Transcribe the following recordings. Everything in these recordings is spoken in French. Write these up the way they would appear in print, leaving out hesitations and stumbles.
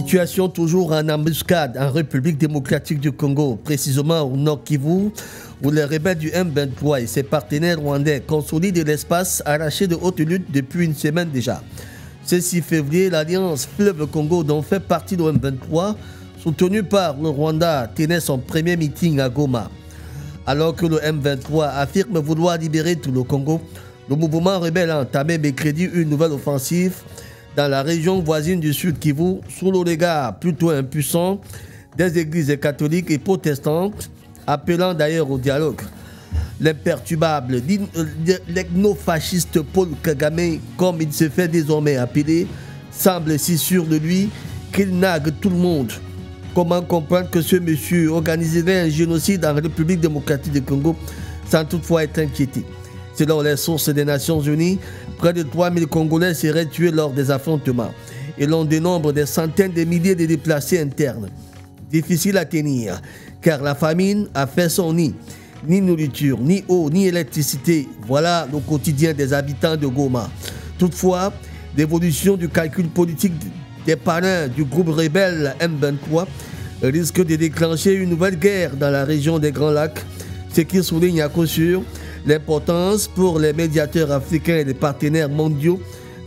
Situation toujours en embuscade en République démocratique du Congo, précisément au Nord Kivu, où les rebelles du M23 et ses partenaires rwandais consolident l'espace arraché de haute lutte depuis une semaine déjà. Ce 6 février, l'Alliance Fleuve Congo, dont fait partie le M23, soutenue par le Rwanda, tenait son premier meeting à Goma. Alors que le M23 affirme vouloir libérer tout le Congo, le mouvement rebelle a entamé mercredi une nouvelle offensive dans la région voisine du Sud Kivu, sous le regard plutôt impuissant des églises catholiques et protestantes, appelant d'ailleurs au dialogue. L'imperturbable, l'ethno-fasciste Paul Kagame, comme il se fait désormais appeler, semble si sûr de lui qu'il nague tout le monde. Comment comprendre que ce monsieur organiserait un génocide en République démocratique du Congo sans toutefois être inquiété? Selon les sources des Nations Unies, près de 3000 Congolais seraient tués lors des affrontements et l'on dénombre des centaines de milliers de déplacés internes. Difficile à tenir, car la famine a fait son nid. Ni nourriture, ni eau, ni électricité. Voilà le quotidien des habitants de Goma. Toutefois, l'évolution du calcul politique des parrains du groupe rebelle M23 risque de déclencher une nouvelle guerre dans la région des Grands Lacs, ce qui souligne à coup sûr l'importance pour les médiateurs africains et les partenaires mondiaux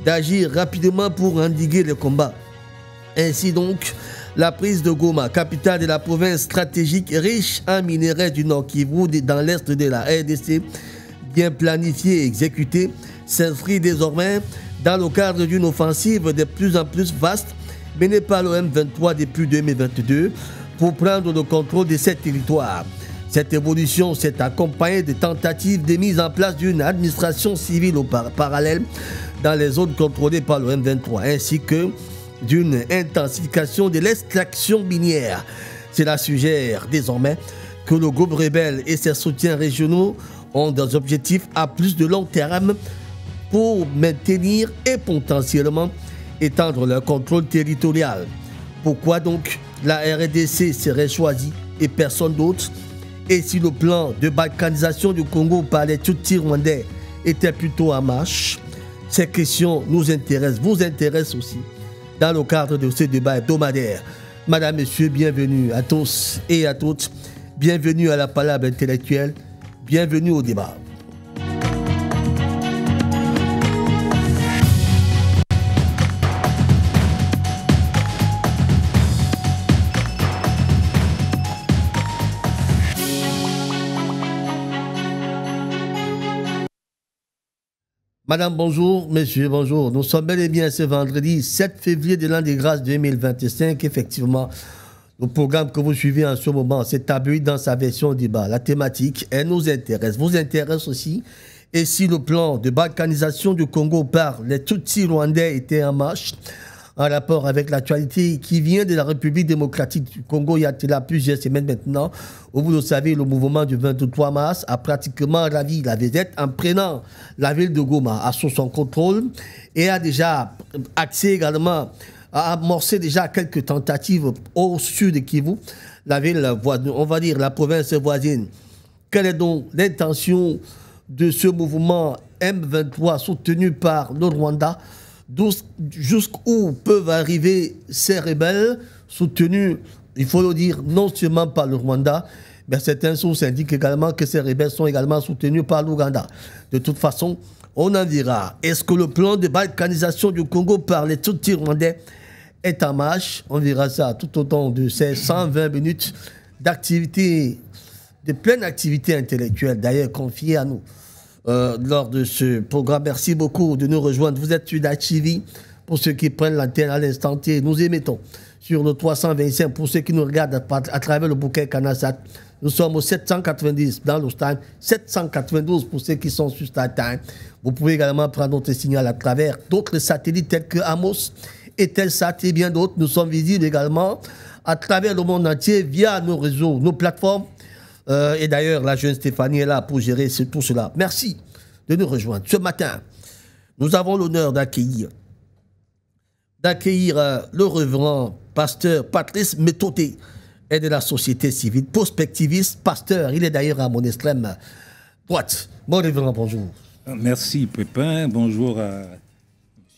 d'agir rapidement pour endiguer le combat. Ainsi donc, la prise de Goma, capitale de la province stratégique riche en minerais du Nord Kivu dans l'est de la RDC, bien planifiée et exécutée, s'inscrit désormais dans le cadre d'une offensive de plus en plus vaste menée par le M23 depuis 2022 pour prendre le contrôle de ces territoires. Cette évolution s'est accompagnée de tentatives de mise en place d'une administration civile au parallèle dans les zones contrôlées par le M23, ainsi que d'une intensification de l'extraction minière. Cela suggère désormais que le groupe rebelle et ses soutiens régionaux ont des objectifs à plus de long terme pour maintenir et potentiellement étendre leur contrôle territorial. Pourquoi donc la RDC serait choisie et personne d'autre? Et si le plan de balkanisation du Congo par les Tutsis rwandais était plutôt en marche? Ces questions nous intéressent, vous intéressent aussi, dans le cadre de ce débat hebdomadaire. Madame, Monsieur, bienvenue à tous et à toutes. Bienvenue à la Palabre intellectuelle. Bienvenue au débat. Madame, bonjour. Monsieur, bonjour. Nous sommes bel et bien ce vendredi 7 février de l'an des grâces 2025. Effectivement, le programme que vous suivez en ce moment s'est abri dans sa version débat. La thématique, elle nous intéresse, vous intéresse aussi. Et si le plan de balkanisation du Congo par les Tutsis rwandais était en marche, en rapport avec l'actualité qui vient de la République démocratique du Congo, il y a plusieurs semaines maintenant, où vous le savez, le mouvement du 23 mars a pratiquement ravi la vedette en prenant la ville de Goma sous son contrôle et a déjà axé également, a amorcé déjà quelques tentatives au sud de Kivu, la ville, on va dire la province voisine. Quelle est donc l'intention de ce mouvement M23 soutenu par le Rwanda? Jusqu'où peuvent arriver ces rebelles soutenus, il faut le dire, non seulement par le Rwanda, mais certaines sources indiquent également que ces rebelles sont également soutenus par l'Ouganda. De toute façon, on en dira. Est-ce que le plan de balkanisation du Congo par les Tutsis rwandais est en marche? On verra ça tout au long de ces 120 minutes d'activité, de pleine activité intellectuelle, d'ailleurs confiée à nous. Lors de ce programme. Merci beaucoup de nous rejoindre. Vous êtes sur Dachivi pour ceux qui prennent l'antenne à l'instant T. Nous émettons sur le 325 pour ceux qui nous regardent à travers le bouquet Canasat. Nous sommes au 790 dans le Time, 792 pour ceux qui sont sur StarTime. Vous pouvez également prendre notre signal à travers d'autres satellites tels que Amos et Telsat et bien d'autres. Nous sommes visibles également à travers le monde entier via nos réseaux, nos plateformes. Et d'ailleurs, la jeune Stéphanie est là pour gérer tout cela. Merci de nous rejoindre. Ce matin, nous avons l'honneur d'accueillir le révérend pasteur Patrice Méthoté et de la société civile, prospectiviste, pasteur. Il est d'ailleurs à mon extrême droite. Bon révérend, bonjour. Merci Pépin, bonjour à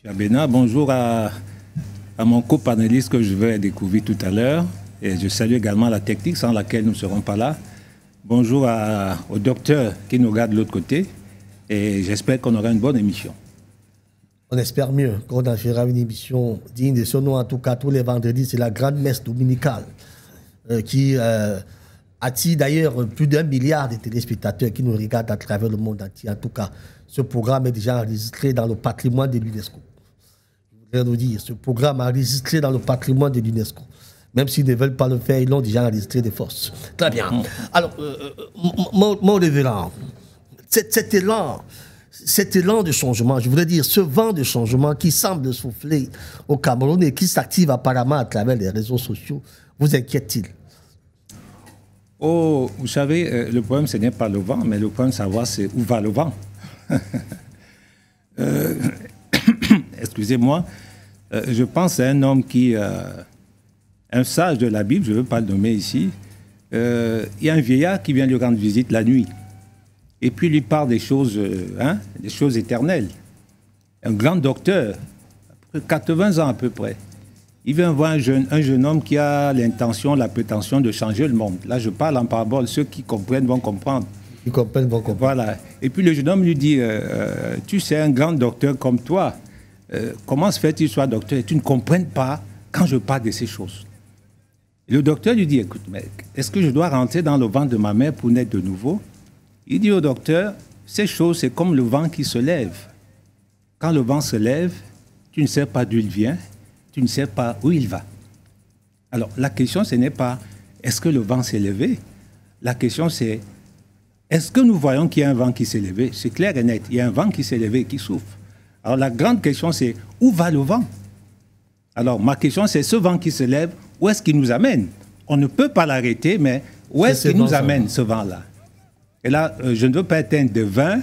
M. Abena, bonjour à à mon copanéliste que je vais découvrir tout à l'heure. Et je salue également la technique sans laquelle nous ne serons pas là. Bonjour au docteur qui nous regarde de l'autre côté. Et j'espère qu'on aura une bonne émission. On espère mieux qu'on en fera une émission digne de ce nom. En tout cas, tous les vendredis, c'est la grande messe dominicale qui attire d'ailleurs plus d'1 milliard de téléspectateurs qui nous regardent à travers le monde entier. En tout cas, ce programme est déjà enregistré dans le patrimoine de l'UNESCO. Je voudrais nous dire, ce programme est enregistré dans le patrimoine de l'UNESCO. Même s'ils ne veulent pas le faire, ils l'ont déjà enregistré de force. Très bien. Alors, mon révérend, cet élan de changement, je voudrais dire, ce vent de changement qui semble souffler au Cameroun et qui s'active apparemment à travers les réseaux sociaux, vous inquiète-t-il? Oh, vous savez, le problème, ce n'est pas le vent, mais le problème de savoir, c'est où va le vent. Excusez-moi, je pense à un homme qui, un sage de la Bible, je ne veux pas le nommer ici, il y a un vieillard qui vient lui rendre visite la nuit. Et puis il lui parle des choses éternelles. Un grand docteur, 80 ans à peu près. Il vient voir un jeune homme qui a l'intention, la prétention de changer le monde. Là, je parle en parabole. Ceux qui comprennent vont comprendre. Ils comprennent vont comprendre. Voilà. Et puis le jeune homme lui dit, tu sais, un grand docteur comme toi, comment se fait-il soit docteur et tu ne comprennes pas quand je parle de ces choses? Et le docteur lui dit, écoute, mec, est-ce que je dois rentrer dans le ventre de ma mère pour naître de nouveau? Il dit au docteur, ces choses, c'est comme le vent qui se lève. Quand le vent se lève, tu ne sais pas d'où il vient, tu ne sais pas où il va. Alors, la question, ce n'est pas est-ce que le vent s'est levé? La question, c'est est-ce que nous voyons qu'il y a un vent qui s'est levé? C'est clair et net, il y a un vent qui s'est levé et qui souffle. Alors, la grande question, c'est où va le vent? Alors, ma question, c'est ce vent qui se lève, où est-ce qu'il nous amène? On ne peut pas l'arrêter, mais où est-ce qu'il nous amène, ce vent-là? Et là, je ne veux pas être un devin,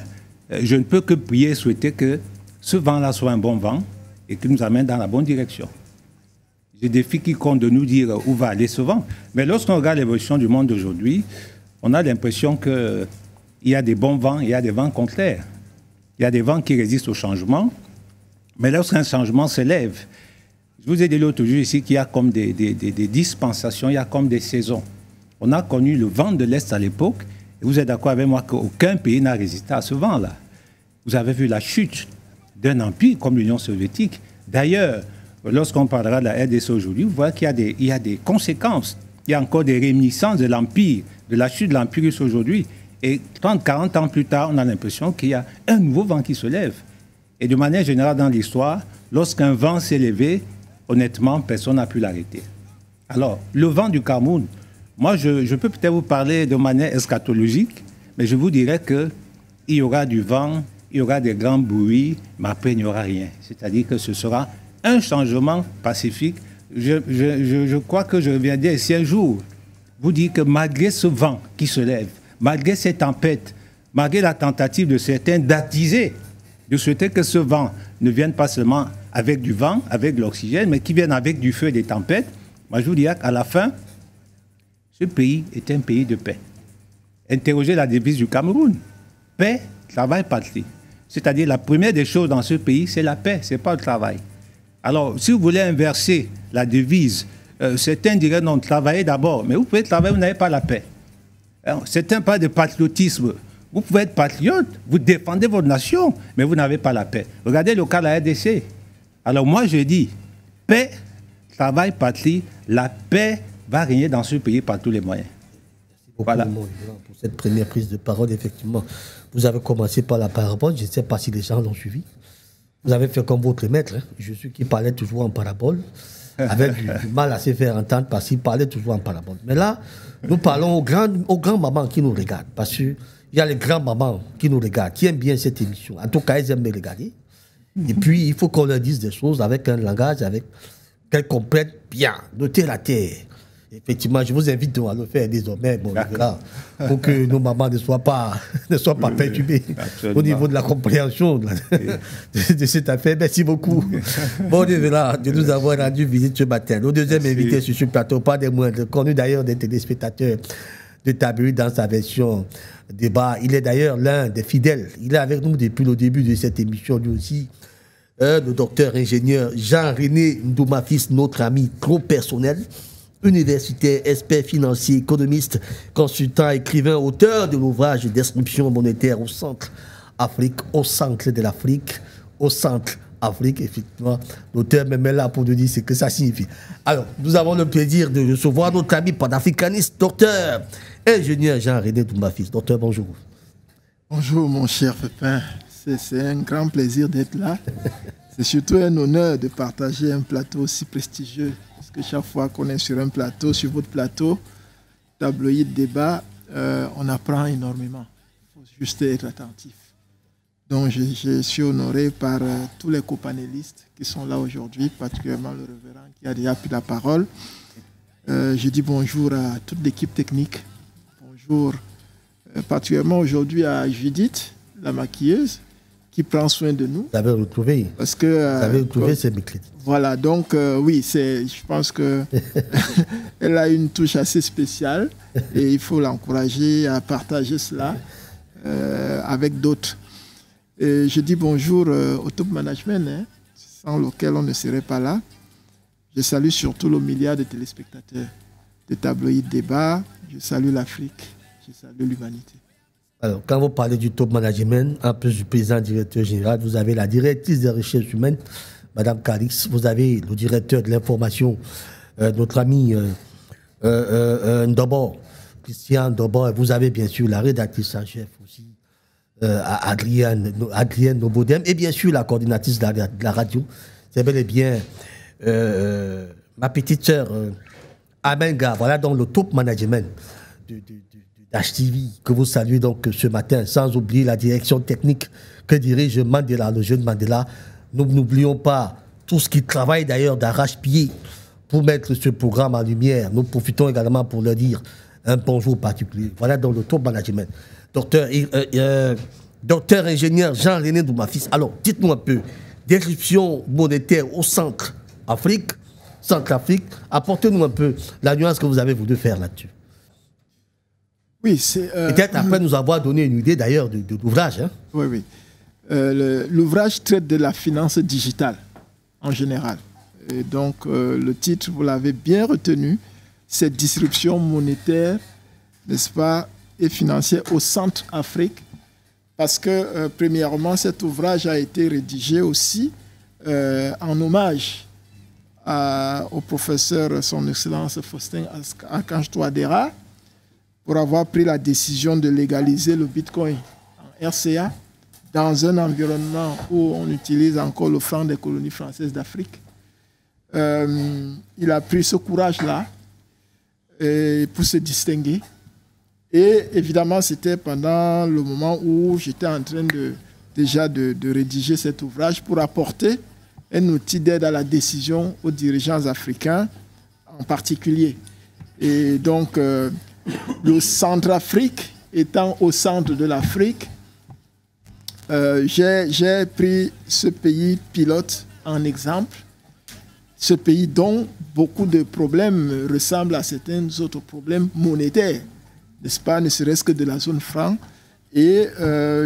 je ne peux que prier et souhaiter que ce vent-là soit un bon vent et qu'il nous amène dans la bonne direction. Je défie quiconque de nous dire où va aller ce vent. Mais lorsqu'on regarde l'évolution du monde d'aujourd'hui, on a l'impression qu'il y a des bons vents, il y a des vents contraires. Il y a des vents qui résistent au changement, mais lorsqu'un changement se lève, je vous ai dit l'autre jour ici qu'il y a comme des dispensations, il y a comme des saisons. On a connu le vent de l'Est à l'époque, et vous êtes d'accord avec moi qu'aucun pays n'a résisté à ce vent-là. Vous avez vu la chute d'un empire comme l'Union soviétique. D'ailleurs, lorsqu'on parlera de la RDC aujourd'hui, vous voyez qu'il y a des conséquences. Il y a encore des réminiscences de l'empire, de la chute de l'empire russe aujourd'hui. Et 30, 40 ans plus tard, on a l'impression qu'il y a un nouveau vent qui se lève. Et de manière générale dans l'histoire, lorsqu'un vent s'est levé, honnêtement, personne n'a pu l'arrêter. Alors, le vent du Cameroun, moi, je peux peut-être vous parler de manière eschatologique, mais je vous dirais qu'il y aura du vent, il y aura des grands bruits, mais après, il n'y aura rien. C'est-à-dire que ce sera un changement pacifique. Je crois que je reviendrai ici un jour vous dire que malgré ce vent qui se lève, malgré ces tempêtes, malgré la tentative de certains d'attiser, de souhaiter que ce vent ne vienne pas seulement avec du vent, avec de l'oxygène, mais qui vienne avec du feu et des tempêtes, moi je vous dirais qu'à la fin, ce pays est un pays de paix. Interrogez la devise du Cameroun. Paix, travail, patrie. C'est-à-dire la première des choses dans ce pays, c'est la paix, ce n'est pas le travail. Alors, si vous voulez inverser la devise, certains diraient non, travaillez d'abord, mais vous pouvez travailler, vous n'avez pas la paix. Certains parlent de patriotisme. Vous pouvez être patriote, vous défendez votre nation, mais vous n'avez pas la paix. Regardez le cas de la RDC. Alors moi, je dis, paix, travail, patrie, la paix va régner dans ce pays par tous les moyens. Merci beaucoup, voilà. Pour cette première prise de parole, effectivement. Vous avez commencé par la parabole, je ne sais pas si les gens l'ont suivi. Vous avez fait comme votre maître, hein. Je suis qui parlait toujours en parabole, avec du mal à se faire entendre parce qu'il parlait toujours en parabole. Mais là, nous parlons aux grands-mamans qui nous regardent, parce qu'il y a les grands-mamans qui nous regardent, qui aiment bien cette émission. En tout cas, elles aiment me regarder. Et puis, il faut qu'on leur dise des choses avec un langage, qu'elles comprennent bien, de terre à terre. Effectivement, je vous invite à le faire désormais, bon, là, pour que nos mamans ne soient pas perturbées au niveau de la compréhension de cette affaire. Merci beaucoup. Bon, là, de nous avoir rendu visite ce matin. Nos deuxième invité sur ce plateau, pas des moindres, connu d'ailleurs des téléspectateurs de Tabu dans sa version débat. Il est d'ailleurs l'un des fidèles. Il est avec nous depuis le début de cette émission, lui aussi. le docteur ingénieur Jean-René Ndouma-Fils, notre ami trop personnel, universitaire, expert financier, économiste, consultant, écrivain, auteur de l'ouvrage Description monétaire au centre Afrique, au centre de l'Afrique, au centre Afrique, effectivement. L'auteur même est là pour nous dire ce que ça signifie. Alors, nous avons le plaisir de recevoir notre ami panafricaniste, docteur ingénieur Jean-René Ndouma-Fils. Docteur, bonjour. Bonjour mon cher Pépin, c'est un grand plaisir d'être là. C'est surtout un honneur de partager un plateau aussi prestigieux. Parce que chaque fois qu'on est sur un plateau, sur votre plateau, tabloïd débat, on apprend énormément. Il faut juste être attentif. Donc je suis honoré par tous les copanélistes qui sont là aujourd'hui, particulièrement le révérend qui a déjà pris la parole. Je dis bonjour à toute l'équipe technique. Bonjour particulièrement aujourd'hui à Judith, la maquilleuse, qui prend soin de nous. Vous avez retrouvé. Parce que, vous avez retrouvé ces mercredis. Voilà, donc oui, je pense qu'elle a une touche assez spéciale et il faut l'encourager à partager cela avec d'autres. Et je dis bonjour au top management, hein, sans lequel on ne serait pas là. Je salue surtout le milliard de téléspectateurs de tabloïd débat. Je salue l'Afrique. Je salue l'humanité. Alors, quand vous parlez du top management, en plus du président directeur général, vous avez la directrice des recherches humaines, Madame Calix, vous avez le directeur de l'information, notre ami Ndobo, Christian Ndobo, et vous avez bien sûr la rédactrice en chef aussi, Adrienne Nobodem, et bien sûr la coordinatrice de la radio. C'est bel et bien ma petite sœur Amenga. Voilà donc le top management d'HTV que vous saluez donc ce matin, sans oublier la direction technique que dirige Mandela, le jeune Mandela. Nous n'oublions pas tout ce qui travaille d'ailleurs d'arrache-pied pour mettre ce programme en lumière. Nous profitons également pour leur dire un bonjour particulier. Voilà donc le top management. Docteur ingénieur Jean-René Ndouma-Fils. Alors, dites-nous un peu, description monétaire au centre Afrique, apportez-nous un peu la nuance que vous avez voulu faire là-dessus. Oui, c'est... Peut-être après nous avoir donné une idée d'ailleurs de l'ouvrage. Hein. Oui, oui. L'ouvrage traite de la finance digitale en général. Et donc, le titre, vous l'avez bien retenu, c'est Disruption monétaire, n'est-ce pas, et financière au centre Afrique. Parce que, premièrement, cet ouvrage a été rédigé aussi en hommage au professeur, son Excellence Faustin Archange Touadéra, pour avoir pris la décision de légaliser le Bitcoin en RCA dans un environnement où on utilise encore le franc des colonies françaises d'Afrique. Il a pris ce courage-là pour se distinguer. Et évidemment, c'était pendant le moment où j'étais en train déjà de rédiger cet ouvrage pour apporter un outil d'aide à la décision aux dirigeants africains en particulier. Et donc, le Centrafrique étant au centre de l'Afrique, j'ai pris ce pays pilote en exemple, ce pays dont beaucoup de problèmes ressemblent à certains autres problèmes monétaires, n'est-ce pas, ne serait-ce que de la zone franc. Et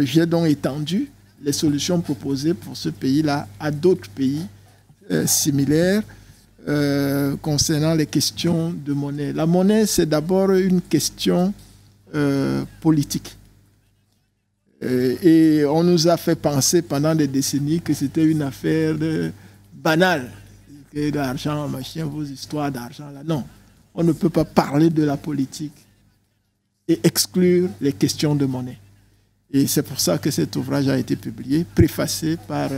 j'ai donc étendu les solutions proposées pour ce pays-là à d'autres pays similaires concernant les questions de monnaie. La monnaie, c'est d'abord une question politique. Et on nous a fait penser pendant des décennies que c'était une affaire banale. D'argent, machin, vos histoires d'argent, là. Non, on ne peut pas parler de la politique et exclure les questions de monnaie. Et c'est pour ça que cet ouvrage a été publié, préfacé par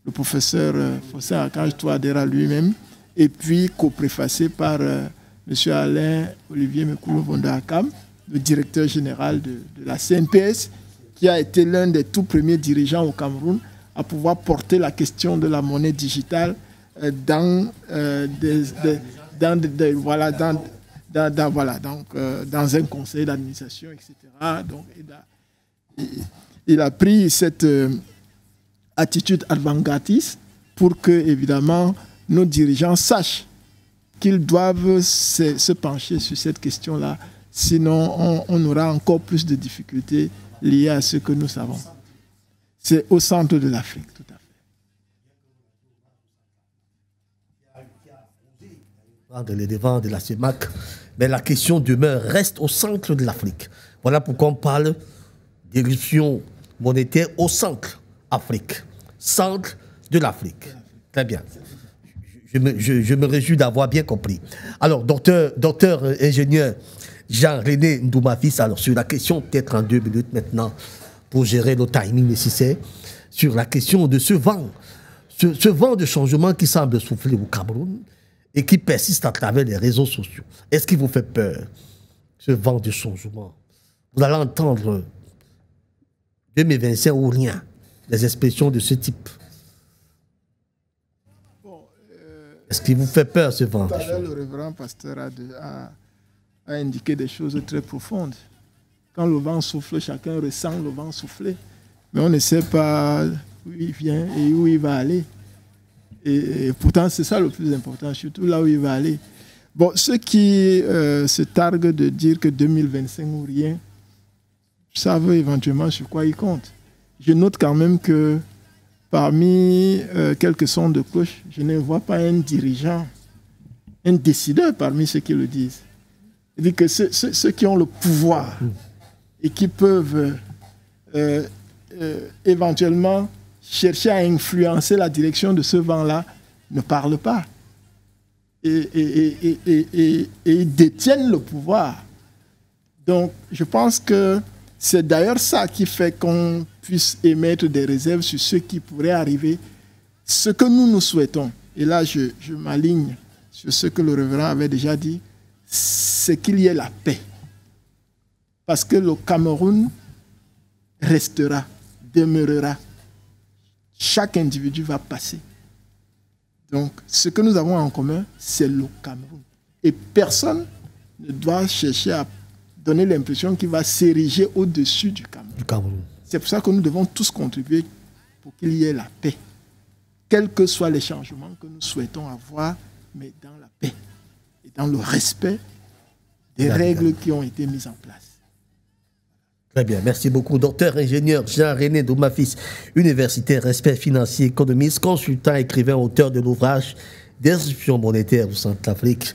le professeur Faustin Archange Touadéra lui-même, et puis co-préfacé par M. Alain-Olivier Mekoulo-Vonda-Akam, le directeur général de la CNPS, qui a été l'un des tout premiers dirigeants au Cameroun à pouvoir porter la question de la monnaie digitale dans un conseil d'administration, etc. Donc, il a pris cette attitude avant-gardiste pour que, évidemment, nos dirigeants sachent qu'ils doivent se pencher sur cette question-là. Sinon, on aura encore plus de difficultés liées à ce que nous savons. C'est au centre de l'Afrique, tout à fait. prendre les devants de la CEMAC, mais la question demeure, reste au centre de l'Afrique. Voilà pourquoi on parle d'éruption monétaire au centre Afrique. Centre de l'Afrique. Très bien. Je me réjouis d'avoir bien compris. Alors, docteur ingénieur Jean-René Ndoumafis, alors sur la question, peut-être en 2 minutes maintenant, pour gérer le timing nécessaire, sur la question de ce vent de changement qui semble souffler au Cameroun et qui persiste à travers les réseaux sociaux. Est-ce qu'il vous fait peur, ce vent de changement? Vous allez entendre 2025 ou rien, des expressions de ce type. Est-ce qu'il vous fait peur, ce vent? Tout à l'heure, le révérend pasteur a indiqué des choses très profondes. Quand le vent souffle, chacun ressent le vent souffler. Mais on ne sait pas où il vient et où il va aller. Et pourtant, c'est ça le plus important, surtout là où il va aller. Bon, ceux qui se targuent de dire que 2025 ou rien, savent éventuellement sur quoi ils comptent. Je note quand même que parmi quelques sons de cloche, je ne vois pas un dirigeant, un décideur parmi ceux qui le disent. C'est-à-dire que ceux qui ont le pouvoir et qui peuvent éventuellement chercher à influencer la direction de ce vent-là ne parlent pas. Et ils détiennent le pouvoir. Donc, je pense que c'est d'ailleurs ça qui fait qu'on puisse émettre des réserves sur ce qui pourrait arriver. Ce que nous souhaitons, et là je m'aligne sur ce que le révérend avait déjà dit, c'est qu'il y ait la paix. Parce que le Cameroun restera, demeurera. Chaque individu va passer. Donc, ce que nous avons en commun, c'est le Cameroun. Et personne ne doit chercher à donner l'impression qu'il va s'ériger au-dessus du Cameroun. C'est pour ça que nous devons tous contribuer pour qu'il y ait la paix. Quels que soient les changements que nous souhaitons avoir, mais dans la paix et dans le respect des règles qui ont été mises en place. Très bien, merci beaucoup. Docteur ingénieur Jean-René Ndoumafis, universitaire, respect financier, économiste, consultant, écrivain, auteur de l'ouvrage Disruption monétaire au Centrafrique.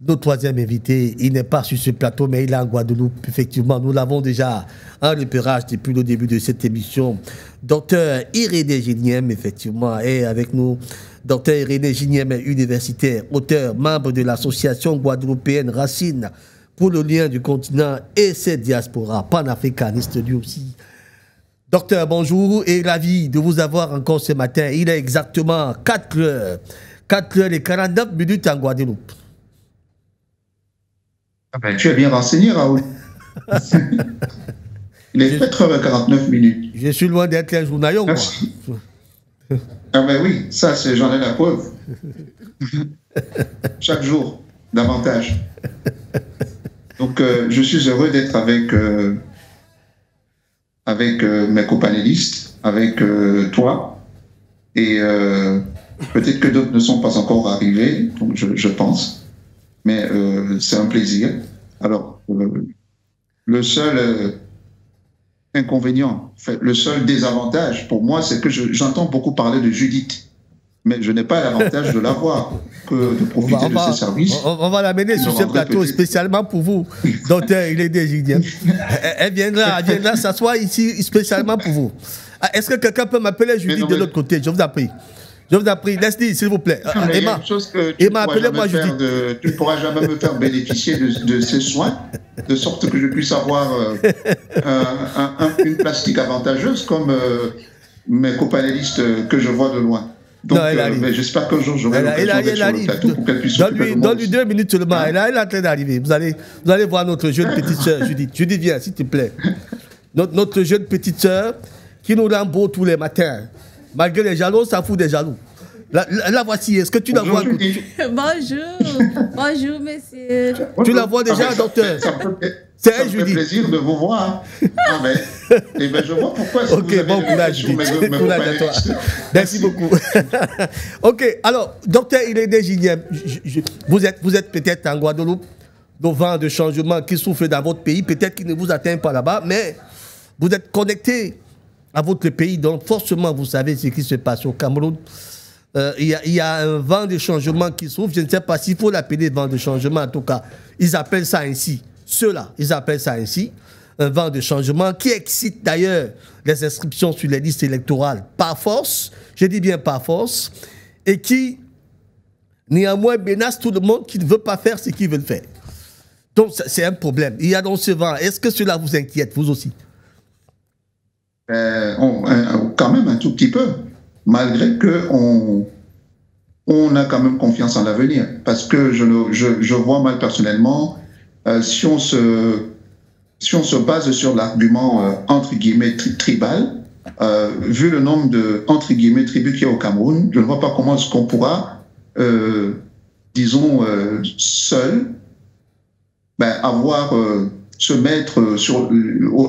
Notre troisième invité, il n'est pas sur ce plateau, mais il est en Guadeloupe. Effectivement, nous l'avons déjà en repérage depuis le début de cette émission. Docteur Irénée Giniem, effectivement, est avec nous. Docteur Irénée Giniem est universitaire, auteur, membre de l'association guadeloupéenne Racine pour le lien du continent et ses diasporas, panafricaniste lui aussi. Docteur, bonjour et ravi de vous avoir encore ce matin. Il est exactement 4h et 49 minutes en Guadeloupe. Ah ben, tu es bien renseigné, Raoul. Il est 4h49 minutes. Je suis loin d'être un journalier, moi. Ah ben oui, ça, j'en ai la preuve. Chaque jour, davantage. Donc, je suis heureux d'être avec mes copanélistes, avec toi. Et peut-être que d'autres ne sont pas encore arrivés, donc je pense. Mais c'est un plaisir. Alors, le seul inconvénient, le seul désavantage pour moi, c'est que j'entends beaucoup parler de Judith. Mais je n'ai pas l'avantage de la voir, que de profiter de ses services. On va l'amener sur ce plateau spécialement pour vous, docteur Irénée Giniem. Elle viendra s'asseoir ici spécialement pour vous. Est-ce que quelqu'un peut m'appeler Judith de l'autre côté? Je vous en prie. Je vous en prie, laisse-le, s'il vous plaît. Emma, appelez-moi Judith. Tu ne pourras jamais me faire bénéficier de ces soins, de sorte que je puisse avoir une plastique avantageuse comme mes copanélistes que je vois de loin. Donc, mais j'espère qu'un jour j'aurai l'occasion d'être sur le plateau pour qu'elle puisse s'occuper de moi. Donne-lui 2 minutes seulement. Elle est en train d'arriver. Vous allez voir notre jeune petite sœur, Judith. Judith, viens, s'il te plaît. Notre jeune petite sœur qui nous rend beau tous les matins. Malgré les jaloux, ça fout des jaloux. La voici. Est-ce que tu la vois? Bonjour, monsieur. Tu la vois déjà, docteur? C'est elle, Judith. Ça me fait plaisir de vous voir. Ah, mais, je vois pourquoi. Ok, bon courage, Judith. Courage à toi. Merci beaucoup. Ok, alors, docteur Irénée Giniem, vous êtes peut-être en Guadeloupe, le vent de changement qui souffle dans votre pays, peut-être qu'il ne vous atteint pas là-bas, mais vous êtes connecté à votre pays, donc forcément, vous savez ce qui se passe au Cameroun. il y a un vent de changement qui s'ouvre. Je ne sais pas s'il faut l'appeler vent de changement. En tout cas, ils appellent ça ainsi. Ceux-là, ils appellent ça ainsi. Un vent de changement qui excite d'ailleurs les inscriptions sur les listes électorales par force. Je dis bien par force. Et qui, néanmoins, menace tout le monde qui ne veut pas faire ce qu'ils veulent faire. Donc, c'est un problème. Il y a donc ce vent. Est-ce que cela vous inquiète, vous aussi? Quand même un tout petit peu. Malgré qu'on a quand même confiance en l'avenir. Parce que je vois mal personnellement, si on se base sur l'argument entre guillemets tribal, vu le nombre de entre guillemets tribus qu'il y a au Cameroun, je ne vois pas comment est-ce qu'on pourra, disons, seul, se mettre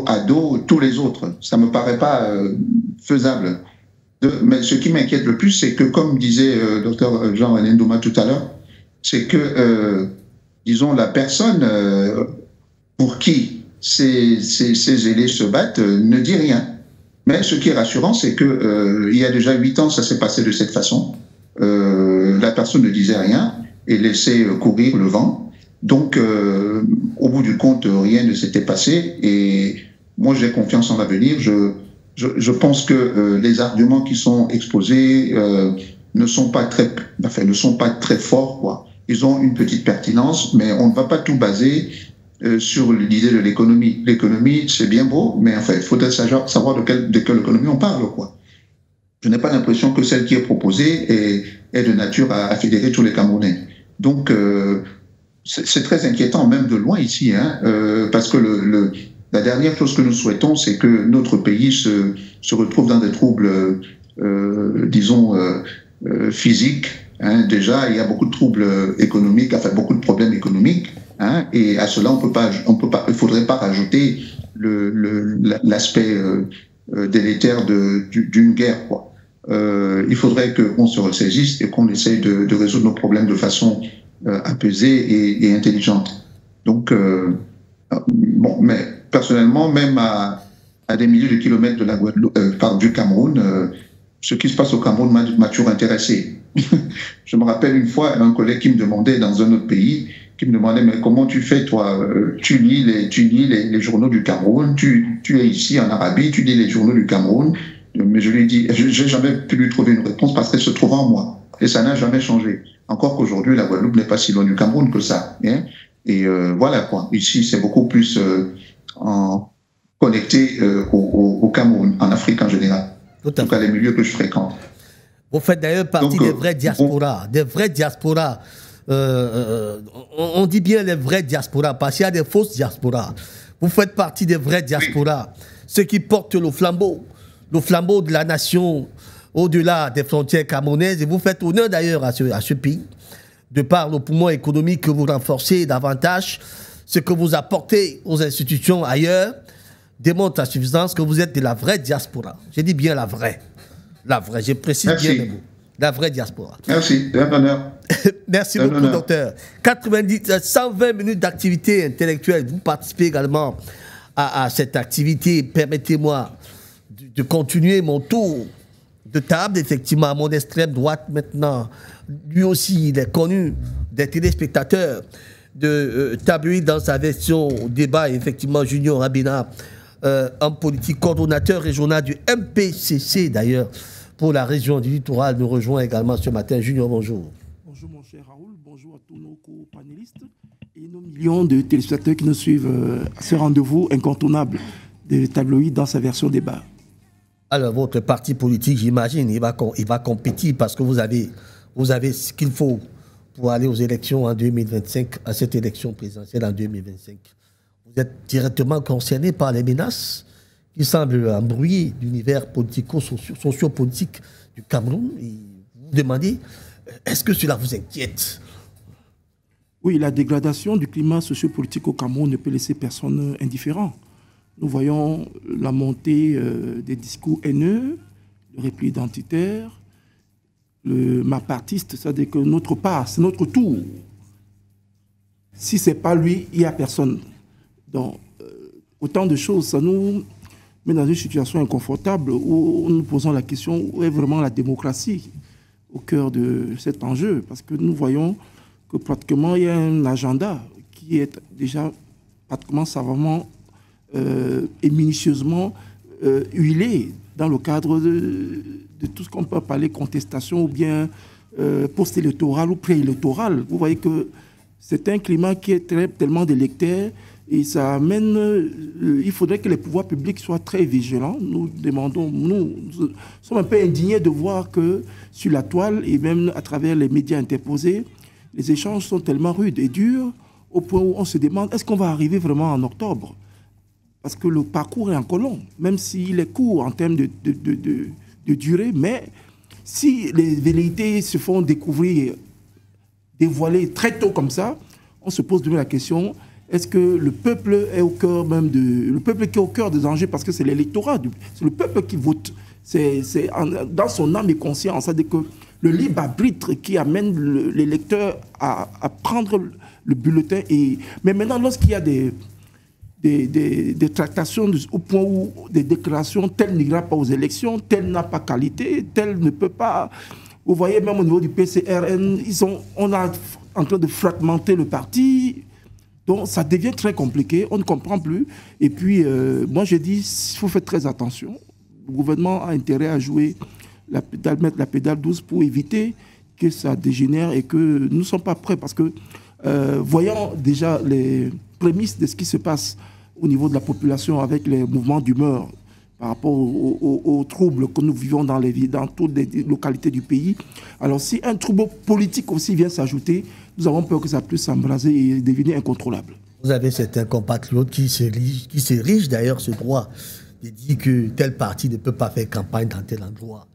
à dos tous les autres. Ça ne me paraît pas faisable. Mais ce qui m'inquiète le plus, c'est que, comme disait Dr Jean-René Ndouma tout à l'heure, c'est que, disons, la personne pour qui ces zélés se battent ne dit rien. Mais ce qui est rassurant, c'est que il y a déjà 8 ans, ça s'est passé de cette façon. La personne ne disait rien et laissait courir le vent. Donc, au bout du compte, rien ne s'était passé. Et moi, j'ai confiance en l'avenir. Je pense que les arguments qui sont exposés ne sont pas très forts, quoi. Ils ont une petite pertinence, mais on ne va pas tout baser sur l'idée de l'économie. L'économie, c'est bien beau, mais enfin, il faudrait savoir de quelle économie on parle, quoi. Je n'ai pas l'impression que celle qui est proposée est de nature à fédérer tous les Camerounais. Donc, c'est très inquiétant, même de loin ici, hein, parce que la dernière chose que nous souhaitons, c'est que notre pays se retrouve dans des troubles, disons, physiques. Hein. Déjà, il y a beaucoup de troubles économiques, enfin beaucoup de problèmes économiques. Hein, et à cela, il faudrait pas rajouter l'aspect délétère d'une guerre, quoi. Il faudrait qu'on se ressaisisse et qu'on essaye de résoudre nos problèmes de façon apaisée et intelligente. Donc, bon, mais personnellement, même à des milliers de kilomètres de la Guadeloupe, du Cameroun, ce qui se passe au Cameroun m'a toujours intéressé. Je me rappelle une fois un collègue qui me demandait dans un autre pays, qui me demandait, mais comment tu fais, toi? Tu lis les journaux du Cameroun, tu es ici en Arabie, tu lis les journaux du Cameroun. Mais je lui ai dit, j'ai jamais pu lui trouver une réponse parce qu'elle se trouve en moi. Et ça n'a jamais changé. Encore qu'aujourd'hui, la Guadeloupe n'est pas si loin du Cameroun que ça. Hein. Et voilà, quoi. Ici, c'est beaucoup plus connecté au Cameroun, en Afrique en général. En tout cas, les milieux que je fréquente. Vous faites d'ailleurs partie des vrais diasporas. Des vrais diasporas. On dit bien les vrais diasporas, parce qu'il y a des fausses diasporas. Vous faites partie des vrais diasporas. Oui. Ceux qui portent le flambeau de la nation au-delà des frontières camerounaises. Et vous faites honneur d'ailleurs à ce pays, de par le poumon économique que vous renforcez davantage, ce que vous apportez aux institutions ailleurs, démontre à suffisance que vous êtes de la vraie diaspora. Je dis bien la vraie. La vraie, je précise bien les mots. La vraie diaspora. Merci, c'est un honneur. Merci beaucoup, docteur. 120 minutes d'activité intellectuelle. Vous participez également à cette activité. Permettez-moi de continuer mon tour de table, effectivement, à mon extrême droite maintenant. Lui aussi, il est connu des téléspectateurs de Tabloïd dans sa version débat, effectivement, Junior Rabina, homme politique, coordonnateur régional du MPCC, d'ailleurs, pour la région du littoral, nous rejoint également ce matin. Junior, bonjour. Bonjour, mon cher Raoul. Bonjour à tous nos co-panélistes et nos millions de téléspectateurs qui nous suivent à ce rendez-vous incontournable de Tabloïd dans sa version débat. Alors, votre parti politique, j'imagine, il va compétir parce que vous avez ce qu'il faut pour aller aux élections en 2025, à cette élection présidentielle en 2025. Vous êtes directement concerné par les menaces qui semblent embrouiller l'univers socio-politique du Cameroun. Et vous vous demandez, est-ce que cela vous inquiète? Oui, la dégradation du climat socio-politique au Cameroun ne peut laisser personne indifférent. Nous voyons la montée des discours haineux, le repli identitaire, le mapartiste, c'est-à-dire que notre part, c'est notre tour. Si ce n'est pas lui, il n'y a personne. Donc, autant de choses, ça nous met dans une situation inconfortable où nous posons la question, où est vraiment la démocratie au cœur de cet enjeu, parce que nous voyons que pratiquement il y a un agenda qui est déjà pratiquement savamment et minutieusement huilé dans le cadre de tout ce qu'on peut appeler contestation ou bien post-électoral ou pré-électoral. Vous voyez que c'est un climat qui est tellement délectaire et ça amène... il faudrait que les pouvoirs publics soient très vigilants. Nous sommes un peu indignés de voir que sur la toile et même à travers les médias interposés, les échanges sont tellement rudes et durs au point où on se demande est-ce qu'on va arriver vraiment en octobre? Parce que le parcours est encore long, même s'il est court en termes de durée, mais si les velléités se font découvrir, dévoiler très tôt comme ça, on se pose demain la question, est-ce que le peuple est au cœur même le peuple qui est au cœur des enjeux, parce que c'est l'électorat, c'est le peuple qui vote, c'est dans son âme et conscience, c'est-à-dire que le libre arbitre qui amène l'électeur à prendre le bulletin. Mais maintenant, lorsqu'il y a des tractations au point où des déclarations, tel n'ira pas aux élections, tel n'a pas qualité, tel ne peut pas... Vous voyez, même au niveau du PCRN, on est en train de fragmenter le parti. Donc, ça devient très compliqué, on ne comprend plus. Et puis, moi, je dis, il faut faire très attention. Le gouvernement a intérêt à mettre la pédale douce pour éviter que ça dégénère et que nous ne sommes pas prêts. Parce que, voyant déjà les prémices de ce qui se passe au niveau de la population avec les mouvements d'humeur par rapport aux troubles que nous vivons dans toutes les localités du pays. Alors, si un trouble politique aussi vient s'ajouter, nous avons peur que ça puisse s'embraser et devenir incontrôlable. Vous avez certains compatriotes qui s'érigent d'ailleurs ce droit de dire que tel parti ne peut pas faire campagne dans tel endroit,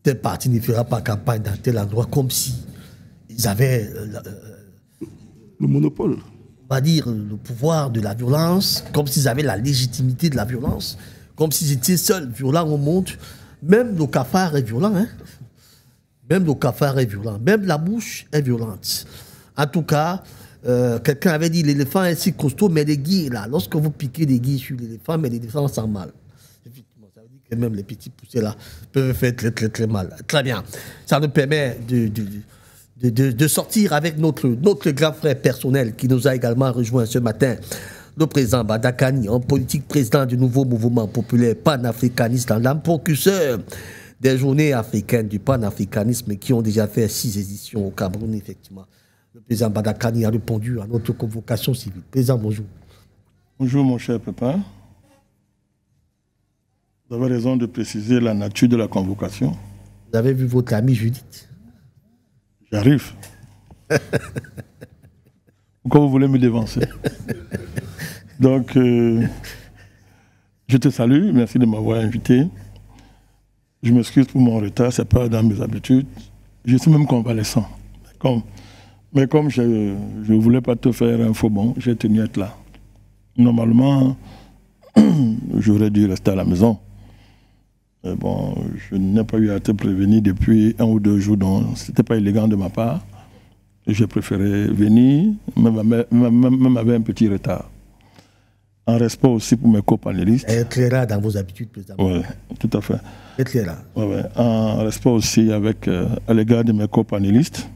tel parti ne fera pas campagne dans tel endroit, comme si ils avaient le monopole. On va dire le pouvoir de la violence, comme s'ils avaient la légitimité de la violence, comme s'ils étaient seuls violents au monde. Même le cafard est violent, hein? Même le cafard est violent. Même la mouche est violente. En tout cas, quelqu'un avait dit l'éléphant est si costaud, mais les guilles, là, lorsque vous piquez des guilles sur l'éléphant, mais l'éléphant sent mal. Effectivement, ça veut dire que même les petits poussés là peuvent faire très très très mal. Très bien. Ça nous permet de sortir avec notre grand frère personnel qui nous a également rejoint ce matin, le président Badakani, en politique président du nouveau mouvement populaire panafricaniste en l'âme, précurseur des journées africaines du panafricanisme qui ont déjà fait 6 éditions au Cameroun, effectivement. Le président Badakani a répondu à notre convocation civile. Président, bonjour. Bonjour, mon cher papa. Vous avez raison de préciser la nature de la convocation. Vous avez vu votre amie Judith? J'arrive. Pourquoi vous voulez me dévancer? Donc, je te salue. Merci de m'avoir invité. Je m'excuse pour mon retard. Ce n'est pas dans mes habitudes. Je suis même convalescent. Mais comme je ne voulais pas te faire un faux bond, j'ai tenu à être là. Normalement, j'aurais dû rester à la maison. Mais bon, je n'ai pas eu à te prévenir depuis 1 ou 2 jours, donc ce n'était pas élégant de ma part. J'ai préféré venir, même avec un petit retard. En respect aussi pour mes co-panélistes. Être là dans vos habitudes, président. Oui, tout à fait. Être là. Ouais. En respect aussi à l'égard de mes co-panélistes.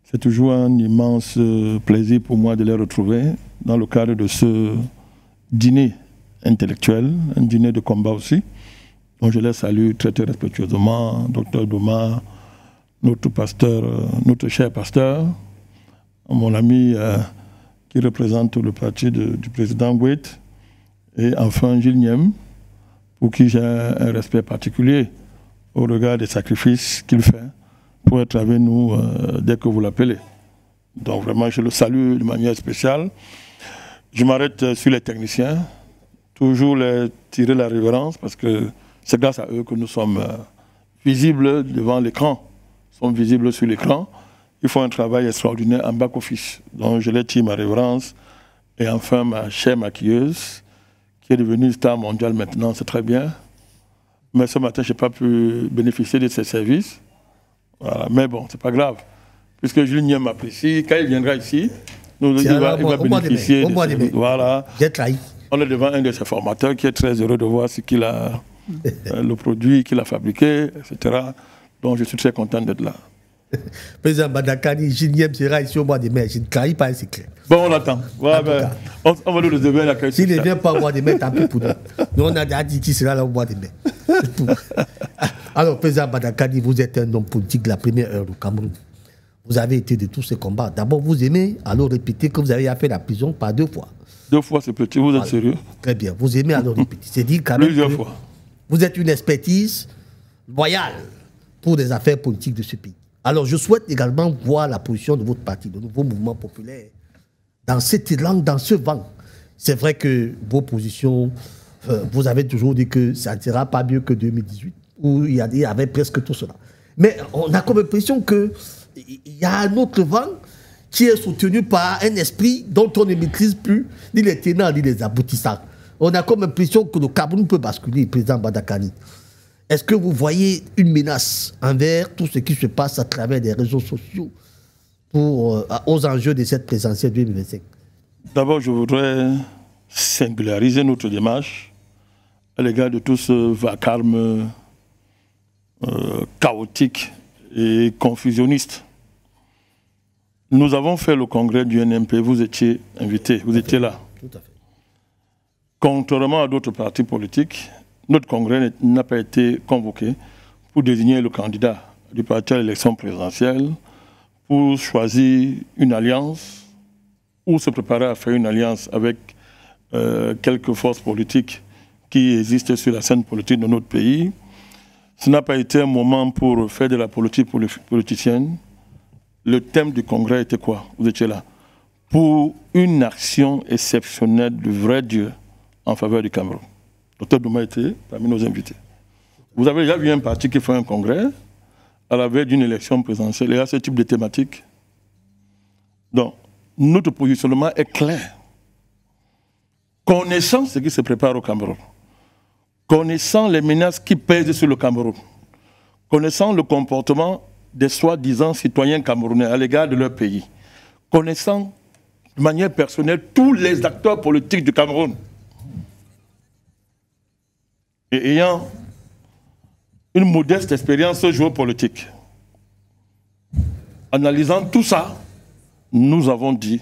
C'est toujours un immense plaisir pour moi de les retrouver dans le cadre de ce dîner intellectuel, un dîner de combat aussi. Donc je les salue très très respectueusement, Dr Doma, notre pasteur, notre cher pasteur, mon ami qui représente le parti du président Gouet, et enfin Gilles Niem, pour qui j'ai un respect particulier au regard des sacrifices qu'il fait pour être avec nous dès que vous l'appelez. Donc vraiment, je le salue de manière spéciale. Je m'arrête sur les techniciens, toujours les tirer la révérence, parce que c'est grâce à eux que nous sommes visibles devant l'écran, sommes visibles sur l'écran. Ils font un travail extraordinaire en back-office. Donc je les tire ma révérence. Et enfin, ma chère maquilleuse, qui est devenue star mondiale maintenant, c'est très bien. Mais ce matin, je n'ai pas pu bénéficier de ses services. Voilà. Mais bon, c'est pas grave. Puisque Julien m'apprécie, quand il viendra ici, il va bénéficier de ses services. Voilà. On est devant un de ses formateurs qui est très heureux de voir ce qu'il a, le produit qu'il a fabriqué, etc. Donc je suis très content d'être là. Président Badakani, Gilles sera ici au mois de mai. Je ne trahis pas, c'est clair. Bon, on attend. Ouais, ben, on va nous réserver l'accueil. S'il ne vient pas au mois de mai, tant pis pour nous. Nous, on a déjà dit qu'il sera là au mois de mai. Alors, Président Badakani, vous êtes un homme politique de la première heure au Cameroun. Vous avez été de tous ces combats. D'abord, vous aimez, alors répétez que vous avez fait la prison par 2 fois. 2 fois, c'est petit. Vous êtes sérieux? Très bien. Vous aimez, alors répétez. C'est dire quand même plusieurs fois. Vous êtes une expertise loyale pour les affaires politiques de ce pays. Alors, je souhaite également voir la position de votre parti, le nouveau mouvement populaire, dans cette langue, dans ce vent. C'est vrai que vos positions, vous avez toujours dit que ça ne sera pas mieux que 2018, où il y avait presque tout cela. Mais on a comme l'impression qu'il y a un autre vent qui est soutenu par un esprit dont on ne maîtrise plus ni les tenants ni les aboutissants. On a comme l'impression que le Cameroun peut basculer, président Badakani. Est-ce que vous voyez une menace envers tout ce qui se passe à travers les réseaux sociaux aux enjeux de cette présidentielle 2025? D'abord, je voudrais singulariser notre démarche à l'égard de tout ce vacarme chaotique et confusionniste. Nous avons fait le congrès du NMP, vous étiez invité, vous étiez là. Tout à fait. Contrairement à d'autres partis politiques, notre congrès n'a pas été convoqué pour désigner le candidat du parti à l'élection présidentielle, pour choisir une alliance ou se préparer à faire une alliance avec quelques forces politiques qui existent sur la scène politique de notre pays. Ce n'a pas été un moment pour faire de la politique politicienne. Le thème du congrès était quoi? Vous étiez là. Pour une action exceptionnelle du vrai Dieu en faveur du Cameroun. Dr Douma était parmi nos invités. Vous avez déjà vu un parti qui fait un congrès à la veille d'une élection présidentielle et à ce type de thématique. Donc, notre positionnement est clair. Connaissant ce qui se prépare au Cameroun, connaissant les menaces qui pèsent sur le Cameroun, connaissant le comportement des soi-disant citoyens camerounais à l'égard de leur pays, connaissant de manière personnelle tous les acteurs politiques du Cameroun, et ayant une modeste expérience géopolitique, analysant tout ça, nous avons dit,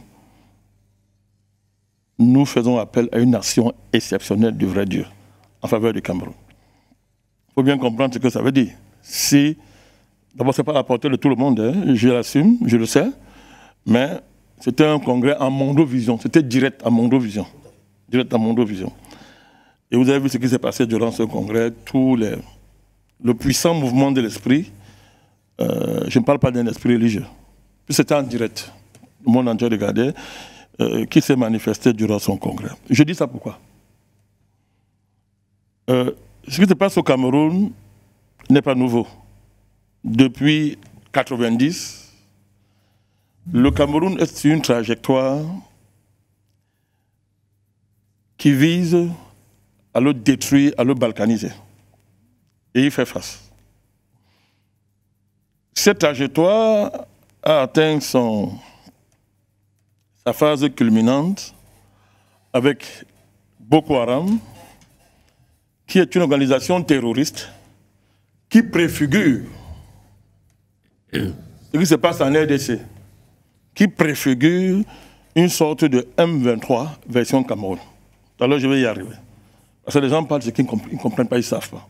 nous faisons appel à une action exceptionnelle du vrai Dieu en faveur du Cameroun. Il faut bien comprendre ce que ça veut dire. Si, d'abord, ce n'est pas à la portée de tout le monde, hein, je l'assume, je le sais, mais c'était un congrès en mondovision, c'était direct en mondovision. Direct en mondovision. Et vous avez vu ce qui s'est passé durant ce congrès, le puissant mouvement de l'esprit, je ne parle pas d'un esprit religieux, c'était en direct, le monde entier regardait, qui s'est manifesté durant son congrès. Je dis ça pourquoi? Ce qui se passe au Cameroun n'est pas nouveau. Depuis 1990, le Cameroun est sur une trajectoire qui vise à le détruire, à le balkaniser. Et il fait face. Cette trajectoire a atteint sa phase culminante avec Boko Haram, qui est une organisation terroriste qui préfigure ce qui se passe en RDC, qui préfigure une sorte de M23 version Cameroun. Alors je vais y arriver. Parce que les gens parlent de ce qu'ils ne comprennent pas, ils ne savent pas.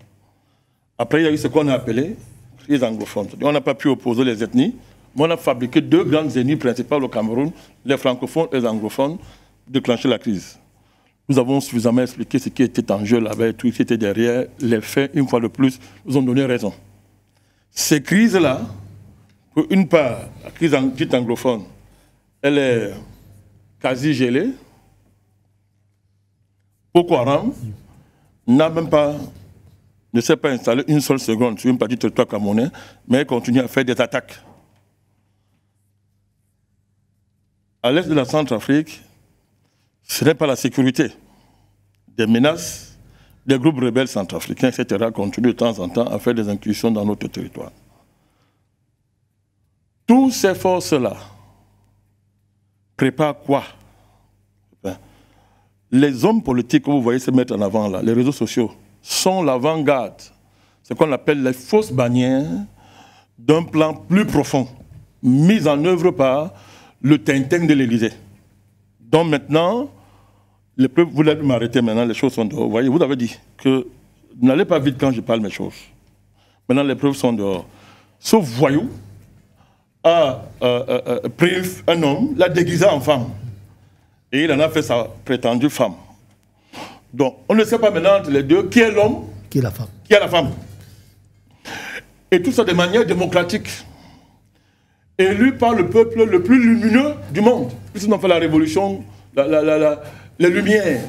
Après, il y a eu ce qu'on a appelé les anglophones. On n'a pas pu opposer les ethnies, mais on a fabriqué 2 grandes ethnies principales au Cameroun, les francophones et les anglophones, déclencher la crise. Nous avons suffisamment expliqué ce qui était en jeu là-bas et tout ce qui était derrière. Les faits, une fois de plus, nous ont donné raison. Ces crises-là, pour une part, la crise dite anglophone, elle est quasi gelée. Boko Haram ne s'est pas installé une seule seconde sur une partie du territoire camerounais, mais elle continue à faire des attaques. À l'est de la Centrafrique, ce n'est pas la sécurité. Des menaces, des groupes rebelles centrafricains, etc., continuent de temps en temps à faire des incursions dans notre territoire. Toutes ces forces-là préparent quoi? Les hommes politiques que vous voyez se mettre en avant là, les réseaux sociaux, sont l'avant-garde. Ce qu'on appelle les fausses bannières d'un plan plus profond, mis en œuvre par le Tintin de l'Élysée. Donc maintenant, les preuves, vous l'avez m'arrêter maintenant, les choses sont dehors. Vous voyez, vous avez dit que n'allez pas vite quand je parle mes choses. Maintenant, les preuves sont dehors. Ce voyou a pris un homme, l'a déguisé en femme. Et il en a fait sa prétendue femme. Donc, on ne sait pas maintenant entre les deux qui est l'homme, qui est la femme. Qui est la femme. Et tout ça de manière démocratique. Élu par le peuple le plus lumineux du monde. Puisqu'ils ont fait la révolution, les Lumières.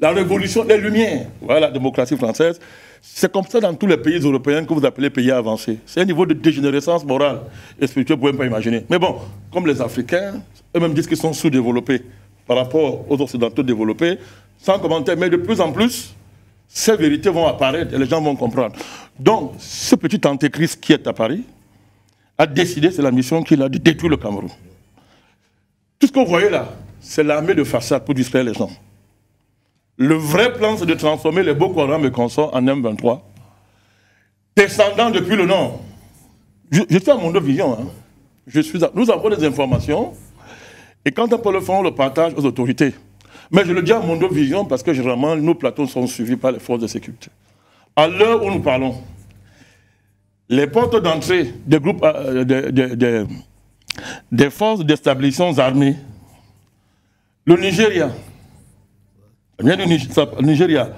La révolution des Lumières. Voilà la démocratie française. C'est comme ça dans tous les pays européens que vous appelez pays avancés. C'est un niveau de dégénérescence morale et spirituelle, vous ne pouvez même pas imaginer. Mais bon, comme les Africains, eux-mêmes disent qu'ils sont sous-développés par rapport aux Occidentaux développés, sans commentaire, mais de plus en plus, ces vérités vont apparaître et les gens vont comprendre. Donc, ce petit antéchrist qui est à Paris a décidé, c'est la mission qu'il a, de détruire le Cameroun. Tout ce que vous voyez là, c'est l'armée de façade pour distraire les gens. Le vrai plan, c'est de transformer les Boko Haram et consorts en M23, descendant depuis le nord. Je suis à Mondo Vision. Hein. Nous avons des informations, et quand on peut le faire, on le partage aux autorités. Mais je le dis à Mondo Vision parce que généralement, nos plateaux sont suivis par les forces de sécurité. À l'heure où nous parlons, les portes d'entrée des groupes, des forces de stabilisation armées, le Nigeria, vient du Nigeria,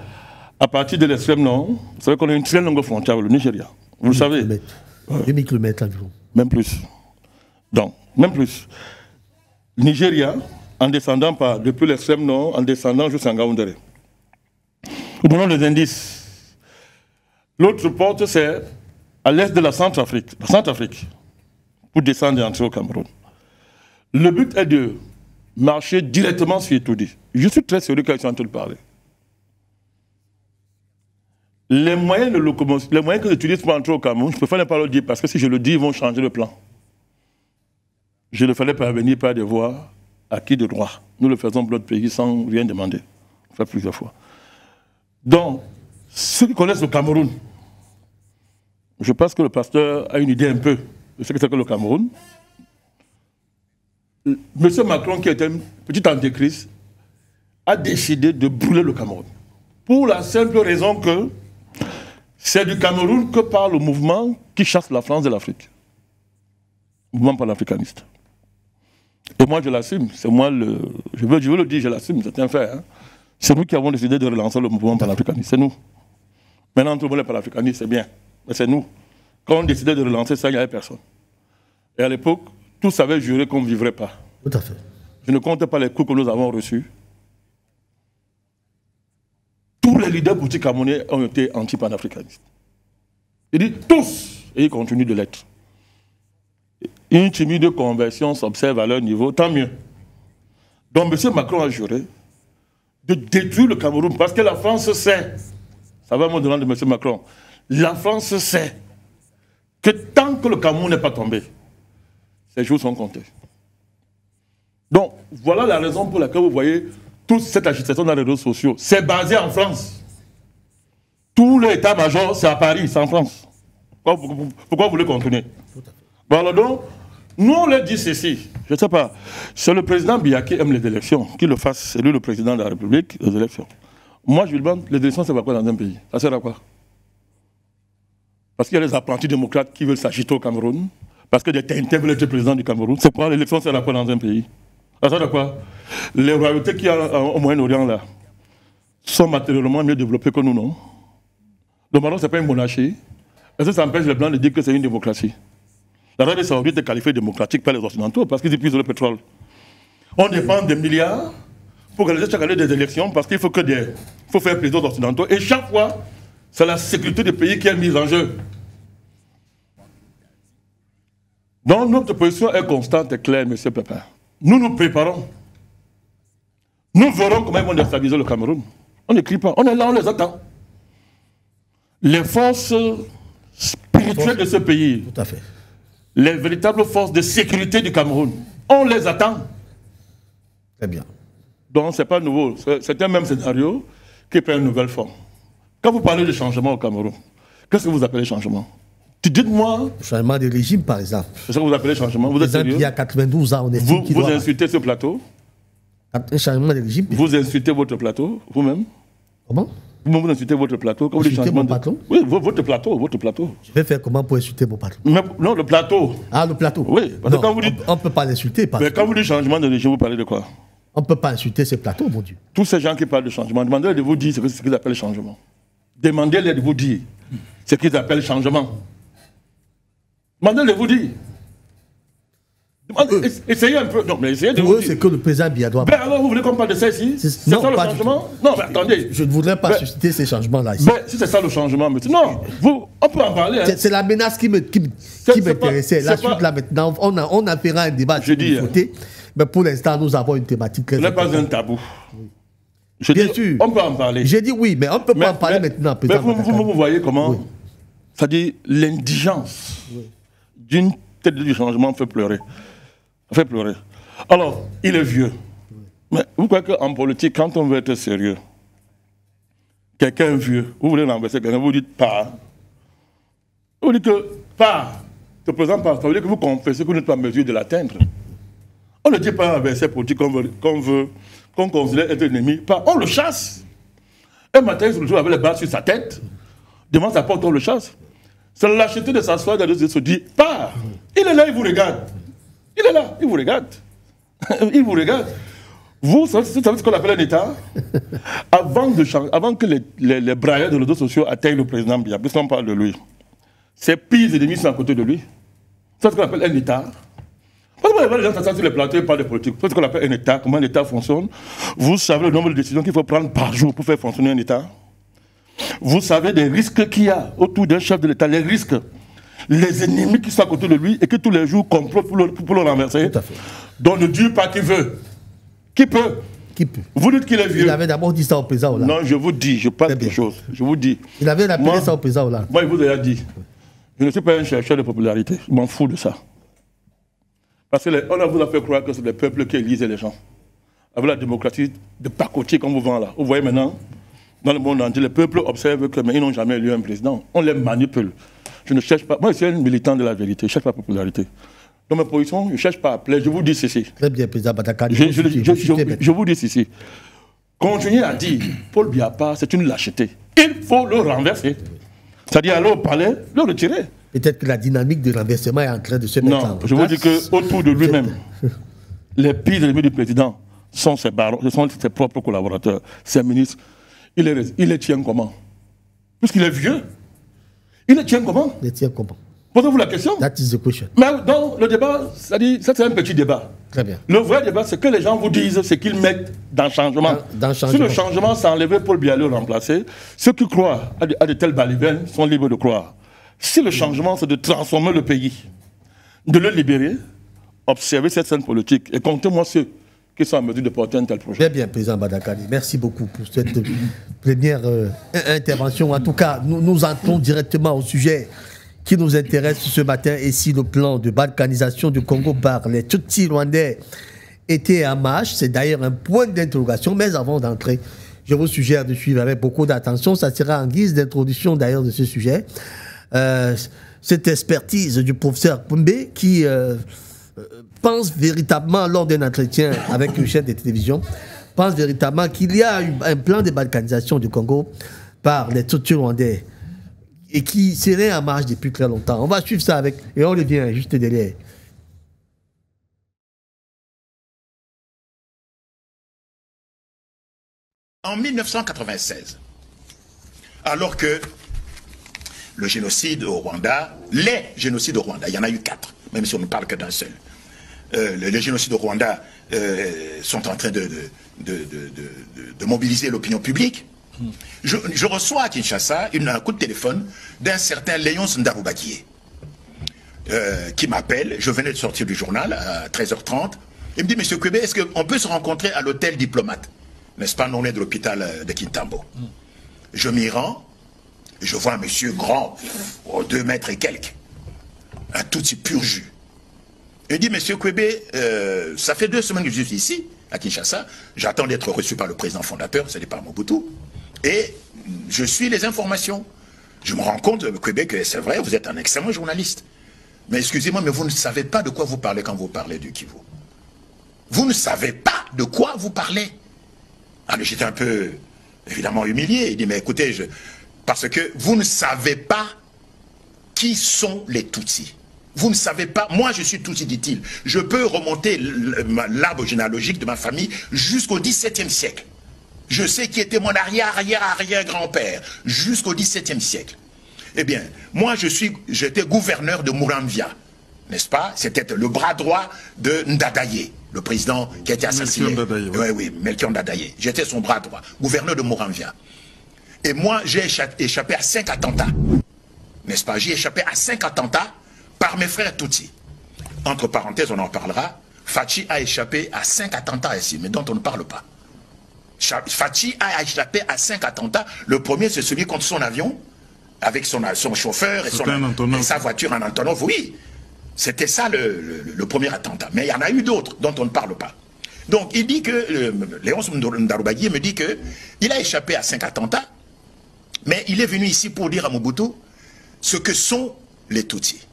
à partir de l'extrême nord, vous savez qu'on a une très longue frontière avec le Nigeria. Vous le savez. 2000 km environ. Même plus. Donc, même plus. Nigeria, en descendant depuis l'extrême nord, en descendant jusqu'à Ngaoundéré. Nous donnons les indices. L'autre porte, c'est à l'est de la Centrafrique, pour descendre et entrer au Cameroun. Le but est de marcher directement sur Etoudi. Je suis très sérieux quand je suis en train de parler. Les moyens de locomotion, les moyens que j'utilise pour entrer au Cameroun, je préfère ne pas le dire parce que si je le dis, ils vont changer le plan. Je ne fallait pas venir par des voies acquis de droit. Nous le faisons pour notre pays sans rien demander. On fait plusieurs fois. Donc, ceux qui connaissent le Cameroun, je pense que le pasteur a une idée un peu de ce que c'est que le Cameroun. Monsieur Macron, qui était un petit antéchrist, a décidé de brûler le Cameroun. Pour la simple raison que c'est du Cameroun que parle le mouvement qui chasse la France de l'Afrique. Mouvement panafricaniste. Et moi, je l'assume. C'est moi je veux le dire, je l'assume, c'est un fait. Hein. C'est nous qui avons décidé de relancer le mouvement panafricaniste. C'est nous. Maintenant, tout le monde est panafricaniste, c'est bien. Mais c'est nous. Quand on décidait de relancer ça, il n'y avait personne. Et à l'époque, tous savaient jurer qu'on ne vivrait pas. Tout à fait. Je ne compte pas les coups que nous avons reçus. Tous les leaders politiques camerounais ont été anti-panafricanistes. Il dit tous, et ils continuent de l'être. Une timide conversion s'observe à leur niveau, tant mieux. Donc M. Macron a juré de détruire le Cameroun parce que la France sait, ça va me demander de M. Macron, la France sait que tant que le Cameroun n'est pas tombé, ses jours sont comptés. Donc, voilà la raison pour laquelle vous voyez toute cette agitation dans les réseaux sociaux. C'est basé en France. Tout l'état-major, c'est à Paris, c'est en France. Pourquoi vous voulez continuer? Voilà donc, nous on leur dit ceci, je ne sais pas, c'est le président Biya qui aime les élections, qu'il le fasse, c'est lui le président de la République, les élections. Moi je lui demande, les élections c'est quoi dans un pays? Ça sert à quoi? Parce qu'il y a des apprentis démocrates qui veulent s'agiter au Cameroun, parce que des Tintin veulent être président du Cameroun. C'est quoi l'élection, sert à quoi dans un pays? Ça sert à quoi? Les royautés qu'il y a au Moyen-Orient là sont matériellement mieux développées que nous, non? Le Maroc, ce n'est pas une monarchie. Est-ce que ça empêche les Blancs de dire que c'est une démocratie? L'Arabie Saoudite est qualifiée démocratique par les Occidentaux parce qu'ils épuisent le pétrole. On dépense des milliards pour réaliser chaque année des élections parce qu'il faut faire plaisir aux Occidentaux. Et chaque fois, c'est la sécurité du pays qui est mise en jeu. Donc notre position est constante et claire, M. Pépin. Nous nous préparons. Nous verrons comment ils vont déstabiliser le Cameroun. On n'écrit pas. On est là, on les attend. Les forces spirituelles de ce pays. Tout à fait. Les véritables forces de sécurité du Cameroun. On les attend. Très bien. Donc, ce n'est pas nouveau. C'est un même scénario qui prend une nouvelle forme. Quand vous parlez de changement au Cameroun, qu'est-ce que vous appelez changement? Dites-moi. Changement de régime, par exemple. C'est ça que vous appelez changement? Vous êtes sérieux? Il y a 92 ans, on estime qu'il Vous doit... insultez ce plateau? Un changement de régime. Vous insultez votre plateau, vous-même? Comment? Vous insultez votre plateau? Comme Insulter mon patron? Oui, votre plateau. Je vais faire comment pour insulter mon patron? Non, le plateau. Ah, le plateau? Oui, parce que quand vous dites... On ne peut pas l'insulter. Mais quand vous dites changement de régime, vous parlez de quoi? On ne peut pas insulter ce plateau, mon Dieu. Tous ces gens qui parlent de changement, demandez-leur de vous dire ce qu'ils appellent changement. Demandez-leur de vous dire ce qu'ils appellent changement. Demandez-leur de vous dire. Essayez un peu. Non, mais essayez de Pour vous eux, dire. c'est que le président Biya doit... Ben alors, vous voulez qu'on parle de ça ici? C'est ça Non, le pas du changement? tout. Non, mais attendez. Je ne voudrais pas susciter ces changements-là ici. Mais si c'est ça le changement, mais non, on peut en parler. Hein. C'est la menace qui m'intéressait. La suite, là, maintenant, on a fait un débat sur le côté. Mais pour l'instant, nous avons une thématique très Ce n'est pas un tabou. Bien sûr. On peut en parler. J'ai dit oui, mais on ne peut pas en parler maintenant. Mais vous voyez comment, c'est-à-dire l'indigence d'une tête du changement fait pleurer. Fait pleurer. Alors, il est vieux. Mais vous croyez qu'en politique, quand on veut être sérieux, quelqu'un vieux, vous voulez renverser quelqu'un, vous dites pas. Vous dites que pas. Se présente pas. Ça veut dire que vous confessez que vous n'êtes pas en mesure de l'atteindre. On ne dit pas un verset politique qu'on considère être ennemi. Pas. On le chasse. Un matin, il se retrouve avec les balles sur sa tête. Devant sa porte, on le chasse. C'est lâcheté de s'asseoir et de se dire, pars. Il est là, il vous regarde. Il est là, il vous regarde. Il vous regarde. Vous savez ce qu'on appelle un État? Avant que les brailleurs de réseaux sociaux atteignent le président Biya, puisqu'on parle de lui, ses pires ennemis sont à côté de lui. C'est ce qu'on appelle un État. Parce que les gens s'assoient sur les plateaux et parlent de politique. C'est ce qu'on appelle un État, comment un État fonctionne. Vous savez le nombre de décisions qu'il faut prendre par jour pour faire fonctionner un État. Vous savez des risques qu'il y a autour d'un chef de l'État, les risques, les ennemis qui sont à côté de lui et qui tous les jours complotent pour le renverser. Tout à fait. Donc ne Dieu pas qui veut. Qui peut? Qui peut? Vous dites qu'il est vieux. Il avait d'abord dit ça au président Hollande. Non, je vous dis, je parle de choses. Je vous dis. Il avait rappelé ça au président Hollande. Moi, il vous a dit. Je ne suis pas un chercheur de popularité. Je m'en fous de ça. Parce qu'on vous a fait croire que c'est le peuple qui élise les gens. Avec la démocratie de pacotier qu'on vous vend là. Vous voyez maintenant, dans le monde entier, le peuple observe que mais ils n'ont jamais élu un président. On les manipule. Je ne cherche pas. Moi, je suis un militant de la vérité. Je ne cherche pas la popularité. Dans ma position, je ne cherche pas à plaire. Je vous dis ceci. Très bien, président Badakari. Je vous dis ceci. Continuez à dire, Paul Biya, c'est une lâcheté. Il faut le renverser. C'est-à-dire aller au palais, le retirer. Peut-être que la dynamique de renversement est en train de se mettre en place. Non, je vous dis qu'autour de lui-même, les pires ennemis du président sont ses barons, ce sont ses propres collaborateurs, ses ministres. Il les tient comment? Puisqu'il est vieux. Il les tient comment? Il les tient comment? Posez-vous la question. That is the question. Mais dans le débat, c'est-à-dire, ça c'est un petit débat. Très bien. Le vrai débat, c'est que les gens vous disent ce qu'ils mettent dans le changement. Si le changement, c'est enlever Paul Biya, le remplacer, ceux qui croient à de telles balivernes sont libres de croire. Si le changement, c'est de transformer le pays, de le libérer, observez cette scène politique et comptez-moi ceux qui sont en mesure de porter un tel projet. Très bien, président Badakari. Merci beaucoup pour cette première intervention. En tout cas, nous entrons directement au sujet qui nous intéresse ce matin. Et si le plan de balkanisation du Congo par les Tutsis rwandais était en marche, c'est d'ailleurs un point d'interrogation. Mais avant d'entrer, je vous suggère de suivre avec beaucoup d'attention. Ça sera en guise d'introduction d'ailleurs de ce sujet. Cette expertise du professeur Pumbe qui pense véritablement, lors d'un entretien avec une chaîne de télévision, pense véritablement qu'il y a un plan de balkanisation du Congo par les Tutsis rwandais et qui serait en marche depuis très longtemps. On va suivre ça avec, et on revient juste derrière. En 1996, alors que le génocide au Rwanda, les génocides au Rwanda, il y en a eu 4, même si on ne parle que d'un seul. Les génocides au Rwanda sont en train de mobiliser l'opinion publique. Je reçois à Kinshasa un coup de téléphone d'un certain Léonce Ndarubakié qui m'appelle. Je venais de sortir du journal à 13h30. Il me dit, Monsieur Kwebe, est-ce qu'on peut se rencontrer à l'hôtel Diplomate, n'est-ce pas, non loin de l'hôpital de Kintambo? Je m'y rends. Je vois un monsieur grand, 2 mètres et quelques, un tout petit pur jus. Il dit, Monsieur Kwebe, ça fait 2 semaines que je suis ici, à Kinshasa. J'attends d'être reçu par le président fondateur, ce n'est pas Mobutu. Et je suis les informations. Je me rends compte, Québec, que c'est vrai, vous êtes un excellent journaliste. Mais excusez-moi, mais vous ne savez pas de quoi vous parlez quand vous parlez du Kivu. Vous ne savez pas de quoi vous parlez. Alors j'étais un peu, évidemment, humilié. Il dit, mais écoutez, parce que vous ne savez pas qui sont les Tutsis. Vous ne savez pas, moi je suis Tutsi, dit-il. Je peux remonter l'arbre généalogique de ma famille jusqu'au XVIIe siècle. Je sais qui était mon arrière-arrière-arrière-grand-père jusqu'au XVIIe siècle. Eh bien, moi j'étais gouverneur de Muramvia, n'est-ce pas? C'était le bras droit de Ndadaye, le président qui a été assassiné. Oui, Melchior Ndadaye. J'étais son bras droit, gouverneur de Muramvia. Et moi, j'ai échappé à 5 attentats, n'est-ce pas? J'ai échappé à 5 attentats par mes frères Tutsi. Entre parenthèses, on en parlera. Fachi a échappé à 5 attentats ici, mais dont on ne parle pas. Fachi a échappé à 5 attentats. Le premier, c'est celui contre son avion, avec son chauffeur et sa voiture en Antonov. Oui, c'était ça le premier attentat. Mais il y en a eu d'autres dont on ne parle pas. Donc il dit que, Léonce Ndarubaguié me dit qu'il a échappé à 5 attentats, mais il est venu ici pour dire à Mobutu ce que sont les Tutsis,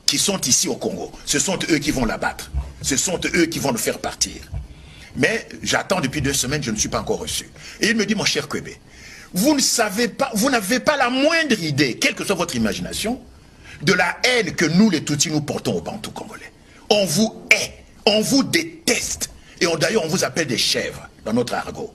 qui sont ici au Congo. Ce sont eux qui vont l'abattre. Ce sont eux qui vont le faire partir. Mais j'attends depuis 2 semaines, je ne suis pas encore reçu. Et il me dit, mon cher Kwebe, vous ne savez pas, vous n'avez pas la moindre idée, quelle que soit votre imagination, de la haine que nous, les Tutsis, nous portons aux Bantous congolais. On vous hait, on vous déteste. Et d'ailleurs, on vous appelle des chèvres dans notre argot.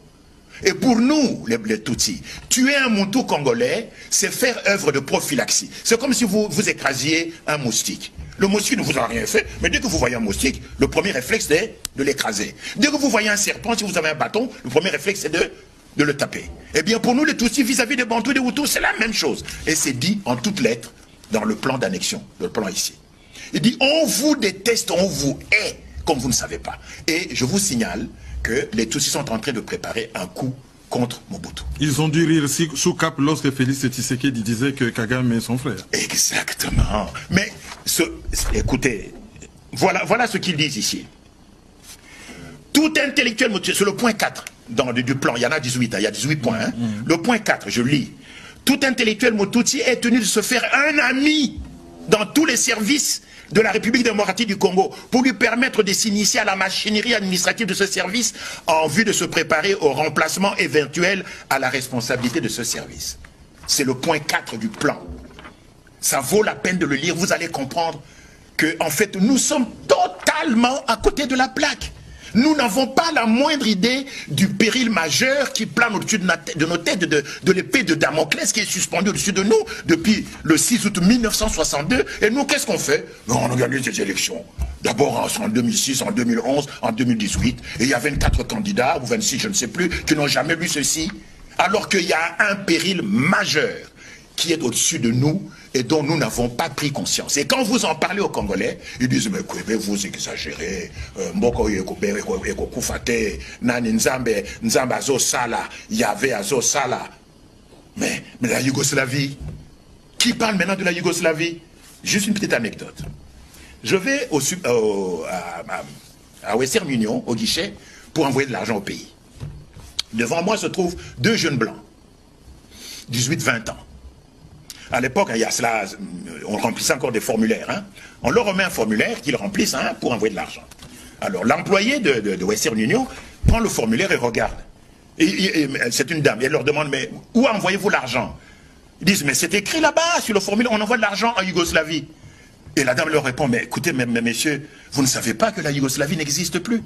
Et pour nous, les Tutsis, tuer un Moutou congolais, c'est faire œuvre de prophylaxie. C'est comme si vous écrasiez un moustique. Le moustique ne vous a rien fait, mais dès que vous voyez un moustique, le premier réflexe est de l'écraser. Dès que vous voyez un serpent, si vous avez un bâton, le premier réflexe est de le taper. Eh bien, pour nous, les Tutsis, vis-à-vis des Bantous et des Hutus, c'est la même chose. Et c'est dit en toutes lettres dans le plan d'annexion, le plan ici. Il dit, on vous déteste, on vous hait, comme vous ne savez pas. Et je vous signale que les Tutsis sont en train de préparer un coup contre Mobutu. Ils ont dû rire sous cap lorsque Félix Tshisekedi disait que Kagame est son frère. Exactement. Mais, écoutez, voilà ce qu'ils disent ici. Tout intellectuel, c'est le point 4 du plan, il y en a 18, il y a 18 points. Hein. Le point 4, je lis. Tout intellectuel Motutsi est tenu de se faire un ami dans tous les services de la République démocratique du Congo pour lui permettre de s'initier à la machinerie administrative de ce service en vue de se préparer au remplacement éventuel à la responsabilité de ce service. C'est le point 4 du plan. Ça vaut la peine de le lire, vous allez comprendre que en fait nous sommes totalement à côté de la plaque. Nous n'avons pas la moindre idée du péril majeur qui plane au-dessus de nos têtes, de l'épée de Damoclès qui est suspendue au-dessus de nous depuis le 6 août 1962. Et nous, qu'est-ce qu'on fait? On a gagné ces élections. D'abord en 2006, en 2011, en 2018. Et il y a 24 candidats, ou 26, je ne sais plus, qui n'ont jamais lu ceci. Alors qu'il y a un péril majeur qui est au-dessus de nous et dont nous n'avons pas pris conscience. Et quand vous en parlez aux Congolais, ils disent, mais Kwebe, vous exagérez, Mboko Yekufate, Nani Nzambe Azo Sala, Yahvé Azo Sala. Mais la Yougoslavie, qui parle maintenant de la Yougoslavie? Juste une petite anecdote. Je vais à Western Union, au guichet, pour envoyer de l'argent au pays. Devant moi se trouvent 2 jeunes blancs, 18-20 ans. À l'époque, il y a cela, on remplissait encore des formulaires. Hein. On leur remet un formulaire qu'ils remplissent pour envoyer de l'argent. Alors, l'employé de Western Union prend le formulaire et regarde. Et c'est une dame. Et elle leur demande, mais où envoyez-vous l'argent? Ils disent, mais c'est écrit là-bas, sur le formulaire, on envoie de l'argent en Yougoslavie. Et la dame leur répond, mais écoutez, messieurs, vous ne savez pas que la Yougoslavie n'existe plus?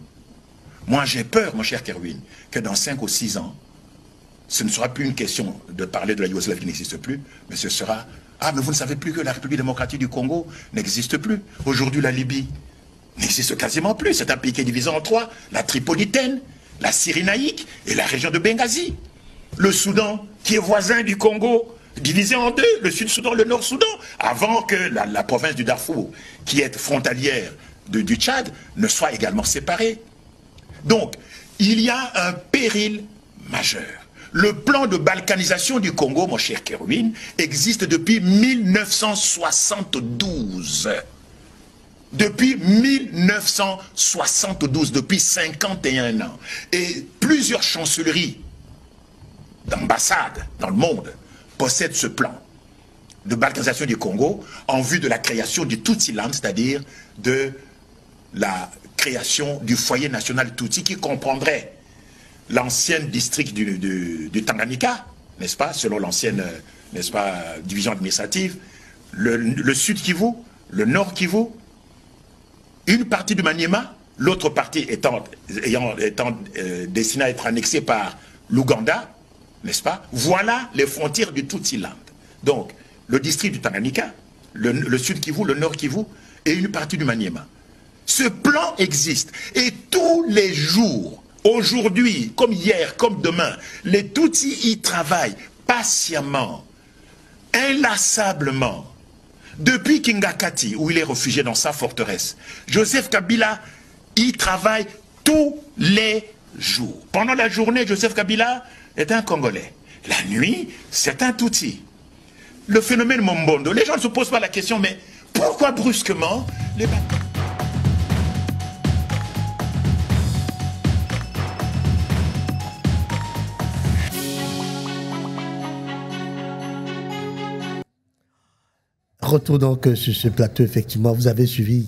Moi, j'ai peur, mon cher Kerwin, que dans 5 ou 6 ans, ce ne sera plus une question de parler de la Yougoslavie qui n'existe plus, mais ce sera « Ah, mais vous ne savez plus que la République démocratique du Congo n'existe plus. Aujourd'hui, la Libye n'existe quasiment plus. C'est un pays qui est divisé en 3. La Tripolitaine, la Cyrénaïque et la région de Benghazi. Le Soudan, qui est voisin du Congo, divisé en 2. Le Sud-Soudan, le Nord-Soudan. Avant que la province du Darfour, qui est frontalière du Tchad, ne soit également séparée. Donc, il y a un péril majeur. Le plan de balkanisation du Congo, mon cher Kerwin, existe depuis 1972. Depuis 1972, depuis 51 ans. Et plusieurs chancelleries d'ambassades dans le monde possèdent ce plan. de balkanisation du Congo en vue de la création du Tutsi-land, c'est-à-dire de la création du foyer national Tutsi qui comprendrait l'ancien district du Tanganyika, n'est-ce pas, selon l'ancienne, n'est-ce pas, division administrative, le sud Kivu, le nord Kivu, une partie du Maniema, l'autre partie étant destinée à être annexée par l'Ouganda, n'est-ce pas? Voilà les frontières du Tutsi-land. Donc, le district du Tanganyika, le sud Kivu, le nord Kivu et une partie du Maniema. Ce plan existe et tous les jours, aujourd'hui, comme hier, comme demain, les Tutsis y travaillent patiemment, inlassablement. Depuis Kingakati, où il est réfugié dans sa forteresse, Joseph Kabila y travaille tous les jours. Pendant la journée, Joseph Kabila est un Congolais. La nuit, c'est un Tutsi. Le phénomène Mombondo, les gens ne se posent pas la question, mais pourquoi brusquement les... Retour donc sur ce plateau, effectivement, vous avez suivi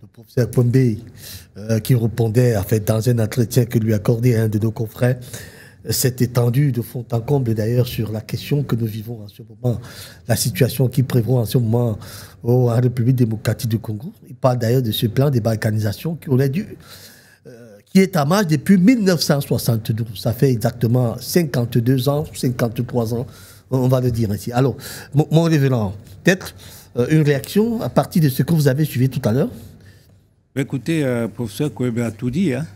le professeur Pombe qui répondait en fait, dans un entretien que lui accordait un de nos confrères. C'est étendu de fond en comble d'ailleurs sur la question que nous vivons en ce moment, la situation qui prévaut en ce moment en République démocratique du Congo. Il parle d'ailleurs de ce plan de balkanisation qui est en marche depuis 1972. Ça fait exactement 52 ans, 53 ans, on va le dire ici. Alors, mon révérend, peut-être une réaction à partir de ce que vous avez suivi tout à l'heure? Écoutez, professeur Kouébé a tout dit. Hein.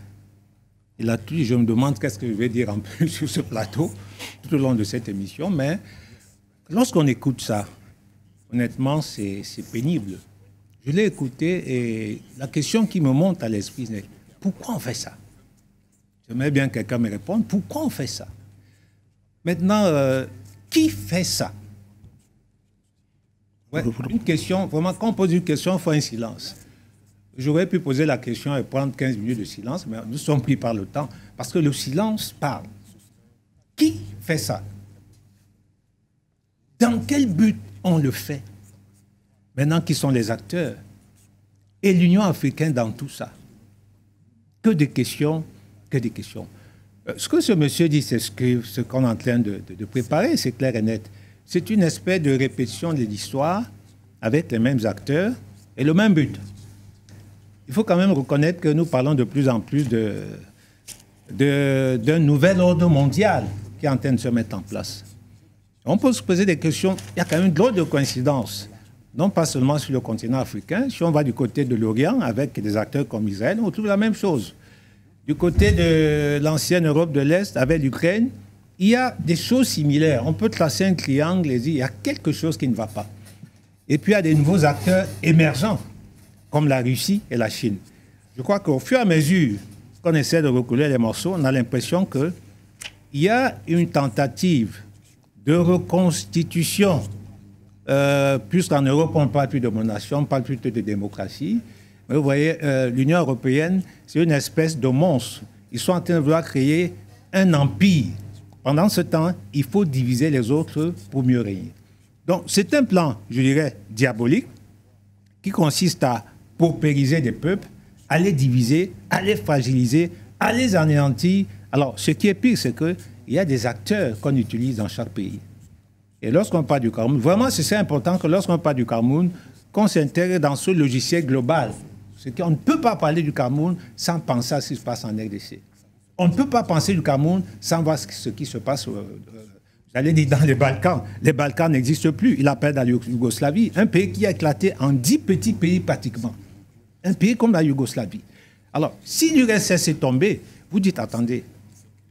Il a tout dit. Je me demande qu'est-ce que je vais dire un peu sur ce plateau tout au long de cette émission. Mais lorsqu'on écoute ça, honnêtement, c'est pénible. Je l'ai écouté et la question qui me monte à l'esprit, c'est pourquoi on fait ça? J'aimerais bien que quelqu'un me réponde. Pourquoi on fait ça? Maintenant, qui fait ça? Ouais, une question, vraiment, quand on pose une question, il faut un silence. J'aurais pu poser la question et prendre 15 minutes de silence, mais nous sommes pris par le temps, parce que le silence parle. Qui fait ça? Dans quel but on le fait? Maintenant, qui sont les acteurs? Et l'Union africaine dans tout ça? Que des questions, que des questions. Ce que ce monsieur dit, c'est ce qu'on est en train de préparer, c'est clair et net. C'est une espèce de répétition de l'histoire avec les mêmes acteurs et le même but. Il faut quand même reconnaître que nous parlons de plus en plus d'un nouvel ordre mondial qui est en train de se mettre en place. On peut se poser des questions. Il y a quand même d'autres de coïncidences, non pas seulement sur le continent africain. Si on va du côté de l'Orient, avec des acteurs comme Israël, on trouve la même chose. Du côté de l'ancienne Europe de l'Est, avec l'Ukraine, il y a des choses similaires. On peut tracer un triangle et dire il y a quelque chose qui ne va pas. Et puis il y a des nouveaux acteurs émergents, comme la Russie et la Chine. Je crois qu'au fur et à mesure qu'on essaie de recoller les morceaux, on a l'impression qu'il y a une tentative de reconstitution, puisqu'en Europe, on ne parle plus de monarchie, on parle plutôt de démocratie. Mais vous voyez, l'Union européenne, c'est une espèce de monstre. Ils sont en train de vouloir créer un empire. Pendant ce temps, il faut diviser les autres pour mieux régner. Donc, c'est un plan, je dirais, diabolique, qui consiste à paupériser des peuples, à les diviser, à les fragiliser, à les anéantir. Alors, ce qui est pire, c'est qu'il y a des acteurs qu'on utilise dans chaque pays. Et lorsqu'on parle du Cameroun, vraiment, c'est important que lorsqu'on parle du Cameroun, qu'on s'intègre dans ce logiciel global. C'est qu'on ne peut pas parler du Cameroun sans penser à ce qui se passe en RDC. On ne peut pas penser du Cameroun sans voir ce qui se passe, j'allais dire, dans les Balkans. Les Balkans n'existent plus. Il appelle la Yougoslavie, un pays qui a éclaté en 10 petits pays pratiquement. Un pays comme la Yougoslavie. Alors, si l'URSS est tombé, vous dites, attendez,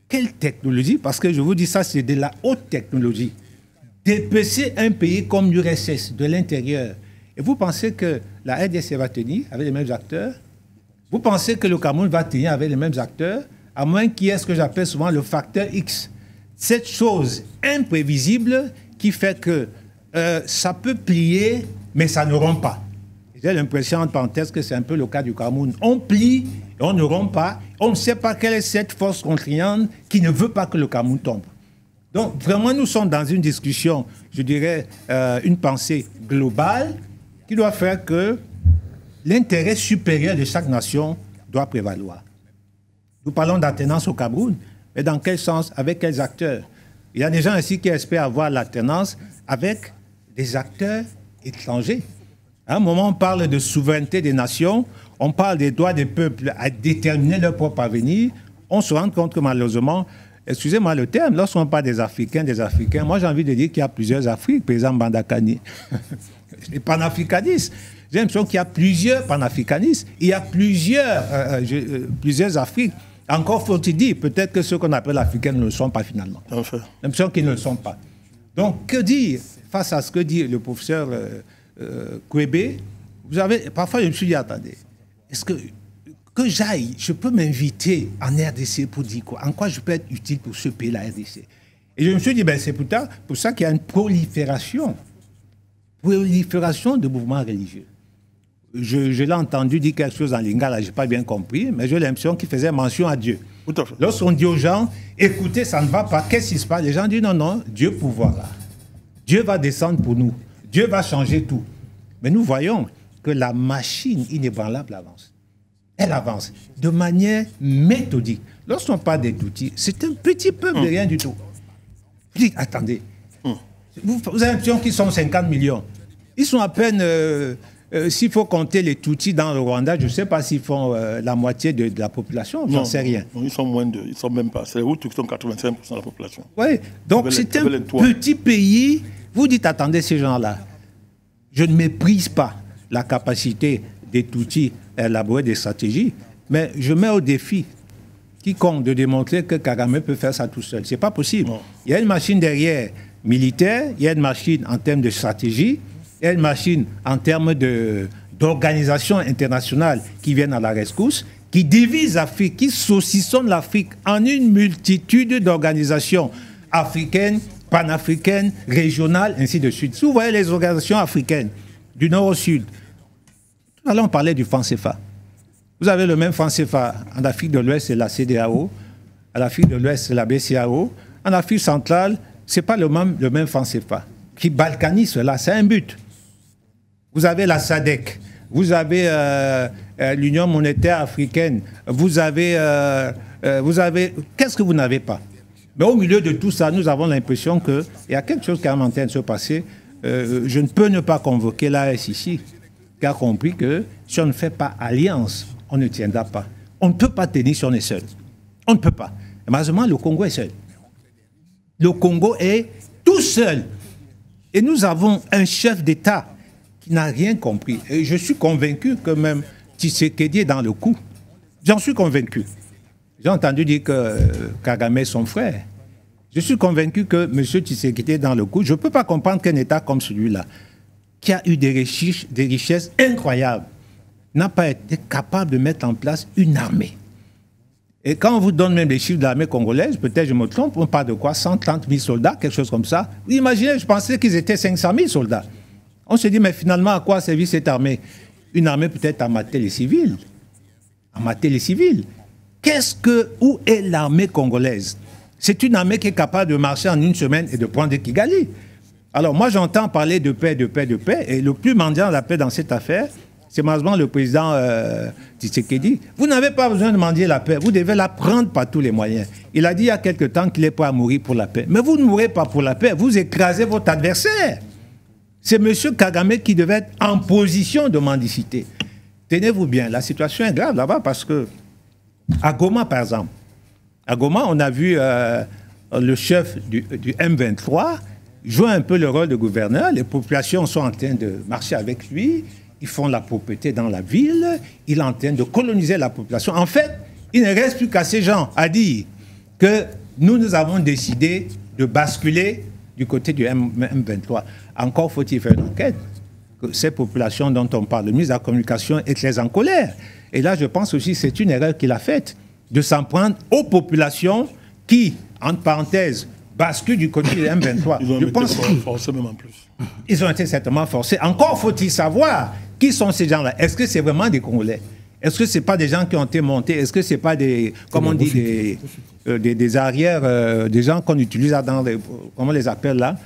quelle technologie? Parce que je vous dis ça, c'est de la haute technologie. Dépecer un pays comme l'URSS de l'intérieur. Et vous pensez que la RDC va tenir avec les mêmes acteurs? Vous pensez que le Cameroun va tenir avec les mêmes acteurs? À moins qu'il y ait ce que j'appelle souvent le facteur X. Cette chose imprévisible qui fait que ça peut plier, mais ça ne rompt pas. J'ai l'impression, en parenthèse, que c'est un peu le cas du Cameroun. On plie, et on ne rompt pas. On ne sait pas quelle est cette force contraignante qui ne veut pas que le Cameroun tombe. Donc, vraiment, nous sommes dans une discussion, je dirais, une pensée globale qui doit faire que l'intérêt supérieur de chaque nation doit prévaloir. Nous parlons d'alternance au Cameroun, mais dans quel sens, avec quels acteurs? Il y a des gens ici qui espèrent avoir l'alternance avec des acteurs étrangers. À un moment, on parle de souveraineté des nations, on parle des droits des peuples à déterminer leur propre avenir. On se rend compte que malheureusement, excusez-moi le terme, lorsqu'on parle des Africains, moi j'ai envie de dire qu'il y a plusieurs Afriques, par exemple Bandakani, les panafricanistes. J'ai l'impression qu'il y a plusieurs panafricanistes, il y a plusieurs Afriques. Encore faut-il dire, peut-être que ceux qu'on appelle africains ne le sont pas finalement. Enfin. J'ai l'impression qu'ils ne le sont pas. Donc, que dire face à ce que dit le professeur Kwebe? Parfois je me suis dit, attendez, est-ce que j'aille, je peux m'inviter en RDC pour dire quoi? En quoi je peux être utile pour ce pays, la RDC? Et je me suis dit, c'est pour ça qu'il y a une prolifération de mouvements religieux. Je l'ai entendu dire quelque chose en lingala, je n'ai pas bien compris, mais j'ai l'impression qu'il faisait mention à Dieu. Lorsqu'on dit aux gens, écoutez, ça ne va pas, qu'est-ce qui se passe? Les gens disent, non, Dieu pouvoira. Dieu va descendre pour nous. Dieu va changer tout. Mais nous voyons que la machine inébranlable avance. Elle avance de manière méthodique. Lorsqu'on parle des outils, c'est un petit peuple de rien du tout. Vous dites, attendez, vous avez l'impression qu'ils sont 50 millions. Ils sont à peine... s'il faut compter les Tutsis dans le Rwanda, je ne sais pas s'ils font la moitié de la population, j'en sais rien. Non, ils sont moins de, ils sont même pas. C'est les Hutus qui sont 85% de la population. Oui, donc c'est un petit pays. Vous dites, attendez, ces gens-là, je ne méprise pas la capacité des Tutsis à élaborer des stratégies, mais je mets au défi quiconque de démontrer que Kagame peut faire ça tout seul. Ce n'est pas possible. Non. Il y a une machine derrière militaire, il y a une machine en termes de stratégie, il y a une machine en termes d'organisation internationale qui viennent à la rescousse, qui divise l'Afrique, qui saucissonne l'Afrique en une multitude d'organisations africaines, panafricaines, régionales, ainsi de suite. Si vous voyez les organisations africaines, du nord au sud, tout à l'heure on parlait du franc CFA. Vous avez le même franc CFA en Afrique de l'Ouest, c'est la CEDEAO, en Afrique de l'Ouest, c'est la BCEAO, en Afrique centrale, ce n'est pas le même franc CFA. Qui balkanise cela, c'est un but. Vous avez la SADC, vous avez l'Union monétaire africaine, vous avez qu'est-ce que vous n'avez pas? Mais au milieu de tout ça, nous avons l'impression qu'il y a quelque chose qui est en train de se passer. Je ne peux ne pas convoquer l'AS ici, qui a compris que si on ne fait pas alliance, on ne tiendra pas. On ne peut pas tenir si on est seul. On ne peut pas. Et malheureusement, le Congo est seul. Le Congo est tout seul. Et nous avons un chef d'État qui n'a rien compris. Et je suis convaincu que même Tshisekedi est dans le coup. J'en suis convaincu. J'ai entendu dire que Kagame est son frère. Je suis convaincu que M. Tshisekedi est dans le coup. Je ne peux pas comprendre qu'un État comme celui-là, qui a eu des richesses incroyables, n'a pas été capable de mettre en place une armée. Et quand on vous donne même les chiffres de l'armée congolaise, peut-être je me trompe, on parle de quoi? 130 000 soldats, quelque chose comme ça. Vous imaginez, je pensais qu'ils étaient 500 000 soldats. On se dit, mais finalement, à quoi a servi cette armée? Une armée peut-être à mater les civils. À mater les civils. Où est l'armée congolaise? C'est une armée qui est capable de marcher en une semaine et de prendre Kigali. Alors moi, j'entends parler de paix, de paix, de paix, et le plus mendiant de la paix dans cette affaire, c'est malheureusement le président Tshisekedi. Vous n'avez pas besoin de mendier la paix, vous devez la prendre par tous les moyens. Il a dit il y a quelque temps qu'il est prêt à mourir pour la paix. Mais vous ne mourrez pas pour la paix, vous écrasez votre adversaire. C'est M. Kagame qui devait être en position de mendicité. Tenez-vous bien, la situation est grave là-bas parce que, à Goma par exemple, à Goma, on a vu le chef du M23 jouer un peu le rôle de gouverneur. Les populations sont en train de marcher avec lui. Ils font la propreté dans la ville. Il est en train de coloniser la population. En fait, il ne reste plus qu'à ces gens à dire que nous avons décidé de basculer du côté du M23. Encore faut-il faire une enquête. Que ces populations dont on parle, le ministre de la Communication est très en colère. Et là, je pense aussi que c'est une erreur qu'il a faite de s'en prendre aux populations qui, entre parenthèses, basculent du côté du M23. Ils ont été forcés même en plus. Ils ont été certainement forcés. Encore faut-il savoir qui sont ces gens-là. Est-ce que c'est vraiment des Congolais? Est-ce que ce n'est pas des gens qui ont été montés? Est-ce que ce n'est pas des, comme on dit, des arrières, des gens qu'on utilise dans les, comment on les appelle là,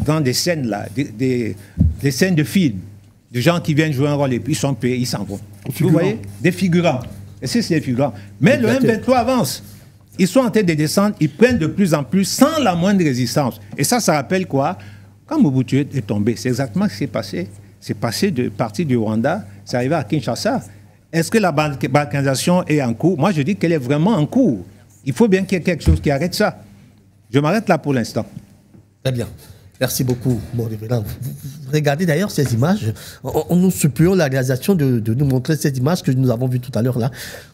dans des scènes là, des scènes de films, des gens qui viennent jouer un rôle et puis ils sont payés, ils s'en vont. Vous voyez? Des figurants. Est-ce que c'est des figurants? Mais le M23 avance. Ils sont en train de descendre, ils prennent de plus en plus sans la moindre résistance. Et ça rappelle quoi? Quand Mobutu est tombé, c'est exactement ce qui s'est passé. C'est passé de partie du Rwanda, c'est arrivé à Kinshasa. Est-ce que la balkanisation est en cours? Moi, je dis qu'elle est vraiment en cours. Il faut bien qu'il y ait quelque chose qui arrête ça. Je m'arrête là pour l'instant. Très bien. Merci beaucoup. Bon, vous regardez d'ailleurs ces images. Nous supplions la réalisation de nous montrer ces images que nous avons vues tout à l'heure là.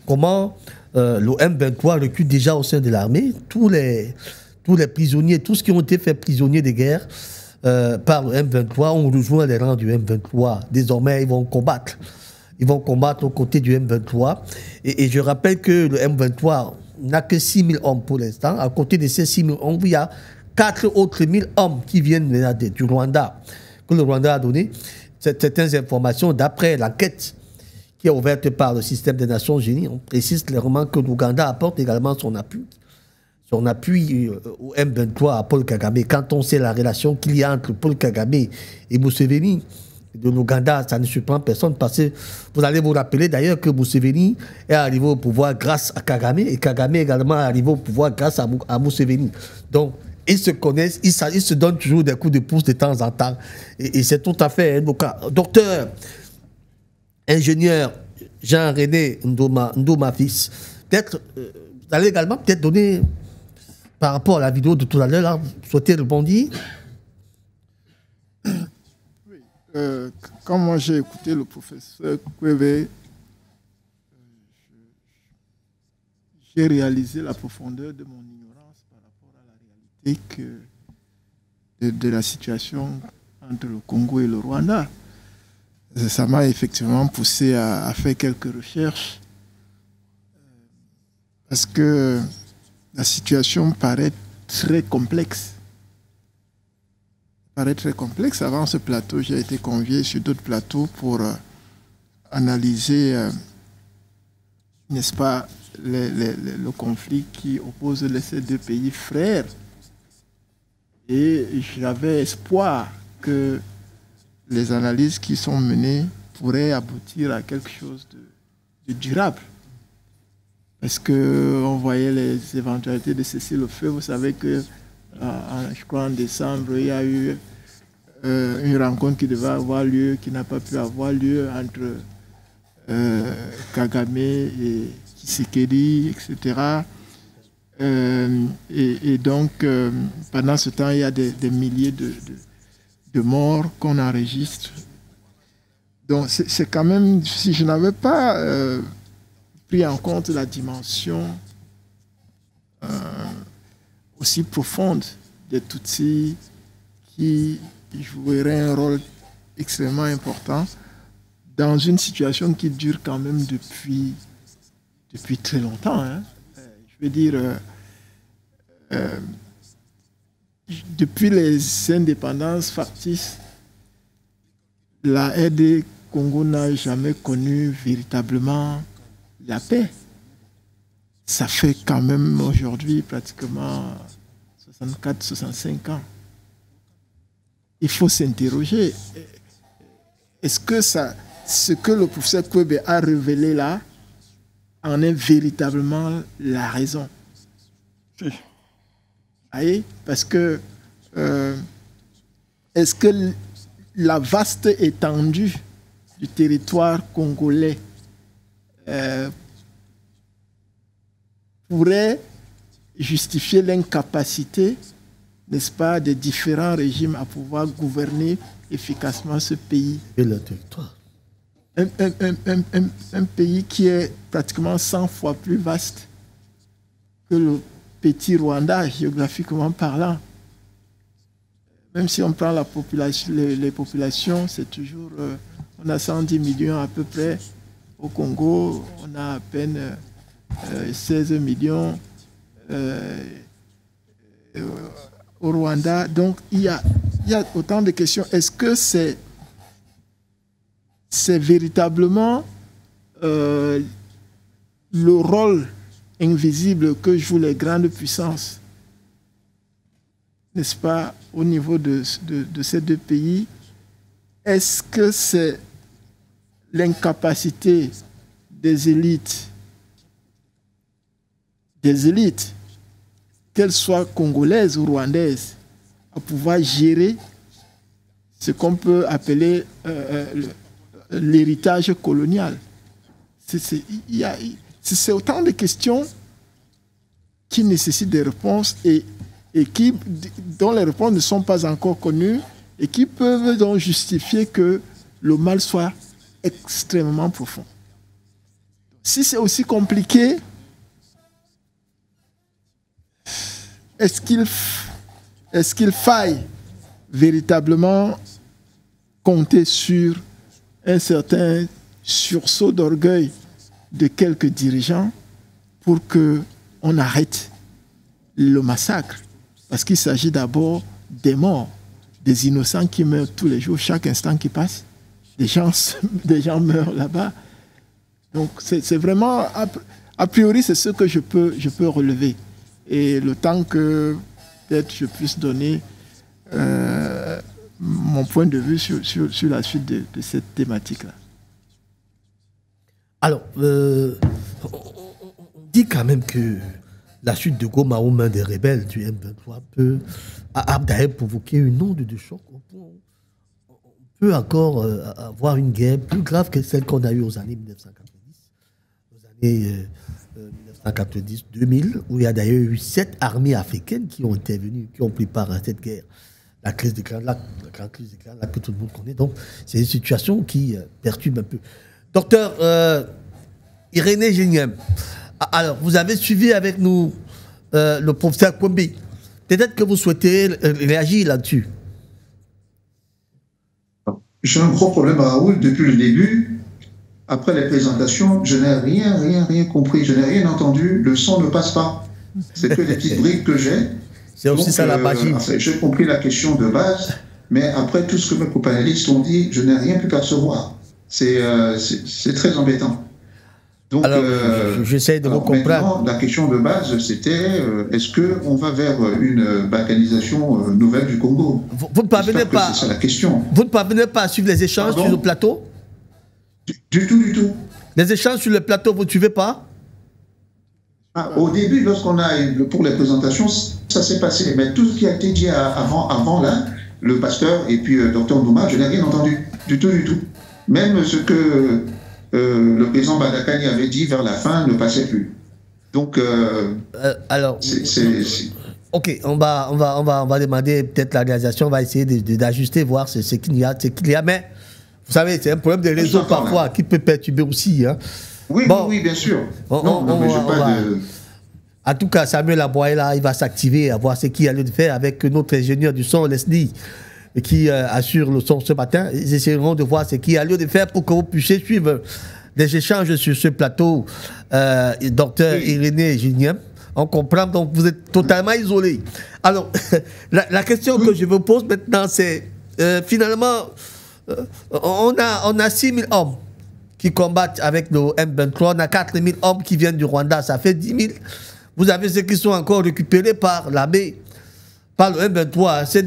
Comment le M23 recule déjà au sein de l'armée. Tous les prisonniers, tous ceux qui ont été faits prisonniers de guerre par le M23 ont rejoint les rangs du M23. Désormais, ils vont combattre. Ils vont combattre aux côtés du M23. Et je rappelle que le M23 n'a que 6 000 hommes pour l'instant. À côté de ces 6 000 hommes, il y a 4 autres 1000 hommes qui viennent du Rwanda, que le Rwanda a donné certaines informations d'après l'enquête qui est ouverte par le système des Nations Unies. On précise clairement que l'Ouganda apporte également son appui au M23 à Paul Kagame. Quand on sait la relation qu'il y a entre Paul Kagame et Museveni de l'Ouganda, ça ne surprend personne parce que vous allez vous rappeler d'ailleurs que Museveni est arrivé au pouvoir grâce à Kagame et Kagame également est arrivé au pouvoir grâce à Museveni. Donc, ils se connaissent, ils se donnent toujours des coups de pouce de temps en temps. Et c'est tout à fait le cas. Docteur, ingénieur Jean-René Ndoma fils, peut-être, vous allez également peut-être donner, par rapport à la vidéo de tout à l'heure, vous souhaitez rebondir? Oui. Quand moi j'ai écouté le professeur Kwebe, j'ai réalisé la profondeur de mon ignorance et de la situation entre le Congo et le Rwanda. Ça m'a effectivement poussé à faire quelques recherches parce que la situation paraît très complexe. Avant ce plateau, j'ai été convié sur d'autres plateaux pour analyser, n'est-ce pas, le conflit qui oppose ces deux pays frères. Et j'avais espoir que les analyses qui sont menées pourraient aboutir à quelque chose de durable. Parce qu'on voyait les éventualités de cesser le feu. Vous savez que, je crois en décembre, il y a eu une rencontre qui devait avoir lieu, qui n'a pas pu avoir lieu entre Kagame et Tshisekedi, etc. Et donc, pendant ce temps, il y a des milliers de morts qu'on enregistre. Donc, c'est quand même, si je n'avais pas pris en compte la dimension aussi profonde des Tutsis qui joueraient un rôle extrêmement important dans une situation qui dure quand même depuis très longtemps, hein. Je veux dire, depuis les indépendances factices, la RD Congo n'a jamais connu véritablement la paix. Ça fait quand même aujourd'hui pratiquement 64-65 ans. Il faut s'interroger. Est-ce que ce que le professeur Kwebe a révélé là en est véritablement la raison? Oui. Parce que est-ce que la vaste étendue du territoire congolais pourrait justifier l'incapacité, n'est-ce pas, des différents régimes à pouvoir gouverner efficacement ce pays? Et le territoire. Un pays qui est pratiquement 100 fois plus vaste que le petit Rwanda, géographiquement parlant. Même si on prend la population, les populations, c'est toujours... on a 110 millions à peu près au Congo, on a à peine 16 millions au Rwanda. Donc, il y a autant de questions. Est-ce que c'est véritablement le rôle invisible que jouent les grandes puissances, n'est-ce pas, au niveau de ces deux pays, est-ce que c'est l'incapacité des élites, qu'elles soient congolaises ou rwandaises, à pouvoir gérer ce qu'on peut appeler l'héritage colonial? C'est autant de questions qui nécessitent des réponses et dont les réponses ne sont pas encore connues et qui peuvent donc justifier que le mal soit extrêmement profond. Si c'est aussi compliqué, est-ce qu'il faille véritablement compter sur un certain sursaut d'orgueil de quelques dirigeants pour qu'on arrête le massacre? Parce qu'il s'agit d'abord des morts, des innocents qui meurent tous les jours, chaque instant qui passe. Des gens meurent là-bas. Donc c'est vraiment, a priori, c'est ce que je peux relever. Et le temps que peut-être je puisse donner mon point de vue sur la suite de cette thématique-là. Alors, on dit quand même que la chute de Goma aux mains des rebelles du M23 a d'ailleurs provoqué une onde de choc. On peut encore avoir une guerre plus grave que celle qu'on a eue aux années 1990, aux années 1990-2000, où il y a d'ailleurs eu 7 armées africaines qui ont intervenu, qui ont pris part à cette guerre. La crise des Grands Lacs, la grande crise des Grands Lacs que tout le monde connaît. Donc, c'est une situation qui perturbe un peu. Docteur Irénée Gignem, alors, vous avez suivi avec nous le professeur Kwembi. Peut-être que vous souhaitez réagir là-dessus. J'ai un gros problème à Raoul depuis le début. Après les présentations, je n'ai rien compris. Je n'ai rien entendu. Le son ne passe pas. C'est que des petites briques que j'ai. C'est aussi ça la magie. J'ai compris la question de base, mais après tout ce que mes copanélistes ont dit, je n'ai rien pu percevoir. C'est très embêtant. Donc, alors, j'essaie de vous comprendre. La question de base, c'était est-ce qu'on va vers une balkanisation nouvelle du Congo? Vous ne parvenez pas. C'est ça la question. Vous ne parvenez pas à suivre les échanges sur le plateau? Du tout. Les échanges sur le plateau, vous ne suivez pas? Au début, lorsqu'on a pour les présentations, ça s'est passé. Mais tout ce qui a été dit avant là, le pasteur et puis Dr Nouma, je n'ai rien entendu. Du tout. Même ce que le président Badakani avait dit vers la fin ne passait plus. Donc, alors, ok, on va demander peut-être la réalisation, on va essayer d'ajuster, voir ce qu'il y a, mais vous savez, c'est un problème de réseau parfois qui peut perturber aussi. Hein. Oui, bien sûr. En tout cas, Samuel Aboye, là, il va s'activer à voir ce qu'il y a lieu de faire avec notre ingénieur du son, Leslie, qui assure le son ce matin. Ils essaieront de voir ce qu'il y a lieu de faire pour que vous puissiez suivre des échanges sur ce plateau. Docteur Irénée Gignem, on comprend, donc vous êtes totalement isolé. Alors, la question que je vous pose maintenant, c'est finalement, on a 6 000 hommes qui combattent avec le M23, on a 4 000 hommes qui viennent du Rwanda, ça fait 10 000. Vous avez ceux qui sont encore récupérés par l'armée, par le M23. C'est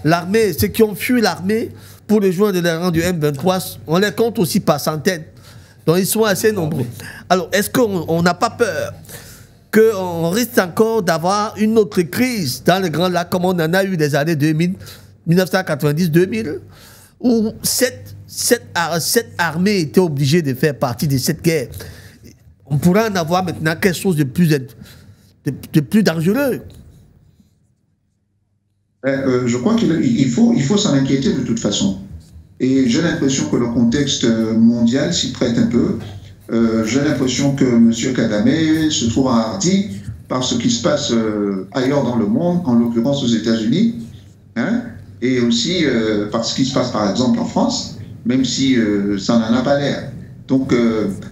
l'armée, ceux qui ont fui l'armée pour rejoindre les rangs du M23, on les compte aussi par centaines. Donc ils sont assez nombreux. Alors, est-ce qu'on n'a pas peur qu'on risque encore d'avoir une autre crise dans le Grand Lac, comme on en a eu des années 2000, 1990-2000, où cette armée était obligée de faire partie de cette guerre? On pourrait en avoir maintenant quelque chose de plus dangereux. Je crois qu'il faut s'en inquiéter de toute façon. Et j'ai l'impression que le contexte mondial s'y prête un peu. J'ai l'impression que M. Kagame se trouve enhardi par ce qui se passe ailleurs dans le monde, en l'occurrence aux États-Unis, hein, et aussi par ce qui se passe par exemple en France, même si ça n'en a pas l'air. Donc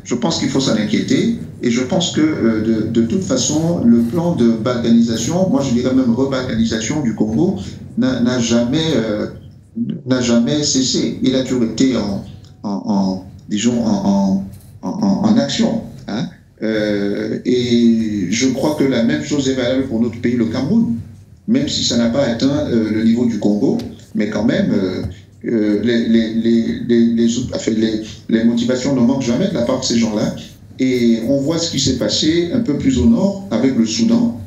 je pense qu'il faut s'en inquiéter, et je pense que de toute façon, le plan de balkanisation, moi je dirais même rebalkanisation du Congo, n'a jamais cessé. Il a toujours été en action. Hein. Et je crois que la même chose est valable pour notre pays, le Cameroun. Même si ça n'a pas atteint le niveau du Congo, mais quand même, les motivations ne manquent jamais de la part de ces gens-là. Et on voit ce qui s'est passé un peu plus au nord avec le Soudan.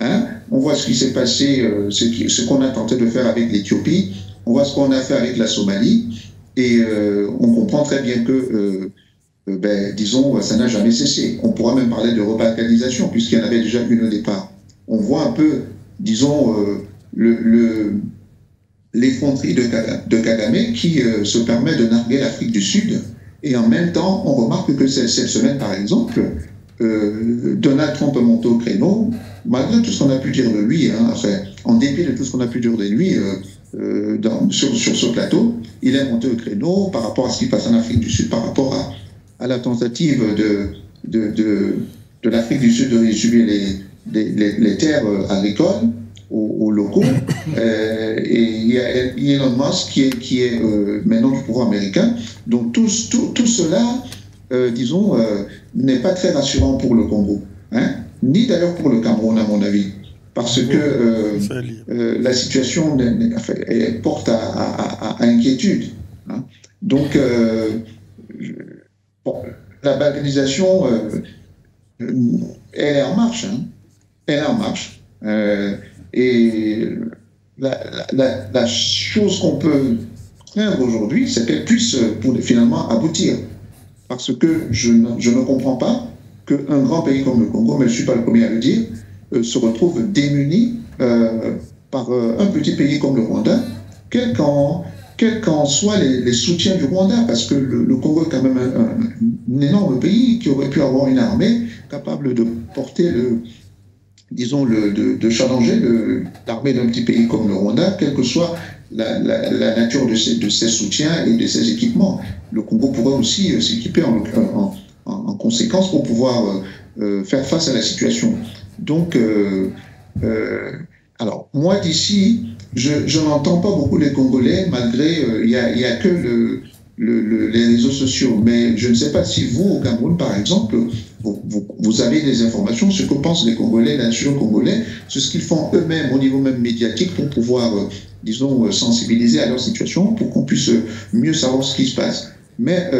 Hein. On voit ce qui s'est passé, ce qu'on a tenté de faire avec l'Éthiopie. On voit ce qu'on a fait avec la Somalie. Et on comprend très bien que, disons, ça n'a jamais cessé. On pourra même parler de rebalkanisation, puisqu'il y en avait déjà une au départ. On voit un peu, disons, l'effronterie de Kagame qui se permet de narguer l'Afrique du Sud. Et en même temps, on remarque que cette semaine, par exemple, Donald Trump est monté au créneau, malgré tout ce qu'on a pu dire de lui, hein, enfin, en dépit de tout ce qu'on a pu dire de lui sur ce plateau, il est monté au créneau par rapport à ce qui passe en Afrique du Sud, par rapport à la tentative de l'Afrique du Sud de distribuer les terres agricoles aux locaux. Et il y a Elon Musk qui est maintenant du pouvoir américain. Donc tout cela, disons, n'est pas très rassurant pour le Congo, hein, ni d'ailleurs pour le Cameroun, à mon avis, parce que la situation elle porte à inquiétude. Hein. Donc, la balkanisation, elle est en marche. Hein. Elle est en marche. Et la chose qu'on peut craindre aujourd'hui, c'est qu'elle puisse finalement aboutir. Parce que je ne comprends pas qu'un grand pays comme le Congo, mais je ne suis pas le premier à le dire, se retrouve démuni par un petit pays comme le Rwanda, quels qu'en soient les soutiens du Rwanda, parce que le Congo est quand même un énorme pays qui aurait pu avoir une armée capable de porter de challenger l'armée d'un petit pays comme le Rwanda, quelle que soit la nature de ses soutiens et de ses équipements. Le Congo pourrait aussi s'équiper en conséquence pour pouvoir faire face à la situation. Donc, alors, moi d'ici, je n'entends pas beaucoup les Congolais, malgré, il n'y a que les réseaux sociaux. Mais je ne sais pas si vous, au Cameroun, par exemple, vous avez des informations sur ce que pensent les Congolais, la nation congolaise, sur ce qu'ils font eux-mêmes au niveau même médiatique pour pouvoir, disons, sensibiliser à leur situation, pour qu'on puisse mieux savoir ce qui se passe. Mais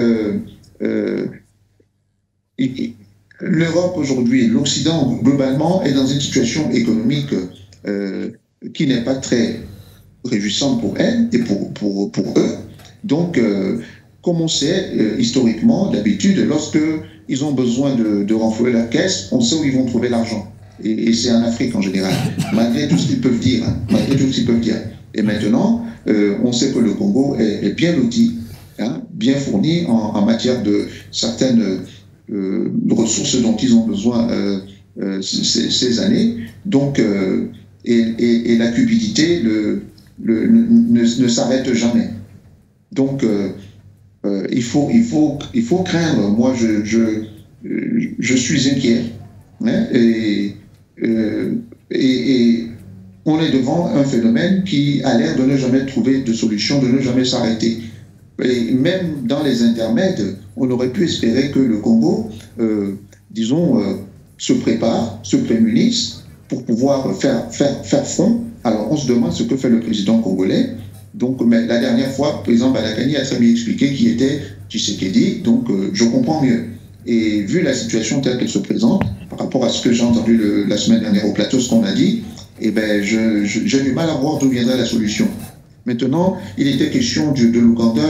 l'Europe aujourd'hui, l'Occident globalement, est dans une situation économique qui n'est pas très réjouissante pour elle et pour eux. Donc, comme on sait, historiquement, d'habitude, lorsque ils ont besoin de renflouer leur caisse, on sait où ils vont trouver l'argent. Et c'est en Afrique en général, malgré tout ce qu'ils peuvent dire. Hein, malgré tout ce qu'ils peuvent dire. Et maintenant, on sait que le Congo est bien loti, hein, bien fourni en matière de certaines ressources dont ils ont besoin ces années. Donc, et la cupidité ne s'arrête jamais. Donc, il faut craindre. Moi, je suis inquiet. Hein, et on est devant un phénomène qui a l'air de ne jamais trouver de solution, de ne jamais s'arrêter. Et même dans les intermèdes, on aurait pu espérer que le Congo, disons, se prépare, se prémunisse pour pouvoir faire front. Alors, on se demande ce que fait le président congolais. Donc, mais la dernière fois, le président Balakani a très bien expliqué qui était Tshisekedi, donc je comprends mieux. Et vu la situation telle qu'elle se présente, par rapport à ce que j'ai entendu la semaine dernière au plateau, ce qu'on a dit, eh ben, j'ai du mal à voir d'où viendrait la solution. Maintenant, il était question de l'Ouganda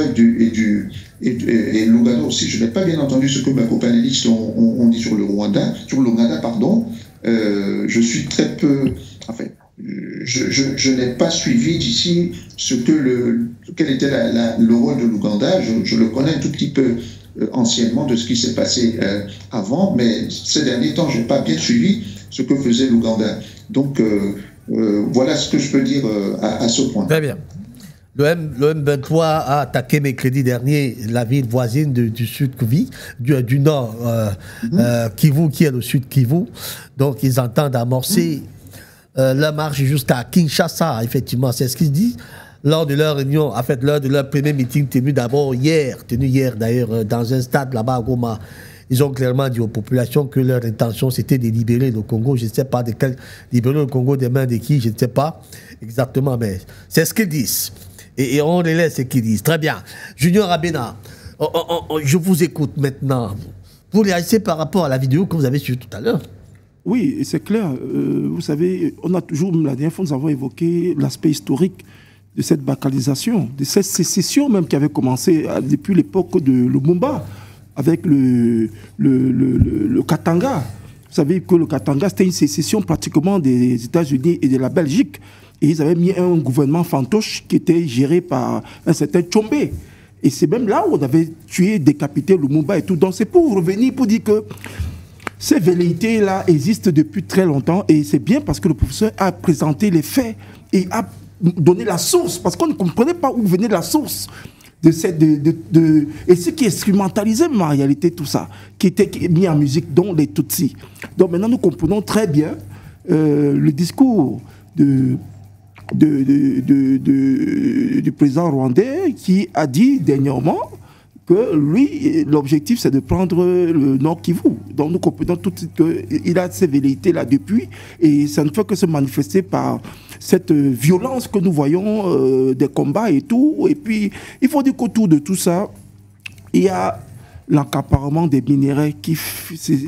et l'Ouganda aussi. Je n'ai pas bien entendu ce que mes copanélistes ont dit sur l'Ouganda, pardon. Je suis très peu... Enfin, je n'ai pas suivi d'ici quel était le rôle de l'Ouganda. Je le connais un tout petit peu anciennement de ce qui s'est passé avant, mais ces derniers temps, je n'ai pas bien suivi ce que faisait l'Ouganda. Donc, voilà ce que je peux dire à ce point. Très bien. Le M23 a attaqué mercredi dernier la ville voisine du sud Kivu, du nord Kivu, qui est le sud Kivu. Donc, ils entendent amorcer la marche jusqu'à Kinshasa. Effectivement, c'est ce qu'ils disent. Lors de leur réunion, en fait, lors de leur premier meeting tenu hier d'ailleurs, dans un stade là-bas à Goma. ils ont clairement dit aux populations que leur intention c'était de libérer le Congo. Je ne sais pas de quel libérer le Congo des mains de qui, je ne sais pas exactement, mais c'est ce qu'ils disent. Et on relaie ce qu'ils disent. Très bien. Junior Abena, je vous écoute maintenant. Vous réagissez par rapport à la vidéo que vous avez suivie tout à l'heure. Oui, c'est clair. Vous savez, on a toujours, la dernière fois, nous avons évoqué l'aspect historique de cette balkanisation, de cette sécession même qui avait commencé depuis l'époque de Lumumba, avec le Katanga. Vous savez que le Katanga, c'était une sécession pratiquement des États-Unis et de la Belgique. Et ils avaient mis un gouvernement fantoche qui était géré par un certain Tshombe. Et c'est même là où on avait tué, décapité Lumumba et tout. Donc c'est pour revenir, pour dire que ces velléités-là existent depuis très longtemps. Et c'est bien parce que le professeur a présenté les faits et a donné la source. Parce qu'on ne comprenait pas où venait la source et ce qui instrumentalisait en réalité tout ça, qui était mis en musique, dont les Tutsis. Donc maintenant nous comprenons très bien le discours du président rwandais qui a dit dernièrement que lui, l'objectif c'est de prendre le Nord Kivu. Donc nous comprenons tout de suite qu'il a ces velléités-là depuis et ça ne fait que se manifester par cette violence que nous voyons des combats et tout. Et puis il faut dire qu'autour de tout ça, il y a l'accaparement des minéraux c'est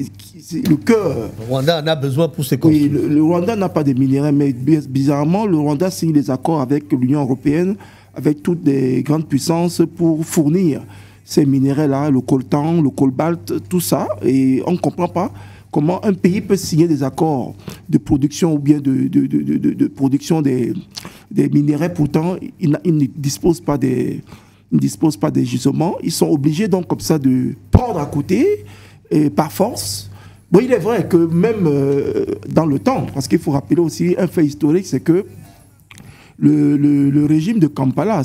le cœur. Le Rwanda en a besoin pour ses construire. Oui, le Rwanda n'a pas de minéraux, mais bizarrement, le Rwanda signe des accords avec l'Union européenne, avec toutes les grandes puissances pour fournir ces minéraux-là, le coltan, le cobalt, tout ça. Et on ne comprend pas comment un pays peut signer des accords de production ou bien de production des minéraux. Pourtant, il ne dispose pas des gisements. Ils sont obligés donc comme ça de prendre à côté, et par force. Bon, il est vrai que même dans le temps, parce qu'il faut rappeler aussi un fait historique, c'est que le régime de Kampala,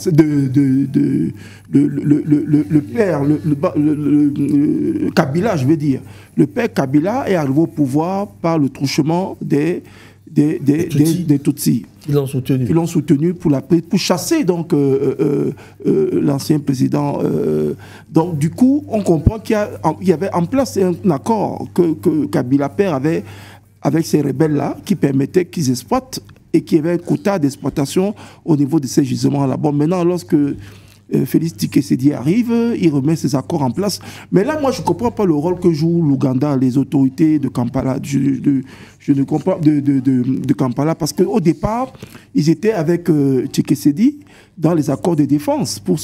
le père, Kabila, je veux dire, le père Kabila est arrivé au pouvoir par le truchement des Tutsis. Ils l'ont soutenu. Ils l'ont soutenu pour chasser donc l'ancien président. Donc du coup, on comprend qu'il y avait en place un accord que Kabila père avait avec ces rebelles-là qui permettait qu'ils exploitent et qu'il y avait un quota d'exploitation au niveau de ces gisements-là. Bon, maintenant, lorsque Félix Tshisekedi arrive, il remet ses accords en place. Mais là, moi, je ne comprends pas le rôle que joue l'Ouganda, les autorités de Kampala. Je ne comprends pas de Kampala parce qu'au départ, ils étaient avec Tshisekedi dans les accords de défense pour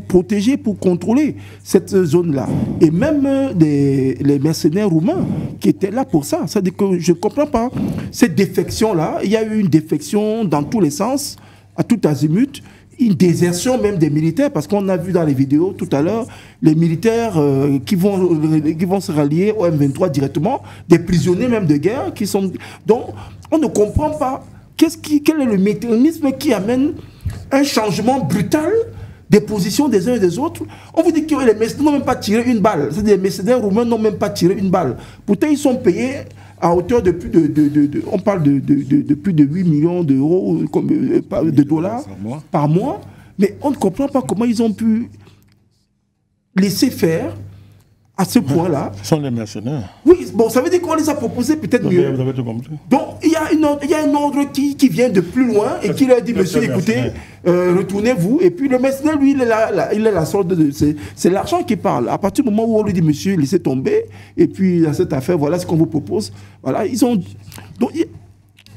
protéger, pour contrôler cette zone-là. Et même les mercenaires roumains qui étaient là pour ça. C'est-à-dire que je ne comprends pas cette défection-là. Il y a eu une défection dans tous les sens, à tout azimut. Une désertion même des militaires, parce qu'on a vu dans les vidéos tout à l'heure, les militaires qui vont se rallier au M23 directement, des prisonniers même de guerre qui sont... Donc, on ne comprend pas quel est le mécanisme qui amène un changement brutal des positions des uns et des autres. On vous dit que les mercenaires n'ont même pas tiré une balle. C'est-à-dire les mercenaires roumains n'ont même pas tiré une balle. Pourtant, ils sont payés à hauteur de plus on parle de plus de 8 millions d'euros, de dollars par mois. Mais on ne comprend pas comment ils ont pu laisser faire à ce point-là. Ce sont les mercenaires. Oui, bon, ça veut dire qu'on les a proposés peut-être mieux. Vous avez tout compris. Donc, il y a un ordre qui vient de plus loin et qui leur dit, monsieur, écoutez, retournez-vous. Et puis le mercenaire, lui, il est la sorte de... C'est l'argent qui parle. À partir du moment où on lui dit, monsieur, laissez tomber, et puis dans cette affaire, voilà ce qu'on vous propose. Voilà, ils ont... Donc,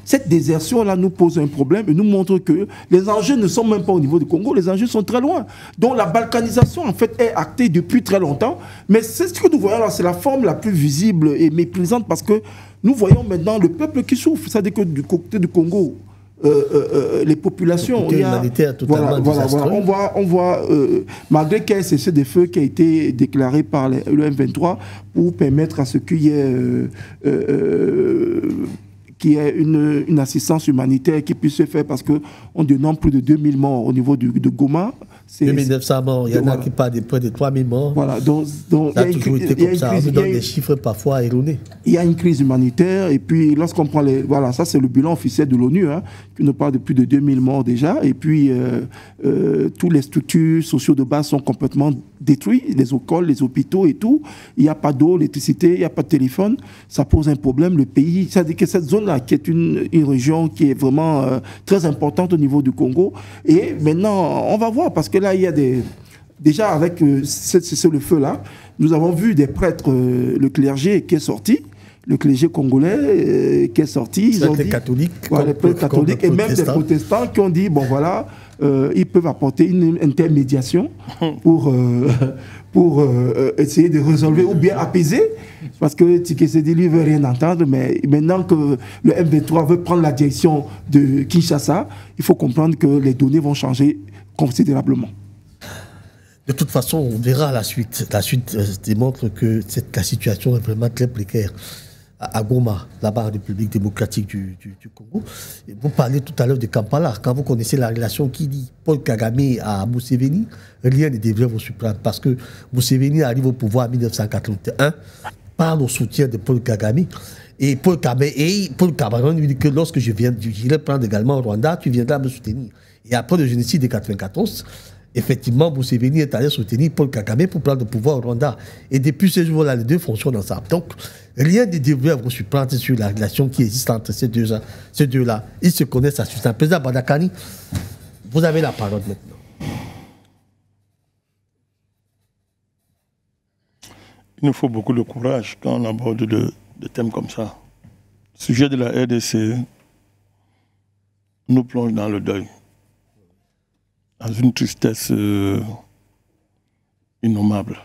cette désertion-là nous pose un problème et nous montre que les enjeux ne sont même pas au niveau du Congo, les enjeux sont très loin. Donc la balkanisation, en fait, est actée depuis très longtemps. Mais c'est ce que nous voyons là, c'est la forme la plus visible et méprisante parce que nous voyons maintenant le peuple qui souffre. C'est-à-dire que du côté du Congo, les populations... On voit malgré qu'il y ait cessé des feux qui a été déclaré par le M23 pour permettre à ce qu'il y ait... qu'il y ait une assistance humanitaire qui puisse se faire parce qu'on dénombre plus de 2000 morts au niveau de Goma. 2900 morts, il y en a qui parlent de près de 3000 morts. Voilà, donc ça a toujours été comme ça, on nous donne des chiffres parfois erronés. Il y a une crise humanitaire, et puis lorsqu'on prend les... Voilà, ça c'est le bilan officiel de l'ONU, qui nous parle de plus de 2000 morts déjà, et puis toutes les structures sociaux de base sont complètement détruites, les écoles, les hôpitaux et tout. Il n'y a pas d'eau, l'électricité, il n'y a pas de téléphone. Ça pose un problème, le pays. C'est-à-dire que cette zone-là, qui est une région qui est vraiment très importante au niveau du Congo, et maintenant, on va voir, parce que là, il y a des... Déjà, avec le feu-là, nous avons vu des prêtres, le clergé qui est sorti, le clergé congolais qui est sorti. Ils ont dit, catholiques. Voilà, les prêtres catholiques et même des protestants qui ont dit, bon voilà, ils peuvent apporter une intermédiation pour essayer de résolver ou bien apaiser, parce que Tshisekedi lui veut rien entendre, mais maintenant que le M23 veut prendre la direction de Kinshasa, il faut comprendre que les données vont changer considérablement. De toute façon, on verra la suite. La suite démontre que la situation est vraiment très précaire. À Goma, là-bas en République démocratique du Congo. Et vous parlez tout à l'heure de Kampala. Quand vous connaissez la relation qui dit Paul Kagame à Museveni, rien ne devrait vous surprendre parce que Museveni arrive au pouvoir en 1981 par le soutien de Paul Kagame. Et Paul Kagame lui dit que lorsque j'irai prendre également au Rwanda, tu viendras me soutenir. Et après le génocide de 1994, effectivement, Museveni est allé soutenir Paul Kagame pour prendre le pouvoir au Rwanda. Et depuis ce jour-là, les deux fonctionnent ensemble. Donc, rien ne devrait vous surprendre sur la relation qui existe entre ces deux-là. Ils se connaissent à suite. Président Badakani, vous avez la parole maintenant. Il nous faut beaucoup de courage quand on aborde des thèmes comme ça. Le sujet de la RDC nous plonge dans le deuil, dans une tristesse innommable.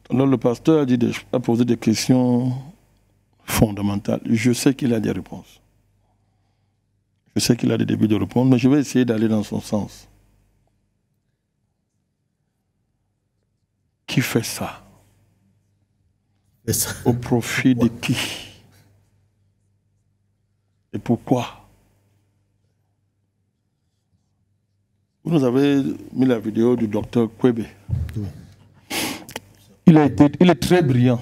Alors le pasteur a posé des questions fondamentales. Je sais qu'il a des réponses. Je sais qu'il a des débuts de répondre, mais je vais essayer d'aller dans son sens. Qui fait ça? Au profit de qui? Et pourquoi? Vous nous avez mis la vidéo du docteur Kwebe. Oui. Il est très brillant,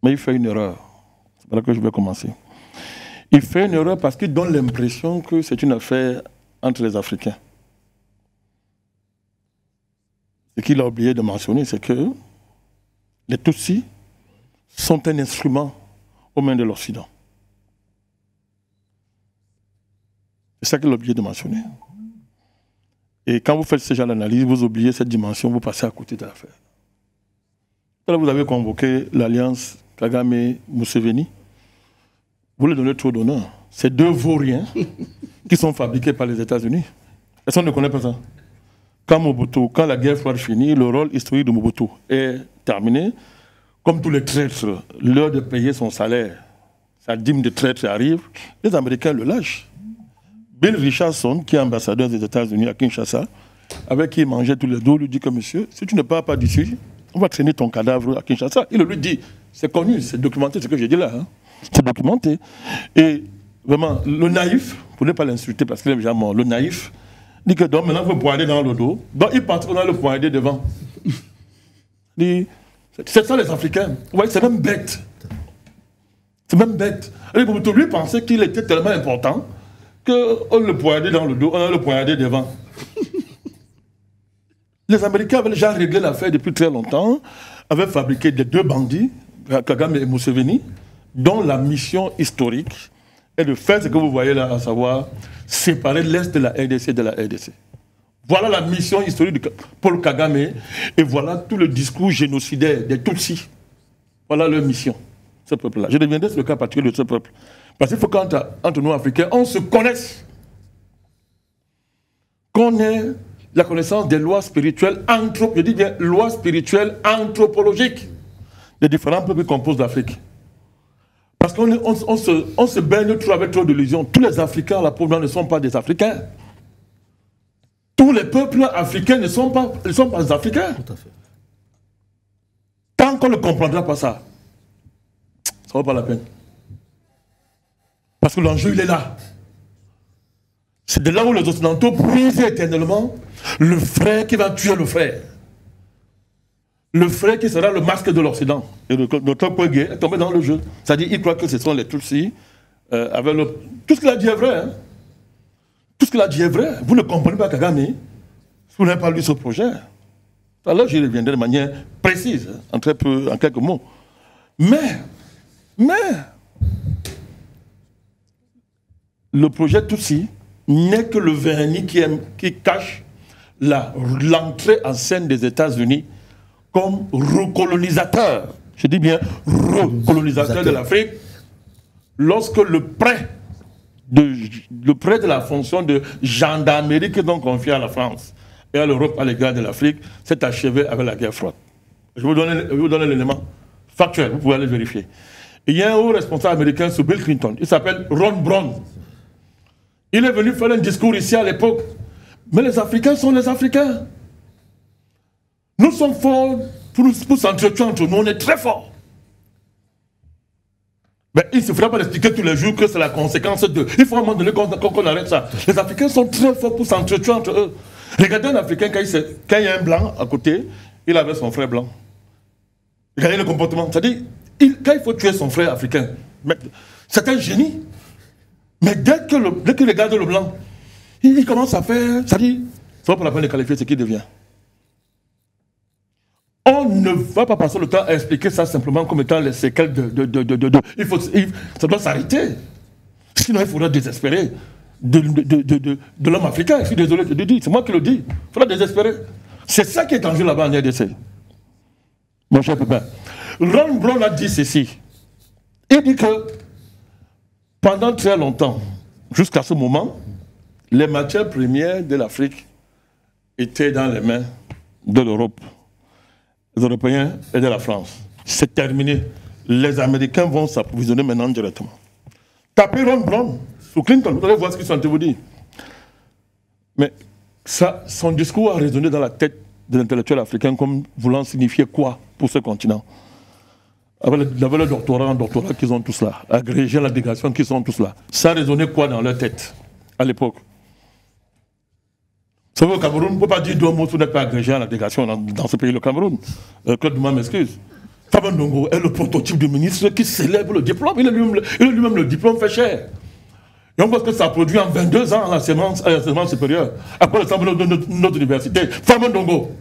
mais il fait une erreur. C'est par là que je vais commencer. Il fait une erreur parce qu'il donne l'impression que c'est une affaire entre les Africains. Ce qu'il a oublié de mentionner, c'est que les Tutsis sont un instrument aux mains de l'Occident. C'est ça qu'il a oublié de mentionner. Et quand vous faites ce genre d'analyse, vous oubliez cette dimension, vous passez à côté de l'affaire. Là, vous avez convoqué l'alliance Kagame-Museveni. Vous leur donnez trop d'honneur. C'est deux vauriens qui sont fabriqués par les États-Unis. Personne ne connaît pas ça. Quand la guerre froide finit, le rôle historique de Mobutu est terminé. Comme tous les traîtres, l'heure de payer son salaire, sa dîme de traître arrive, les Américains le lâchent. Bill Richardson, qui est ambassadeur des États-Unis à Kinshasa, avec qui il mangeait tous les deux, lui dit que monsieur, si tu ne pars pas d'ici, on va traîner ton cadavre à Kinshasa. Il lui dit, c'est connu, c'est documenté ce que j'ai dit là. Hein. C'est documenté. Et vraiment, le naïf, pour ne pas l'insulter parce qu'il est déjà mort, le naïf, dit que donc maintenant il faut poignarder dans le dos. Donc il part dans le poignarder devant. C'est ça les Africains. Vous voyez, c'est même bête. C'est même bête. Et lui pensait qu'il était tellement important qu'on le poignardait dans le dos, on le poignardait devant. Les Américains avaient déjà réglé l'affaire depuis très longtemps, avaient fabriqué des deux bandits, Kagame et Museveni, dont la mission historique est de faire ce que vous voyez là, à savoir séparer l'Est de la RDC de la RDC. Voilà la mission historique de Paul Kagame et voilà tout le discours génocidaire des Tutsis. Voilà leur mission, ce peuple-là. Je reviendrai sur le cas particulier de ce peuple. Parce qu'il faut qu'entre nous, Africains, on se connaisse. Qu'on ait la connaissance des lois spirituelles, je dis bien lois spirituelles anthropologiques des différents peuples qui composent l'Afrique. Parce qu'on se baigne trop avec trop d'illusions. Tous les Africains, là, pour moi, ne sont pas des Africains. Tous les peuples africains ne sont pas des Africains. Tout à fait. Tant qu'on ne comprendra pas ça, vaut pas la peine. Parce que l'enjeu, il est là. C'est de là où les Occidentaux puisent éternellement le frère qui va tuer le frère. Le frère qui sera le masque de l'Occident. Et le docteur Poigué est tombé dans le jeu. C'est-à-dire, il croit que ce sont les Tutsis. Tout ce qu'il a dit est vrai. Hein. Tout ce qu'il a dit est vrai. Vous ne comprenez pas Kagame. Vous n'avez pas lu ce projet. Alors, j'y reviendrai de manière précise, en quelques mots. Mais, le projet Tutsi n'est que le vernis qui cache l'entrée en scène des États-Unis comme recolonisateur. Je dis bien recolonisateur de l'Afrique, lorsque le prêt de la fonction de gendarmerie qu'ils ont confié à la France et à l'Europe à l'égard de l'Afrique s'est achevé avec la guerre froide. Je vais vous donner l'élément factuel, vous pouvez aller vérifier. Il y a un haut responsable américain sous Bill Clinton, il s'appelle Ron Brown. Il est venu faire un discours ici à l'époque. Mais les Africains sont les Africains. Nous sommes forts pour s'entretuer entre nous, on est très forts. Mais il ne se fera pas expliquer tous les jours que c'est la conséquence de... Il faut à un moment donné qu'on arrête ça. Les Africains sont très forts pour s'entretuer entre eux. Regardez un Africain, quand il y a un blanc à côté, il avait son frère blanc. Regardez le comportement. C'est-à-dire, quand il faut tuer son frère africain, c'est un génie. Mais dès qu'il regarde le blanc, il commence à faire... C'est-à-dire, ça va pas la peine de qualifier ce qu'il devient. On ne va pas passer le temps à expliquer ça simplement comme étant les séquelles ça doit s'arrêter. Sinon, il faudra désespérer de l'homme africain. Je suis désolé de le dire, c'est moi qui le dis. Il faudra désespérer. C'est ça qui est en jeu là-bas en RDC. Mon cher Pépin. Ron Brown a dit ceci. Il dit que pendant très longtemps, jusqu'à ce moment, les matières premières de l'Afrique étaient dans les mains de l'Europe, des Européens et de la France. C'est terminé. Les Américains vont s'approvisionner maintenant directement. Tapez Ron Brown sous Clinton, vous allez voir ce qu'ils sont en train de vous dire. Mais ça, son discours a résonné dans la tête de l'intellectuel africain comme voulant signifier quoi pour ce continent. Avec le doctorat qu'ils ont tous là, agrégé l'intégration qu'ils sont tous là. Ça a résonné quoi dans leur tête à l'époque? Vous savez, au Cameroun, on ne peut pas dire deux mots si vous n'êtes pas agrégé à l'intégration dans ce pays, le Cameroun. Claude Douma m'excuse. Fabien Ndongo est le prototype du ministre qui célèbre le diplôme. Il est lui-même le diplôme fait cher. Et on voit que ça produit en 22 ans à l'enseignement supérieur. Après le symbole de notre université. Fabien Ndongo.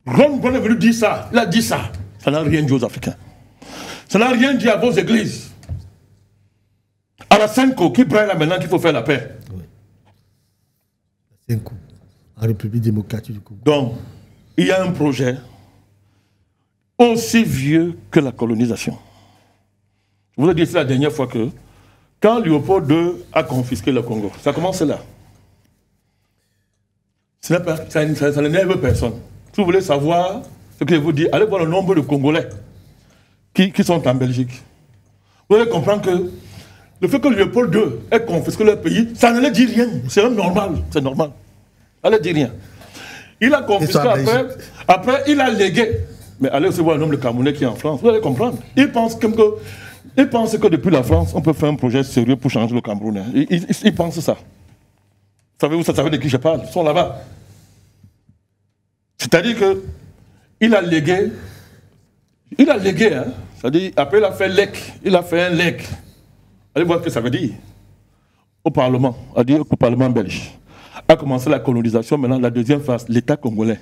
Ron Brown est venu dire ça. Il a dit ça. Ça n'a rien dit aux Africains. Ça n'a rien dit à vos églises. À la Senko, qui prend là maintenant qu'il faut faire la paix. Oui. La Senko, en République démocratique du Congo. Donc, il y a un projet aussi vieux que la colonisation. Je vous ai dit la dernière fois que quand Léopold II a confisqué le Congo, ça commence là. Ça n'énerve personne. Si vous voulez savoir ce que je vous dis, allez voir le nombre de Congolais qui sont en Belgique. Vous allez comprendre que le fait que Léopold II ait confisqué leur pays, ça ne leur dit rien. C'est même normal. C'est normal. Ça ne leur dit rien. Il a confisqué après, il a légué. Mais allez aussi voir le nombre de Camerounais qui est en France. Vous allez comprendre. Il pense que depuis la France, on peut faire un projet sérieux pour changer le Cameroun. Il pense ça. Savez-vous, ça savez de qui je parle? Ils sont là-bas. C'est-à-dire qu'il a légué. Il a légué, hein. C'est-à-dire, après il a fait LEC. Il a fait un LEC. Allez voir ce que ça veut dire. Au Parlement, au Parlement belge. A commencé la colonisation, maintenant la deuxième phase, l'État congolais.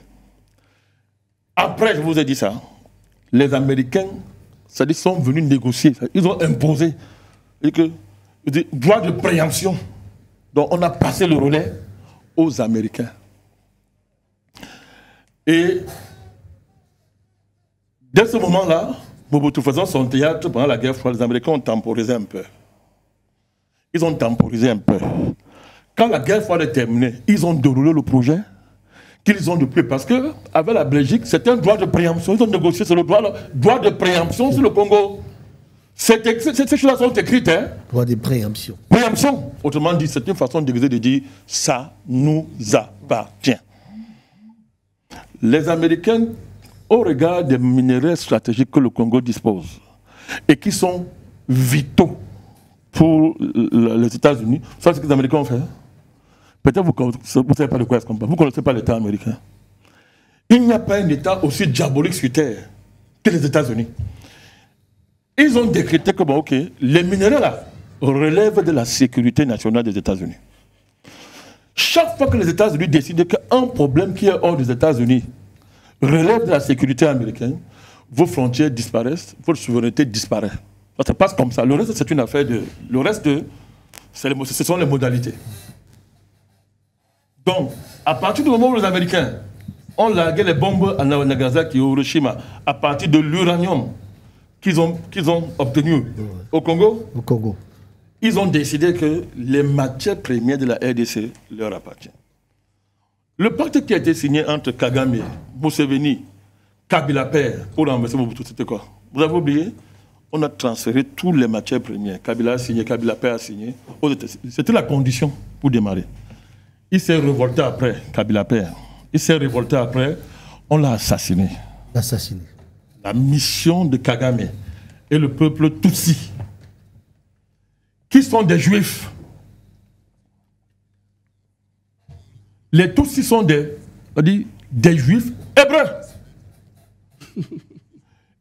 Après, je vous ai dit ça, les Américains, c'est-à-dire, sont venus négocier. Ils ont imposé droit de préemption. Donc on a passé le relais aux Américains. Et dès ce moment-là, Mobutu faisant son théâtre pendant la guerre froide, les Américains ont temporisé un peu. Ils ont temporisé un peu. Quand la guerre froide est terminée, ils ont déroulé le projet qu'ils ont depuis. Parce qu'avec la Belgique, c'était un droit de préemption. Ils ont négocié sur le droit de préemption sur le Congo. Ces choses-là sont écrites. Hein? Droit de préemption. Préemption. Autrement dit, c'est une façon de dire ça nous appartient. Les Américains au regard des minéraux stratégiques que le Congo dispose et qui sont vitaux pour les États-Unis, ça c'est ce que les Américains ont fait. Peut-être vous ne savez pas de quoi est-ce qu'on parle. Vous ne connaissez pas l'État américain. Il n'y a pas un État aussi diabolique sur Terre que les États-Unis. Ils ont décrété que, bon, ok, les minéraux là relèvent de la sécurité nationale des États-Unis. Chaque fois que les États-Unis décident qu'un problème qui est hors des États-Unis relève de la sécurité américaine, vos frontières disparaissent, votre souveraineté disparaît. Ça se passe comme ça. Le reste, c'est une affaire de... Le reste, ce sont les modalités. Donc, à partir du moment où les Américains ont largué les bombes à Nagasaki et Hiroshima, à partir de l'uranium qu'ils ont obtenu au Congo, ils ont décidé que les matières premières de la RDC leur appartiennent. Le pacte qui a été signé entre Kagame, Museveni, Kabila père pour renverser Mobutu, c'était quoi? Vous avez oublié? On a transféré toutes les matières premières. Kabila a signé, Kabila père a signé. C'était la condition pour démarrer. Il s'est révolté après, Kabila père. Il s'est révolté après, on l'a assassiné. Assassiné. La mission de Kagame et le peuple Tutsi, qui sont des juifs. Les Tutsis sont des juifs hébreux.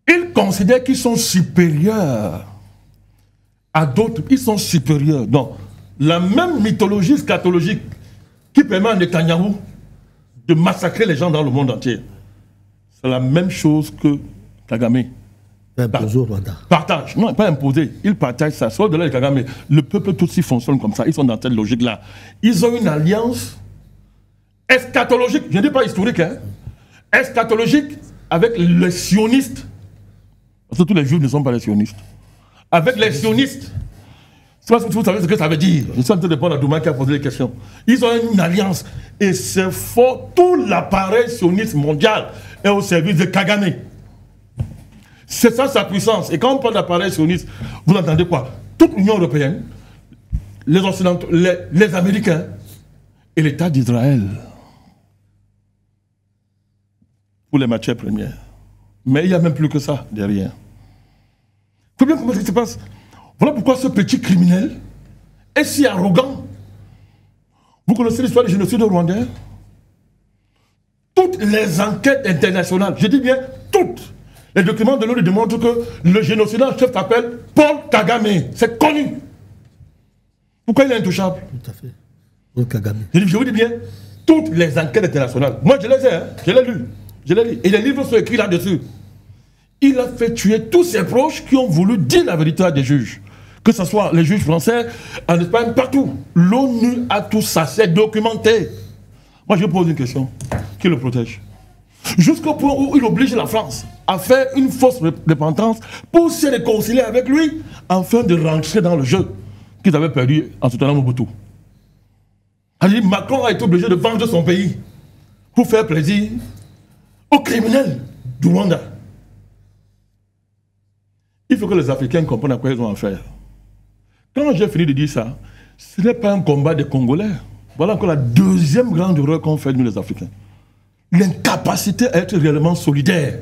Ils considèrent qu'ils sont supérieurs à d'autres. Ils sont supérieurs. Donc, la même mythologie scatologique qui permet à Netanyahou de massacrer les gens dans le monde entier, c'est la même chose que Kagame partage. Non, pas imposé. Il partage ça. Soit de là, Kagame, le peuple Tutsi fonctionne comme ça. Ils sont dans cette logique-là. Ils ont une alliance eschatologique, je ne dis pas historique, hein, eschatologique avec les sionistes. Parce que tous les juifs ne sont pas les sionistes. Avec les sionistes. C'est parce que vous savez ce que ça veut dire. Je suis en train de répondre à Douma qui a posé les questions. Ils ont une alliance. Et c'est fort. Tout l'appareil sioniste mondial est au service de Kagame. C'est ça sa puissance. Et quand on parle d'appareil sioniste, vous entendez quoi? Toute l'Union européenne, les Occidentaux, les Américains et l'État d'Israël. Pour les matières premières. Mais il n'y a même plus que ça derrière. Il faut bien comprendre ce qui se passe. Voilà pourquoi ce petit criminel est si arrogant. Vous connaissez l'histoire du génocide rwandais? Toutes les enquêtes internationales, je dis bien toutes, les documents de l'ONU démontrent que le génocide en chef s'appelle Paul Kagame. C'est connu. Pourquoi il est intouchable? Tout à fait. Paul Kagame. Je vous dis bien, toutes les enquêtes internationales, moi je les ai, hein, je les lu. Je l'ai lu. Et les livres sont écrits là-dessus. Il a fait tuer tous ses proches qui ont voulu dire la vérité à des juges. Que ce soit les juges français, en Espagne, partout. L'ONU a tout ça, c'est documenté. Moi, je pose une question. Qui le protège? Jusqu'au point où il oblige la France à faire une fausse repentance pour se réconcilier avec lui, afin de rentrer dans le jeu qu'ils avaient perdu en soutenant Mobutu. Alors, Macron a été obligé de vendre son pays pour faire plaisir aux criminels du Rwanda. Il faut que les Africains comprennent à quoi ils ont affaire. Quand j'ai fini de dire ça, ce n'est pas un combat des Congolais. Voilà encore la deuxième grande erreur qu'ont fait nous les Africains. L'incapacité à être réellement solidaire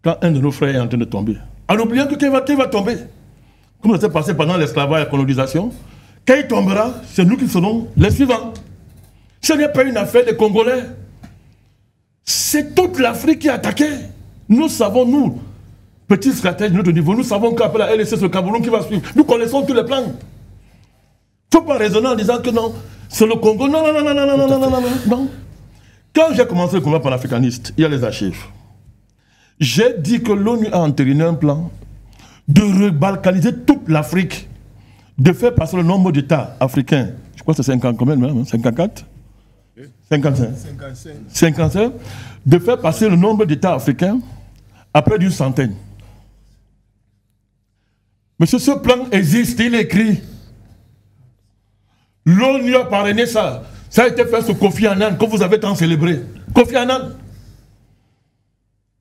quand un de nos frères est en train de tomber. En oubliant que qui va tomber. Comme ça s'est passé pendant l'esclavage et la colonisation, quand il tombera, c'est nous qui serons les suivants. Ce n'est pas une affaire des Congolais. C'est toute l'Afrique qui est attaquée. Nous savons, nous, petits stratèges de notre niveau, nous savons qu'après la LSC, c'est le Cameroun qui va suivre. Nous connaissons tous les plans. Il ne faut pas raisonner en disant que non, c'est le Congo. Non, non, non, non, non, non, non, non, non, non. Quand j'ai commencé le combat panafricaniste, il y a les archives. J'ai dit que l'ONU a entériné un plan de rebalkaniser toute l'Afrique, de faire passer le nombre d'États africains, je crois que c'est 50 quand même, 54 55. 55. De faire passer le nombre d'États africains à près d'une centaine. Monsieur, ce plan existe, il est écrit. L'ONU a parrainé ça. Ça a été fait sur Kofi Annan, que vous avez tant célébré. Kofi Annan.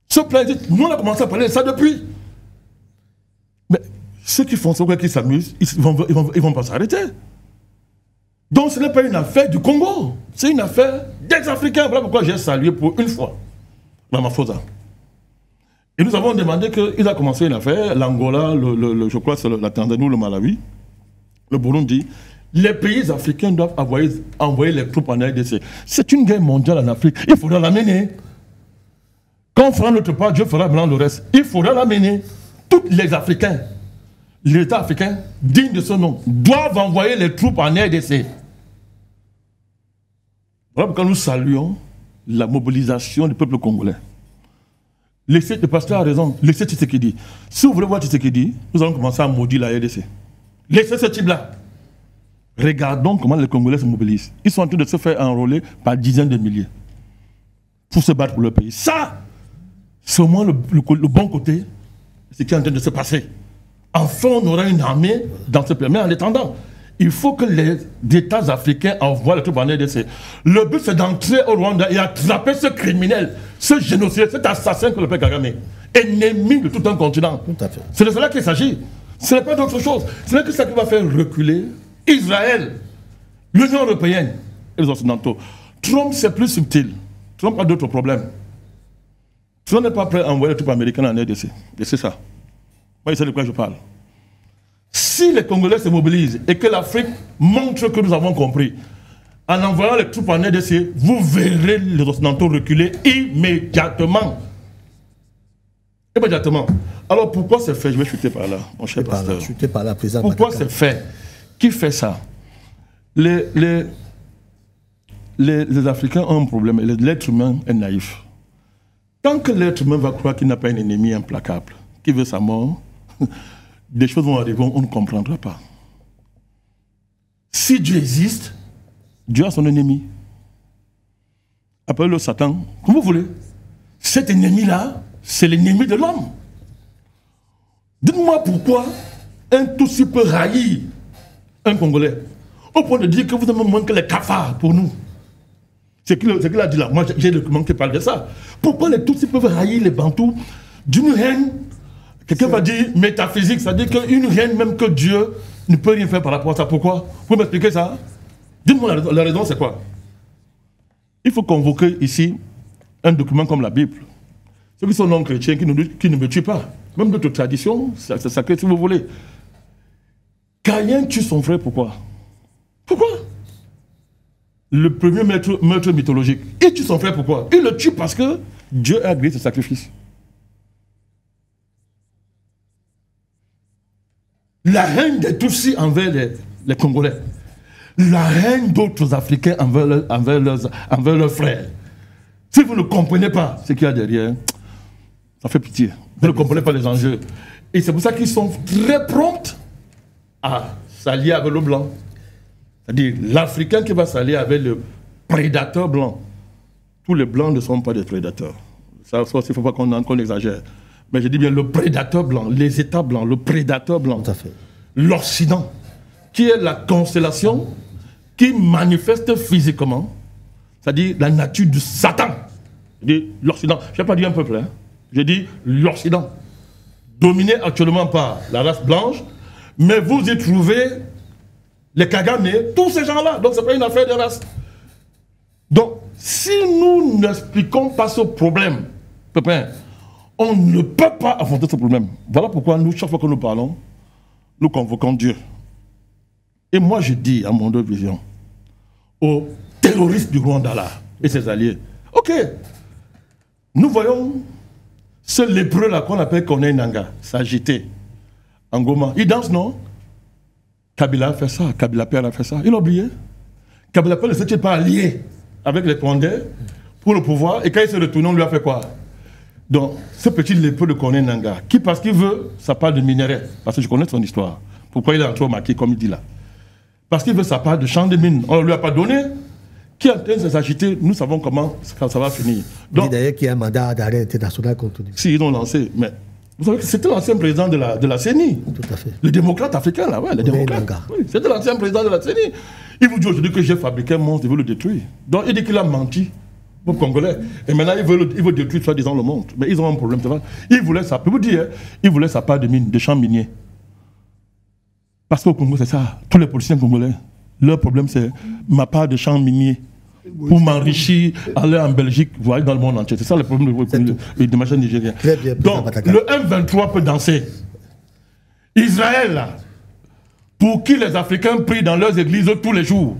Ce plan existe. Nous, on a commencé à parler de ça depuis. Mais ceux qui font ça, qui s'amusent, ils vont pas s'arrêter. Donc ce n'est pas une affaire du Congo, c'est une affaire des Africains. Voilà pourquoi j'ai salué pour une fois Ramaphosa. Et nous avons demandé qu'il a commencé une affaire, l'Angola, je crois que c'est la Tanzanie ou le Malawi, le Burundi. Les pays africains doivent envoyer les troupes en RDC. C'est une guerre mondiale en Afrique. Il faudra l'amener. Quand on fera notre part, Dieu fera blanc le reste. Il faudra l'amener. Tous les Africains, les États africains, dignes de ce nom, doivent envoyer les troupes en RDC. Voilà pourquoi nous saluons la mobilisation du peuple congolais. Le pasteur a raison. Laissez Tshisekedi. Si vous voulez voir Tshisekedi, nous allons commencer à maudire la RDC. Laissez ce type-là. Regardons comment les Congolais se mobilisent. Ils sont en train de se faire enrôler par dizaines de milliers pour se battre pour leur pays. Ça, c'est au moins le bon côté de ce qui est en train de se passer. Enfin, on aura une armée dans ce pays. Mais en attendant, il faut que les États africains envoient les troupes en RDC. Le but, c'est d'entrer au Rwanda et attraper ce criminel, ce génocide, cet assassin que le père Kagame, ennemi de tout un continent. Tout à fait. C'est de cela qu'il s'agit. Ce n'est pas d'autre chose. Ce n'est que ça qui va faire reculer Israël, l'Union européenne et les Occidentaux. Trump, c'est plus subtil. Trump a d'autres problèmes. Trump n'est pas prêt à envoyer les troupes américaines en RDC. Et c'est ça. Moi, je sais de quoi je parle. Si les Congolais se mobilisent et que l'Afrique montre que nous avons compris, en envoyant les troupes en RDC, vous verrez les Occidentaux reculer immédiatement. Immédiatement. Alors pourquoi c'est fait? Je vais chuter par là, mon cher pasteur. Chuter par là, président. Pourquoi c'est fait? Qui fait ça? Les Africains ont un problème. L'être humain est naïf. Tant que l'être humain va croire qu'il n'a pas un ennemi implacable, qui veut sa mort, des choses vont arriver, on ne comprendra pas. Si Dieu existe, Dieu a son ennemi. Appelez-le Satan, comme vous voulez. Cet ennemi-là, c'est l'ennemi de l'homme. Dites-moi pourquoi un Tutsi peut haïr un Congolais, au point de dire que vous avez moins que les cafards pour nous. C'est qu'il a dit là. Moi, j'ai le document qui parle de ça. Pourquoi les Tutsis peuvent haïr les Bantous d'une haine? Quelqu'un va dire métaphysique, c'est-à-dire qu'une haine même que Dieu ne peut rien faire par rapport à ça. Pourquoi? Vous pouvez m'expliquer ça? Dites-moi la raison, c'est quoi? Il faut convoquer ici un document comme la Bible. Ceux qui sont non-chrétiens, qui ne me tuent pas. Même d'autres traditions, c'est sacré si vous voulez. Caïn tue son frère, pourquoi? Pourquoi? Le premier meurtre mythologique. Il tue son frère, pourquoi? Il le tue parce que Dieu a agréé ce sacrifice. La haine des Tutsis envers les Congolais. La haine d'autres Africains envers leurs frères. Si vous ne comprenez pas ce qu'il y a derrière, ça fait pitié. Vous ne comprenez pas les enjeux. Et c'est pour ça qu'ils sont très prompts à s'allier avec le blanc. C'est-à-dire l'Africain qui va s'allier avec le prédateur blanc. Tous les blancs ne sont pas des prédateurs. Ça, il ne faut pas qu'on exagère. Mais je dis bien le prédateur blanc, les États blancs, le prédateur blanc. Tout à fait. L'Occident, qui est la constellation qui manifeste physiquement, c'est-à-dire la nature du Satan. Je dis l'Occident. Je n'ai pas dit un peuple, hein. Je dis l'Occident. Dominé actuellement par la race blanche, mais vous y trouvez les Kagame, tous ces gens-là. Donc, ce n'est pas une affaire de race. Donc, si nous n'expliquons pas ce problème, Pépin, on ne peut pas affronter ce problème. Voilà pourquoi nous, chaque fois que nous parlons, nous convoquons Dieu. Et moi, je dis à mon deux visions, aux terroristes du Rwanda là, et ses alliés, ok, nous voyons ce lépreux là qu'on appelle Corneille Nangaa s'agiter en Goma. Il danse, non? Kabila a fait ça, Kabila Père a fait ça. Il a oublié. Kabila Père ne s'était pas allié avec les Rwandais pour le pouvoir, et quand il s'est retourné, on lui a fait quoi? Donc, ce petit lépreux de Corneille Nangaa, qui parce qu'il veut, ça parle de minerais, parce que je connais son histoire. Pourquoi il est entré au maquis, comme il dit là? Parce qu'il veut sa part de champ de mine. On ne lui a pas donné. Qui est en train de s'agiter, nous savons comment ça va finir. Donc, d'ailleurs, qu'il y a un mandat d'arrêt international contre lui. Si, ils ont lancé. Mais vous savez que c'était l'ancien président de la CENI. Tout à fait. Le démocrate africain, là, ouais, le démocrate. Oui, c'était l'ancien président de la CENI. Il vous dit aujourd'hui que j'ai fabriqué un monstre, il veut le détruire. Donc, il dit qu'il a menti aux Congolais. Et maintenant, il veut détruire, soi-disant, le monde. Mais ils ont un problème. Il voulait ça. Je peux vous dire, il voulait sa part de mine, de champs miniers. Parce qu'au Congo, c'est ça. Tous les politiciens congolais, leur problème, c'est ma part de champs miniers. pour m'enrichir, aller en Belgique, voyager dans le monde entier. C'est ça le problème de machin nigérien. Donc, le M23 peut danser. Israël, pour qui les Africains prient dans leurs églises tous les jours.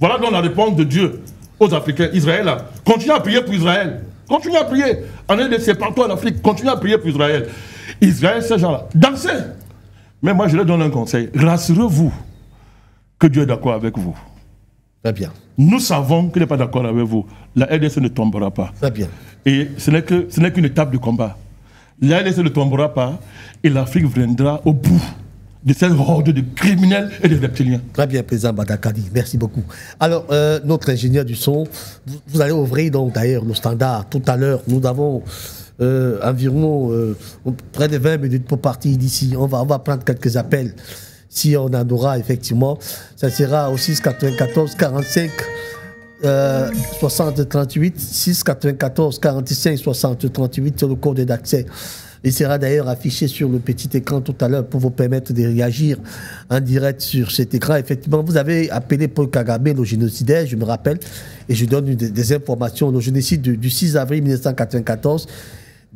Voilà donc la réponse de Dieu aux Africains. Israël, continuez à prier pour Israël. Continuez à prier. En RDC, partout en Afrique, continuez à prier pour Israël. Israël, ces gens-là, dansez. Mais moi, je leur donne un conseil. Rassurez-vous que Dieu est d'accord avec vous. Très bien. Nous savons qu'il n'est pas d'accord avec vous. La RDC ne tombera pas. Très bien. Et ce n'est qu'une étape du combat. La RDC ne tombera pas et l'Afrique viendra au bout de cette horde de criminels et de reptiliens. Très bien, président Badakadi. Merci beaucoup. Alors, notre ingénieur du son, vous allez ouvrir donc d'ailleurs le standard. Tout à l'heure, nous avons environ près de 20 minutes pour partir d'ici. On va prendre quelques appels. Si on en aura, effectivement, ça sera au 6 94 45 60 38, 6 94 45 60 38 sur le code d'accès. Il sera d'ailleurs affiché sur le petit écran tout à l'heure pour vous permettre de réagir en direct sur cet écran. Effectivement, vous avez appelé Paul Kagame le génocidaire, je me rappelle, et je donne des informations. Le génocide du 6 avril 1994,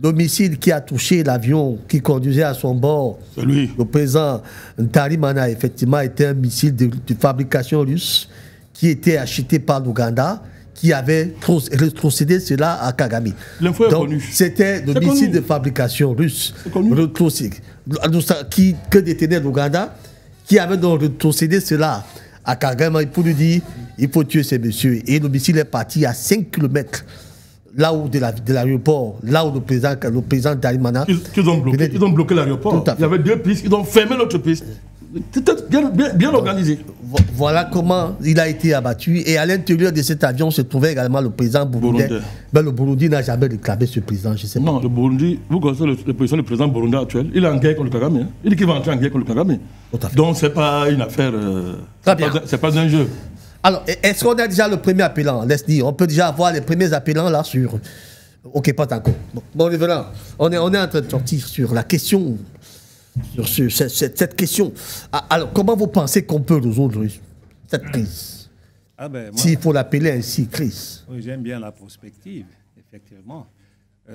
l'homicide qui a touché l'avion qui conduisait à son bord le président Ntarimana, effectivement, était un missile de fabrication russe qui était acheté par l'Ouganda, qui avait rétrocédé cela à Kagame. L'info est Donc, connue. c'était le missile de fabrication russe que détenait l'Ouganda, qui avait donc rétrocédé cela à Kagame pour lui dire il faut tuer ces messieurs. Et le missile est parti à 5 km là où de l'aéroport, là où le président Darimana. Ils ont bloqué l'aéroport. Il y avait 2 pistes, ils ont fermé l'autre piste. C'était bien organisé. Voilà comment il a été abattu. Et à l'intérieur de cet avion se trouvait également le président burundais. Mais le Burundi n'a jamais réclamé ce président, je sais pas. Non, le Burundi, vous connaissez le président burundais actuel, il est en guerre contre le Kagame. Hein. Il dit qu'il va entrer en guerre contre le Kagame. Donc ce n'est pas une affaire. C'est pas un jeu. Alors, est-ce qu'on a déjà le premier appelant, Leslie? On peut déjà avoir les premiers appelants là sur. Ok, pas encore. Bon, voilà. On est en train de sortir sur la question. Sur cette question. Alors, comment vous pensez qu'on peut résoudre cette crise? S'il faut l'appeler ainsi, crise. Oui, j'aime bien la prospective, effectivement.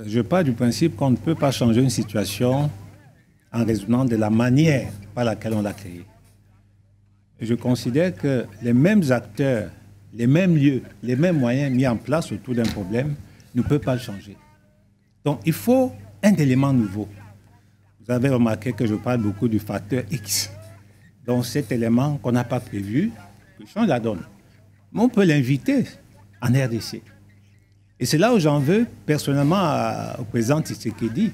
Je pars du principe qu'on ne peut pas changer une situation en raisonnant de la manière par laquelle on l'a créée. Je considère que les mêmes acteurs, les mêmes lieux, les mêmes moyens mis en place autour d'un problème ne peuvent pas le changer. Donc, il faut un élément nouveau. Vous avez remarqué que je parle beaucoup du facteur X. Donc cet élément qu'on n'a pas prévu, qui change la donne. Mais on peut l'inviter en RDC. Et c'est là où j'en veux personnellement au président Tshisekedi.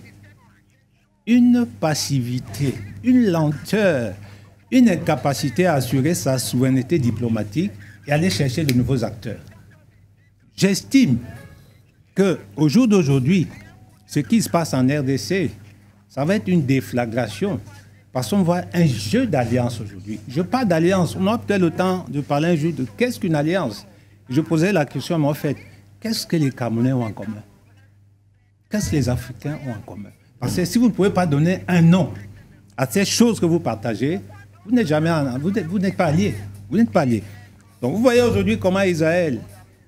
Une passivité, une lenteur, une incapacité à assurer sa souveraineté diplomatique et aller chercher de nouveaux acteurs. J'estime qu'au jour d'aujourd'hui, ce qui se passe en RDC, ça va être une déflagration, parce qu'on voit un jeu d'alliance aujourd'hui. Je parle d'alliance, on aura peut-être le temps de parler un jour de qu'est-ce qu'une alliance. Je posais la question, mais en fait, qu'est-ce que les Camerounais ont en commun? Qu'est-ce que les Africains ont en commun? Parce que si vous ne pouvez pas donner un nom à ces choses que vous partagez, vous n'êtes jamais, vous n'êtes pas alliés. Vous n'êtes pas alliés. Donc vous voyez aujourd'hui comment Israël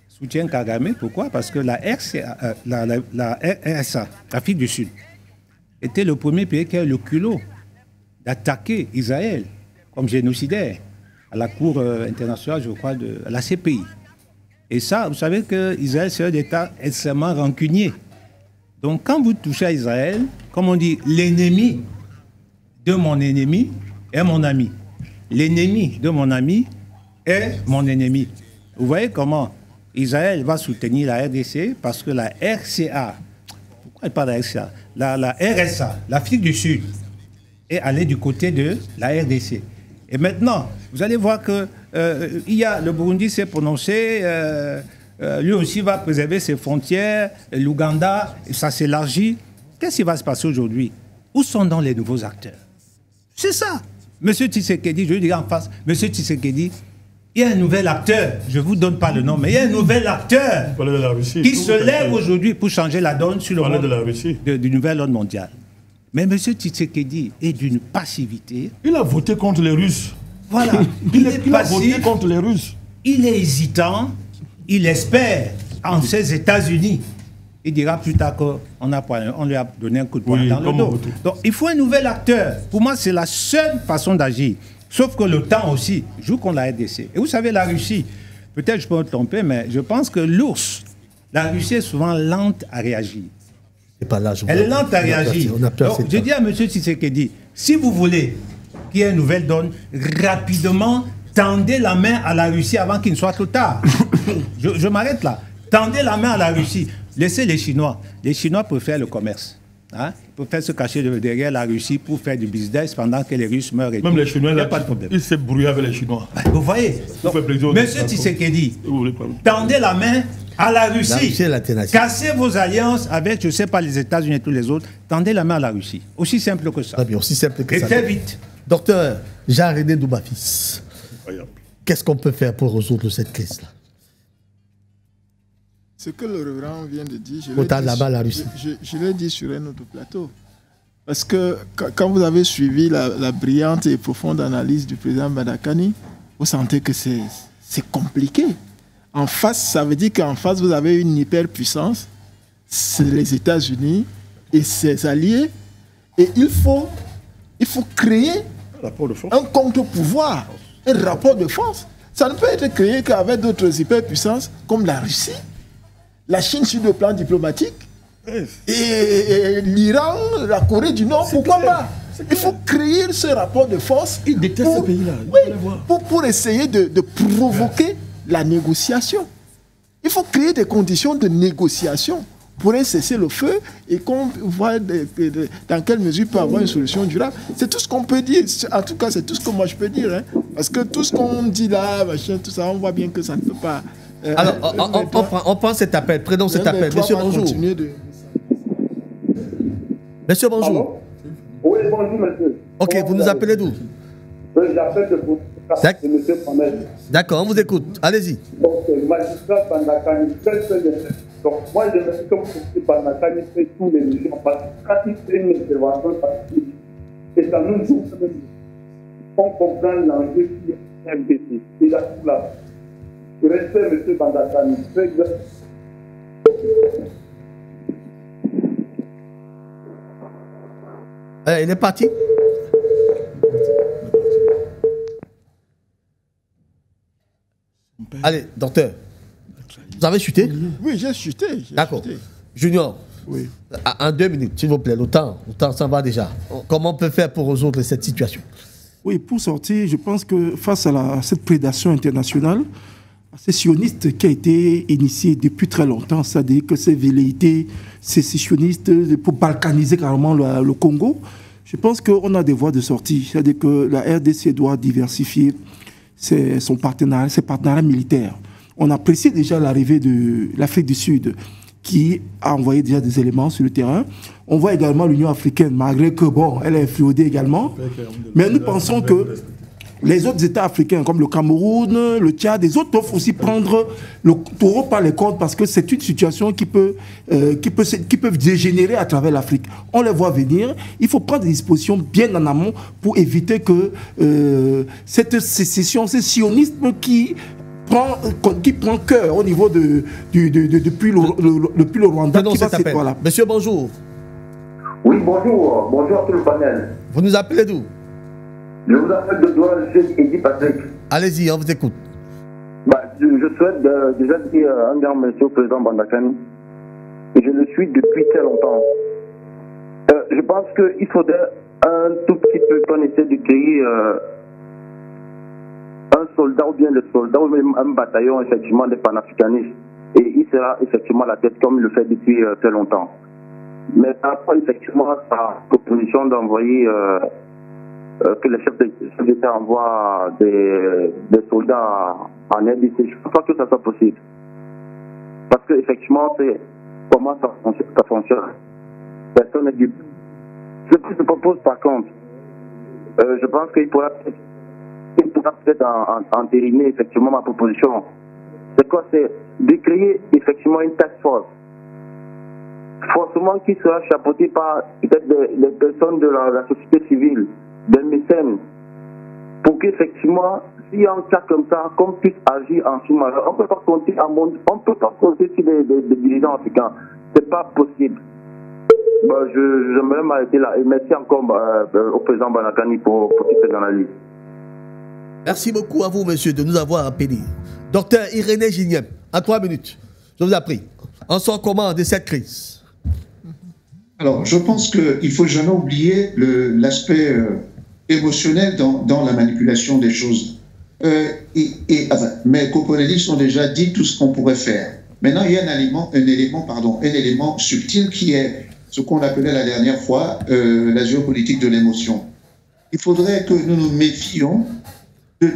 soutient Kagame. Pourquoi? Parce que la RSA, l'Afrique du Sud, était le premier pays qui a eu le culot d'attaquer Israël comme génocidaire à la Cour internationale, je crois, à la CPI. Et ça, vous savez qu'Israël, c'est un État extrêmement rancunier. Donc, quand vous touchez à Israël, comme on dit, l'ennemi de mon ennemi est mon ami. L'ennemi de mon ami est mon ennemi. Vous voyez comment Israël va soutenir la RDC parce que la RCA, pourquoi elle parle de la RCA? La RSA, l'Afrique du Sud, est allée du côté de la RDC. Et maintenant, vous allez voir que le Burundi s'est prononcé, lui aussi va préserver ses frontières, l'Ouganda, ça s'élargit. Qu'est-ce qui va se passer aujourd'hui? Où sont donc les nouveaux acteurs? C'est ça. Monsieur Tshisekedi, je lui dis en face, Monsieur Tshisekedi, il y a un nouvel acteur, je ne vous donne pas le nom, mais il y a un nouvel acteur qui se lève aujourd'hui pour changer la donne sur le monde du nouvel ordre mondial. Mais M. Tshisekedi est d'une passivité. Il a voté contre les Russes. Voilà. Il a voté contre les Russes. Il est hésitant. il espère en ces États-Unis. Il dira plus tard qu'on lui a donné un coup de poing dans le dos. Donc, il faut un nouvel acteur. Pour moi, c'est la seule façon d'agir. Sauf que le temps aussi joue contre la RDC. Et vous savez, la Russie, peut-être je peux me tromper, mais je pense que la Russie est souvent lente à réagir. Elle est lente à réagir. Donc, je dis à M. Tshisekedi, si vous voulez qu'il y ait une nouvelle donne, rapidement, tendez la main à la Russie avant qu'il ne soit trop tard. Je m'arrête là. Tendez la main à la Russie. Laissez les Chinois. Les Chinois peuvent faire le commerce. Hein? Ils peuvent se cacher derrière la Russie pour faire du business pendant que les Russes meurent. Même les Chinois, il n'y a pas de problème. Ils s'est brouillé avec les Chinois. Vous voyez, Monsieur Tshisekedi, tendez la main à la Russie. Cassez vos alliances avec, je ne sais pas, les États-Unis et tous les autres. Tendez la main à la Russie. Aussi simple que ça. Très bien, aussi simple que ça. Et très vite. Docteur Jean-René Doubafis, qu'est-ce qu'on peut faire pour résoudre cette crise-là? Ce que le révérend vient de dire, je l'ai dit sur un autre plateau. Parce que quand vous avez suivi la brillante et profonde analyse du président Badakani, vous sentez que c'est compliqué. En face, ça veut dire qu'en face, vous avez une hyperpuissance, c'est les États-Unis et ses alliés. Et il faut créer un contre-pouvoir, un rapport de force. Ça ne peut être créé qu'avec d'autres hyperpuissances comme la Russie, la Chine sur le plan diplomatique, et l'Iran, la Corée du Nord, pourquoi pas? Il faut créer ce rapport de force pour essayer de provoquer la négociation. Il faut créer des conditions de négociation pour un cessez-le-feu et qu'on voit dans quelle mesure peut avoir une solution durable. C'est tout ce qu'on peut dire. En tout cas, c'est tout ce que moi je peux dire. Hein. Parce que tout ce qu'on dit là, machin, tout ça, on voit bien que ça ne peut pas... Alors, on prend cet appel. Prenons cet appel. Monsieur, bonjour. Monsieur, bonjour. Pardon? Oui, bonjour, monsieur. Ok, vous nous appelez d'où? J'appelle de monsieur Pamel. D'accord, on vous écoute. Allez-y. Donc, magistrat Bandakani, donc, moi, je me dis que M. Bandakani fait tous les mesures parce que quand il fait une intervention, et ça nous joue quand même. On comprend l'enjeu qui est MPC. Il a tout là. Respect, M. Bandakani. Il est parti. Allez, docteur. Vous avez chuté? Oui, j'ai chuté. D'accord. Junior, oui. En 2 minutes, s'il vous plaît, le temps s'en va déjà. Comment on peut faire pour résoudre cette situation? Oui, pour sortir, je pense que face à cette prédation internationale, c'est sioniste qui a été initié depuis très longtemps, c'est-à-dire que ces velléités sécessionnistes pour balkaniser carrément le Congo, je pense qu'on a des voies de sortie, c'est-à-dire que la RDC doit diversifier ses partenariats militaires. On apprécie déjà l'arrivée de l'Afrique du Sud qui a envoyé déjà des éléments sur le terrain. On voit également l'Union africaine, malgré que, bon, elle est influodée également. Mais nous pensons que les autres États africains, comme le Cameroun, le Tchad, les autres doivent aussi prendre le taureau par les cornes parce que c'est une situation qui peut dégénérer à travers l'Afrique. On les voit venir. Il faut prendre des dispositions bien en amont pour éviter que cette sécession, ce sionisme qui prend cœur au niveau depuis le Rwanda. Voilà. Monsieur, bonjour. Oui, bonjour. Bonjour à tout le panel. Vous nous appelez d'où? Je vous appelle de Douala, je Eddy Patrick. Allez-y, on vous écoute. Je souhaite déjà dire un grand merci au président Bandakani. Et je le suis depuis très longtemps. Je pense qu'il faudrait un tout petit peu qu'on essaie de créer un soldat ou bien des soldats ou même un bataillon effectivement des panafricanistes. Et il sera effectivement la tête comme il le fait depuis très longtemps. Mais après effectivement sa proposition d'envoyer que les chefs d'État envoient des soldats en RDC, je ne pense pas que ça soit possible. Parce que effectivement, c'est comment ça fonctionne. Personne n'est dupe. Ce que je propose par contre, je pense qu'il pourra peut-être entériner effectivement ma proposition. C'est quoi? C'est de créer effectivement une task force. Forcément qui sera chapeautée par peut-être des personnes de la société civile, des mécènes, pour qu'effectivement s'il y a un cas comme ça, qu'on puisse agir en sous-marin, on ne peut pas compter sur des dirigeants africains. Ce n'est pas possible. J'aimerais m'arrêter là. Et merci encore au président Banakani pour toutes ces analyses. Merci beaucoup à vous, monsieur, de nous avoir appelés. Docteur Irénée Gignem, en 3 minutes, je vous en prie. On sort comment de cette crise? Alors, je pense qu'il ne faut jamais oublier l'aspect émotionnel dans la manipulation des choses. Mes copanélistes ont déjà dit tout ce qu'on pourrait faire. Maintenant, il y a un élément subtil qui est ce qu'on appelait la dernière fois la géopolitique de l'émotion. Il faudrait que nous nous méfions de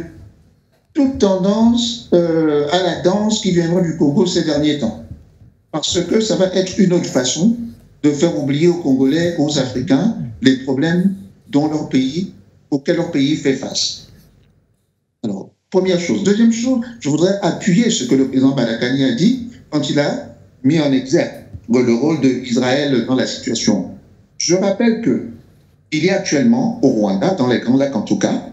toute tendance à la danse qui viendra du Congo ces derniers temps. Parce que ça va être une autre façon de faire oublier aux Congolais, aux Africains, les problèmes auxquels leur pays fait face. Alors, première chose. Deuxième chose, je voudrais appuyer ce que le président Banakani a dit quand il a mis en exergue le rôle d'Israël dans la situation. Je rappelle qu'il y a actuellement au Rwanda, dans les Grands Lacs en tout cas,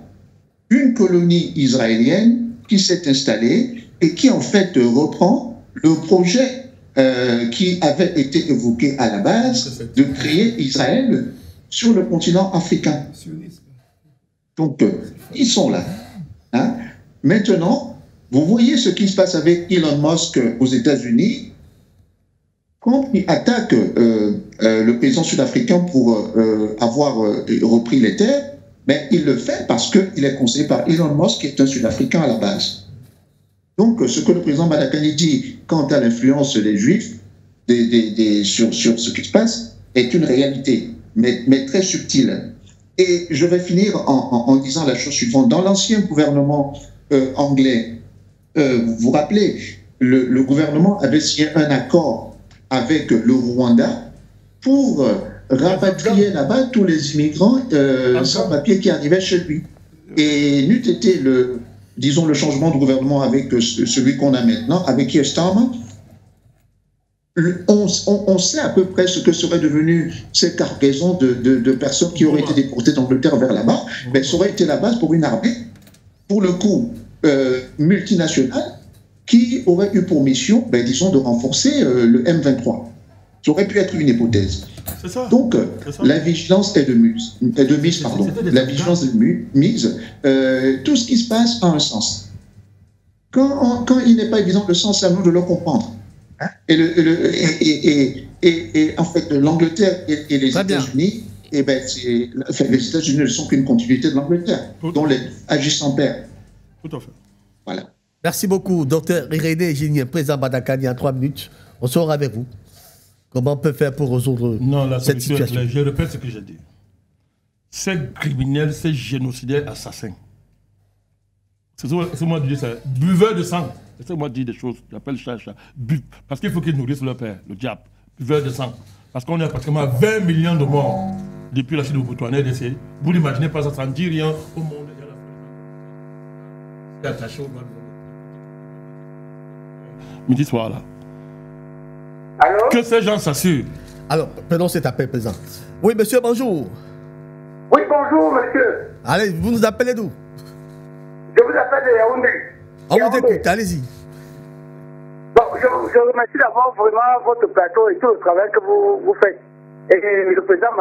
une colonie israélienne qui s'est installée et qui en fait reprend le projet qui avait été évoqué à la base de créer Israël sur le continent africain. Donc, ils sont là. Hein? Maintenant, vous voyez ce qui se passe avec Elon Musk aux États-Unis. Quand il attaque le président sud-africain pour avoir repris les terres, mais il le fait parce qu'il est conseillé par Elon Musk, qui est un Sud-Africain à la base. Donc, ce que le président Banakani dit quant à l'influence des Juifs sur ce qui se passe est une réalité, mais très subtile. Et je vais finir en disant la chose suivante. Dans l'ancien gouvernement anglais, vous vous rappelez, le gouvernement avait signé un accord avec le Rwanda pour rapatrier là-bas tous les immigrants sans papier qui arrivaient chez lui. Et n'eût été le changement de gouvernement avec celui qu'on a maintenant, avec Keir Starmer, on sait à peu près ce que serait devenu ces cargaisons de personnes qui auraient été déportées d'Angleterre vers là-bas, mais ça aurait été la base pour une armée, pour le coup, multinationale, qui aurait eu pour mission, disons, de renforcer le M23. Ça aurait pu être une hypothèse. Donc, la vigilance est de mise. La vigilance est de mise. Tout ce qui se passe a un sens. Quand il n'est pas évident le sens, c'est à nous de le comprendre. Et en fait, l'Angleterre et les États-Unis, les États-Unis ne sont qu'une continuité de l'Angleterre, dont les agissent en pair. Tout à fait. Voilà. Merci beaucoup, docteur Irénée Gignem, président Banakani, en 3 minutes. On sera avec vous. Comment on peut faire pour résoudre cette situation? Je répète ce que j'ai dit. Ces criminels, ces génocidaires assassins, c'est moi qui dis ça, buveurs de sang. C'est moi qui dis des choses, j'appelle chat. Parce qu'il faut qu'ils nourrissent leur père, le diable. Buveurs de sang. Parce qu'on est à pratiquement 20 millions de morts depuis la chute de Mobutu en RDC. Vous n'imaginez pas, ça ne dit rien au monde. C'est attaché au monde. Midi soir là. Allô? Que ces gens s'assurent. Alors, prenons cet appel présent. Oui, monsieur, bonjour. Oui, bonjour, monsieur. Allez, vous nous appelez d'où? Je vous appelle de Yaoundé. On vous écoute, allez-y. Bon, je remercie d'abord vraiment votre plateau et tout le travail que vous faites. Et le président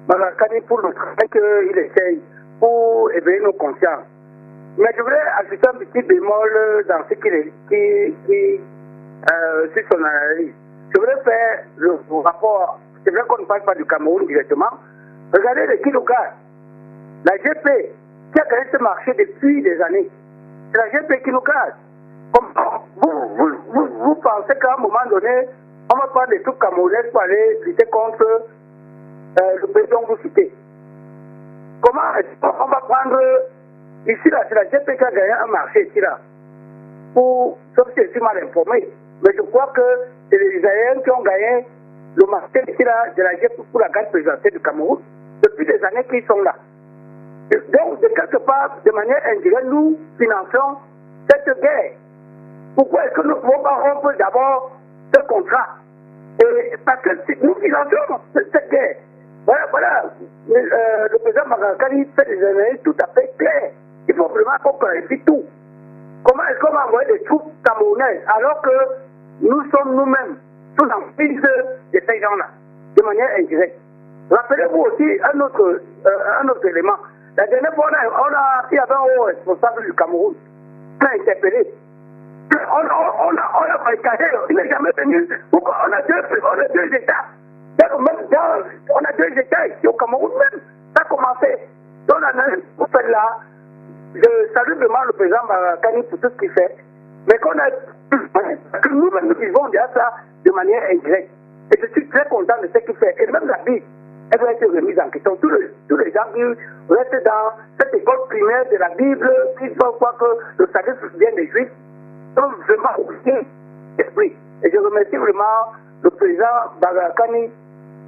Banakani pour le travail qu'il essaye pour éveiller nos consciences. Mais je voudrais ajouter un petit bémol dans ce qu'il sur son analyse. Je voudrais faire le rapport. C'est vrai qu'on ne parle pas du Cameroun directement. Regardez le Kilouga, la GP, qui a gagné ce marché depuis des années. C'est la GP qui nous casse. Vous pensez qu'à un moment donné, on va prendre des trucs camerounais pour aller lutter contre le président que vous citez. Comment on va prendre ici là, c'est la GP qui a gagné un marché ici là. Sauf si je suis mal informé. Mais je crois que c'est les Israéliens qui ont gagné le marché ici là de la GP pour la garde présidentielle du Cameroun depuis des années qu'ils sont là. Donc, de quelque part, de manière indirecte, nous finançons cette guerre. Pourquoi est-ce que nous ne pouvons pas rompre d'abord ce contrat? Parce que nous finançons cette guerre. Voilà. Le président Banakani fait des analyses tout à fait claires. Il faut vraiment qu'on clarifie tout. Comment est-ce qu'on va envoyer des troupes camerounaises alors que nous sommes nous-mêmes sous l'emprise de ces gens-là, de manière indirecte? Rappelez-vous aussi un autre élément. La dernière fois, il y avait un haut responsable du Cameroun qui a interpellé. On a barricadé, il n'est jamais venu. On a deux États. On a deux États ici au Cameroun même. Ça a commencé. Donc, on fait là. Je salue vraiment le président Barakani pour tout ce qu'il fait. Mais que nous-mêmes, nous vivons déjà ça de manière indirecte. Et je suis très content de ce qu'il fait. Et même la Bible, elle doit être remise en question. Tous les gens qui restent dans cette école primaire de la Bible, qui croient que le salut vient des Juifs, sont vraiment oubliés d'esprit. Et je remercie vraiment le président Barakani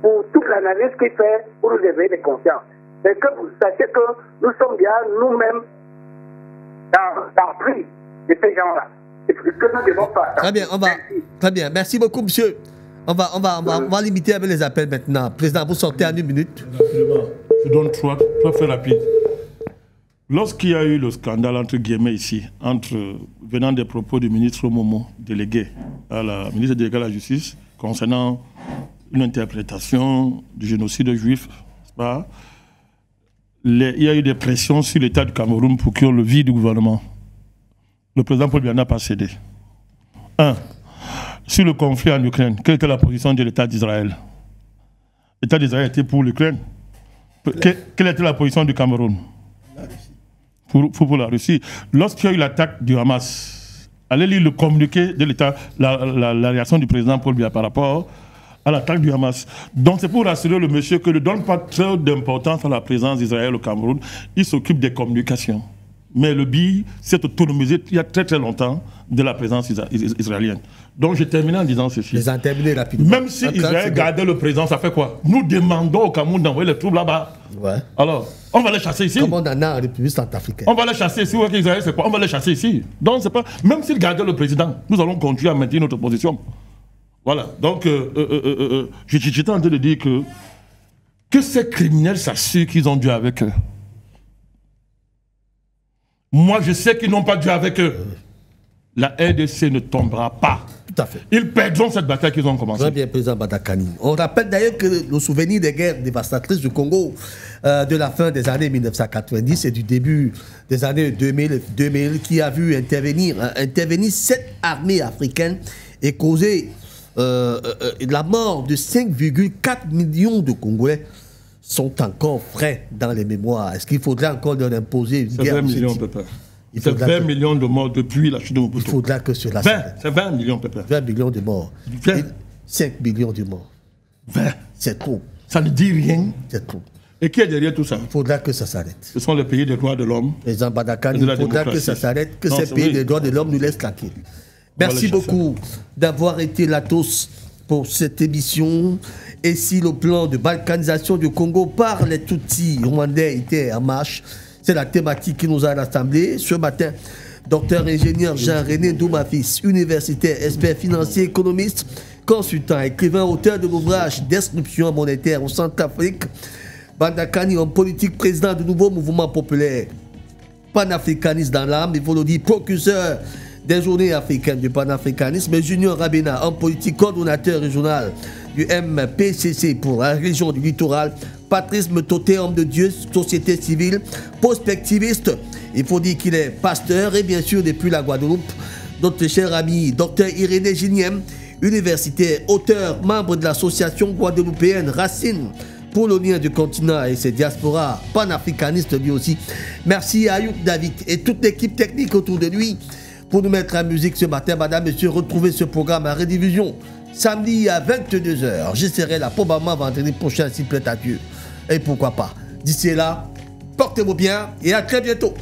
pour toute l'analyse qu'il fait pour nous éveiller les consciences. Et que vous sachiez que nous sommes bien nous-mêmes dans le prix de ces gens-là. Et que nous devons faire. Très bien, très bien. Merci beaucoup, monsieur. On va limiter avec les appels maintenant. Président, vous sortez en 1 minute. Je donne trois faits rapides. Lorsqu'il y a eu le scandale, entre guillemets, ici, venant des propos du ministre Momo, délégué à la ministre déléguée à la Justice, concernant une interprétation du génocide juif, n'est-ce pas? Il y a eu des pressions sur l'État du Cameroun pour qu'il y ait le vide du gouvernement. Le président Paul Biya n'a pas cédé. Sur le conflit en Ukraine, quelle était la position de l'État d'Israël? L'État d'Israël était pour l'Ukraine. Quelle était la position du Cameroun? Pour la Russie. Lorsqu'il y a eu l'attaque du Hamas, allez lire le communiqué de l'État, la réaction du président Paul Biya par rapport à l'attaque du Hamas. Donc c'est pour rassurer le monsieur que ne donne pas trop d'importance à la présence d'Israël au Cameroun. Il s'occupe des communications. Mais le BI s'est autonomisé il y a très très longtemps de la présence israélienne. Donc je termine en disant ceci. Les en terminer rapidement. Même si Israël gardait le président, ça fait quoi? Nous demandons au Cameroun d'envoyer les troupes là-bas. Ouais. Alors, on va les chasser ici. Comme on en a en République centrafricaine. On va les chasser ici. Israël, c'est quoi? On va les chasser ici. Donc c'est pas. Même s'il gardait le président, nous allons continuer à maintenir notre position. Voilà. Donc, j'étais en train de dire que ces criminels s'assurent qu'ils ont Dieu avec eux. Moi, je sais qu'ils n'ont pas Dieu avec eux. La RDC ne tombera pas. Tout à fait. Ils perdront cette bataille qu'ils ont commencée. Très bien, président Badakani. On rappelle d'ailleurs que le souvenir des guerres dévastatrices du Congo de la fin des années 1990 et du début des années 2000 qui a vu intervenir 7 armées africaines et causer la mort de 5,4 millions de Congolais sont encore frais dans les mémoires. Est-ce qu'il faudrait encore leur imposer une guerre? 20 millions, papa. C'est 20 millions de morts depuis la chute de Mobutu. Il faudra que cela c'est 20 millions, papa. 20 millions de morts. 5 millions de morts. 20. C'est trop. Ça ne dit rien. C'est trop. Et qui est derrière tout ça? Il faudra que ça s'arrête. Ce sont les pays des droits de l'homme. Président Badakani, il faudra que ça s'arrête, que ces pays des droits de l'homme nous laissent tranquilles. Merci beaucoup d'avoir été là tous pour cette émission. Et si le plan de balkanisation du Congo par les Tutsis rwandais était en marche, c'est la thématique qui nous a rassemblés ce matin. Docteur ingénieur Jean-René Doumafis, universitaire, expert financier, économiste, consultant, écrivain, auteur de l'ouvrage Destruction monétaire au Centrafrique. Badakani, homme politique, président du nouveau mouvement populaire panafricaniste dans l'âme, il faut le dire, procureur des journées africaines du panafricanisme. Junior Rabena, homme politique, coordonnateur régional du MPCC pour la région du littoral. Patrice Metoté, homme de Dieu, société civile, prospectiviste. Il faut dire qu'il est pasteur et bien sûr depuis la Guadeloupe. Notre cher ami, docteur Irénée Giniem, universitaire, auteur, membre de l'association guadeloupéenne Racine pour le lien du continent et ses diasporas panafricanistes lui aussi. Merci à Ayoub David et toute l'équipe technique autour de lui pour nous mettre en musique ce matin. Madame, monsieur, retrouvez ce programme à rediffusion samedi à 22h. Je serai là probablement vendredi prochain s'il plaît à Dieu. Et pourquoi pas. D'ici là, portez-vous bien et à très bientôt.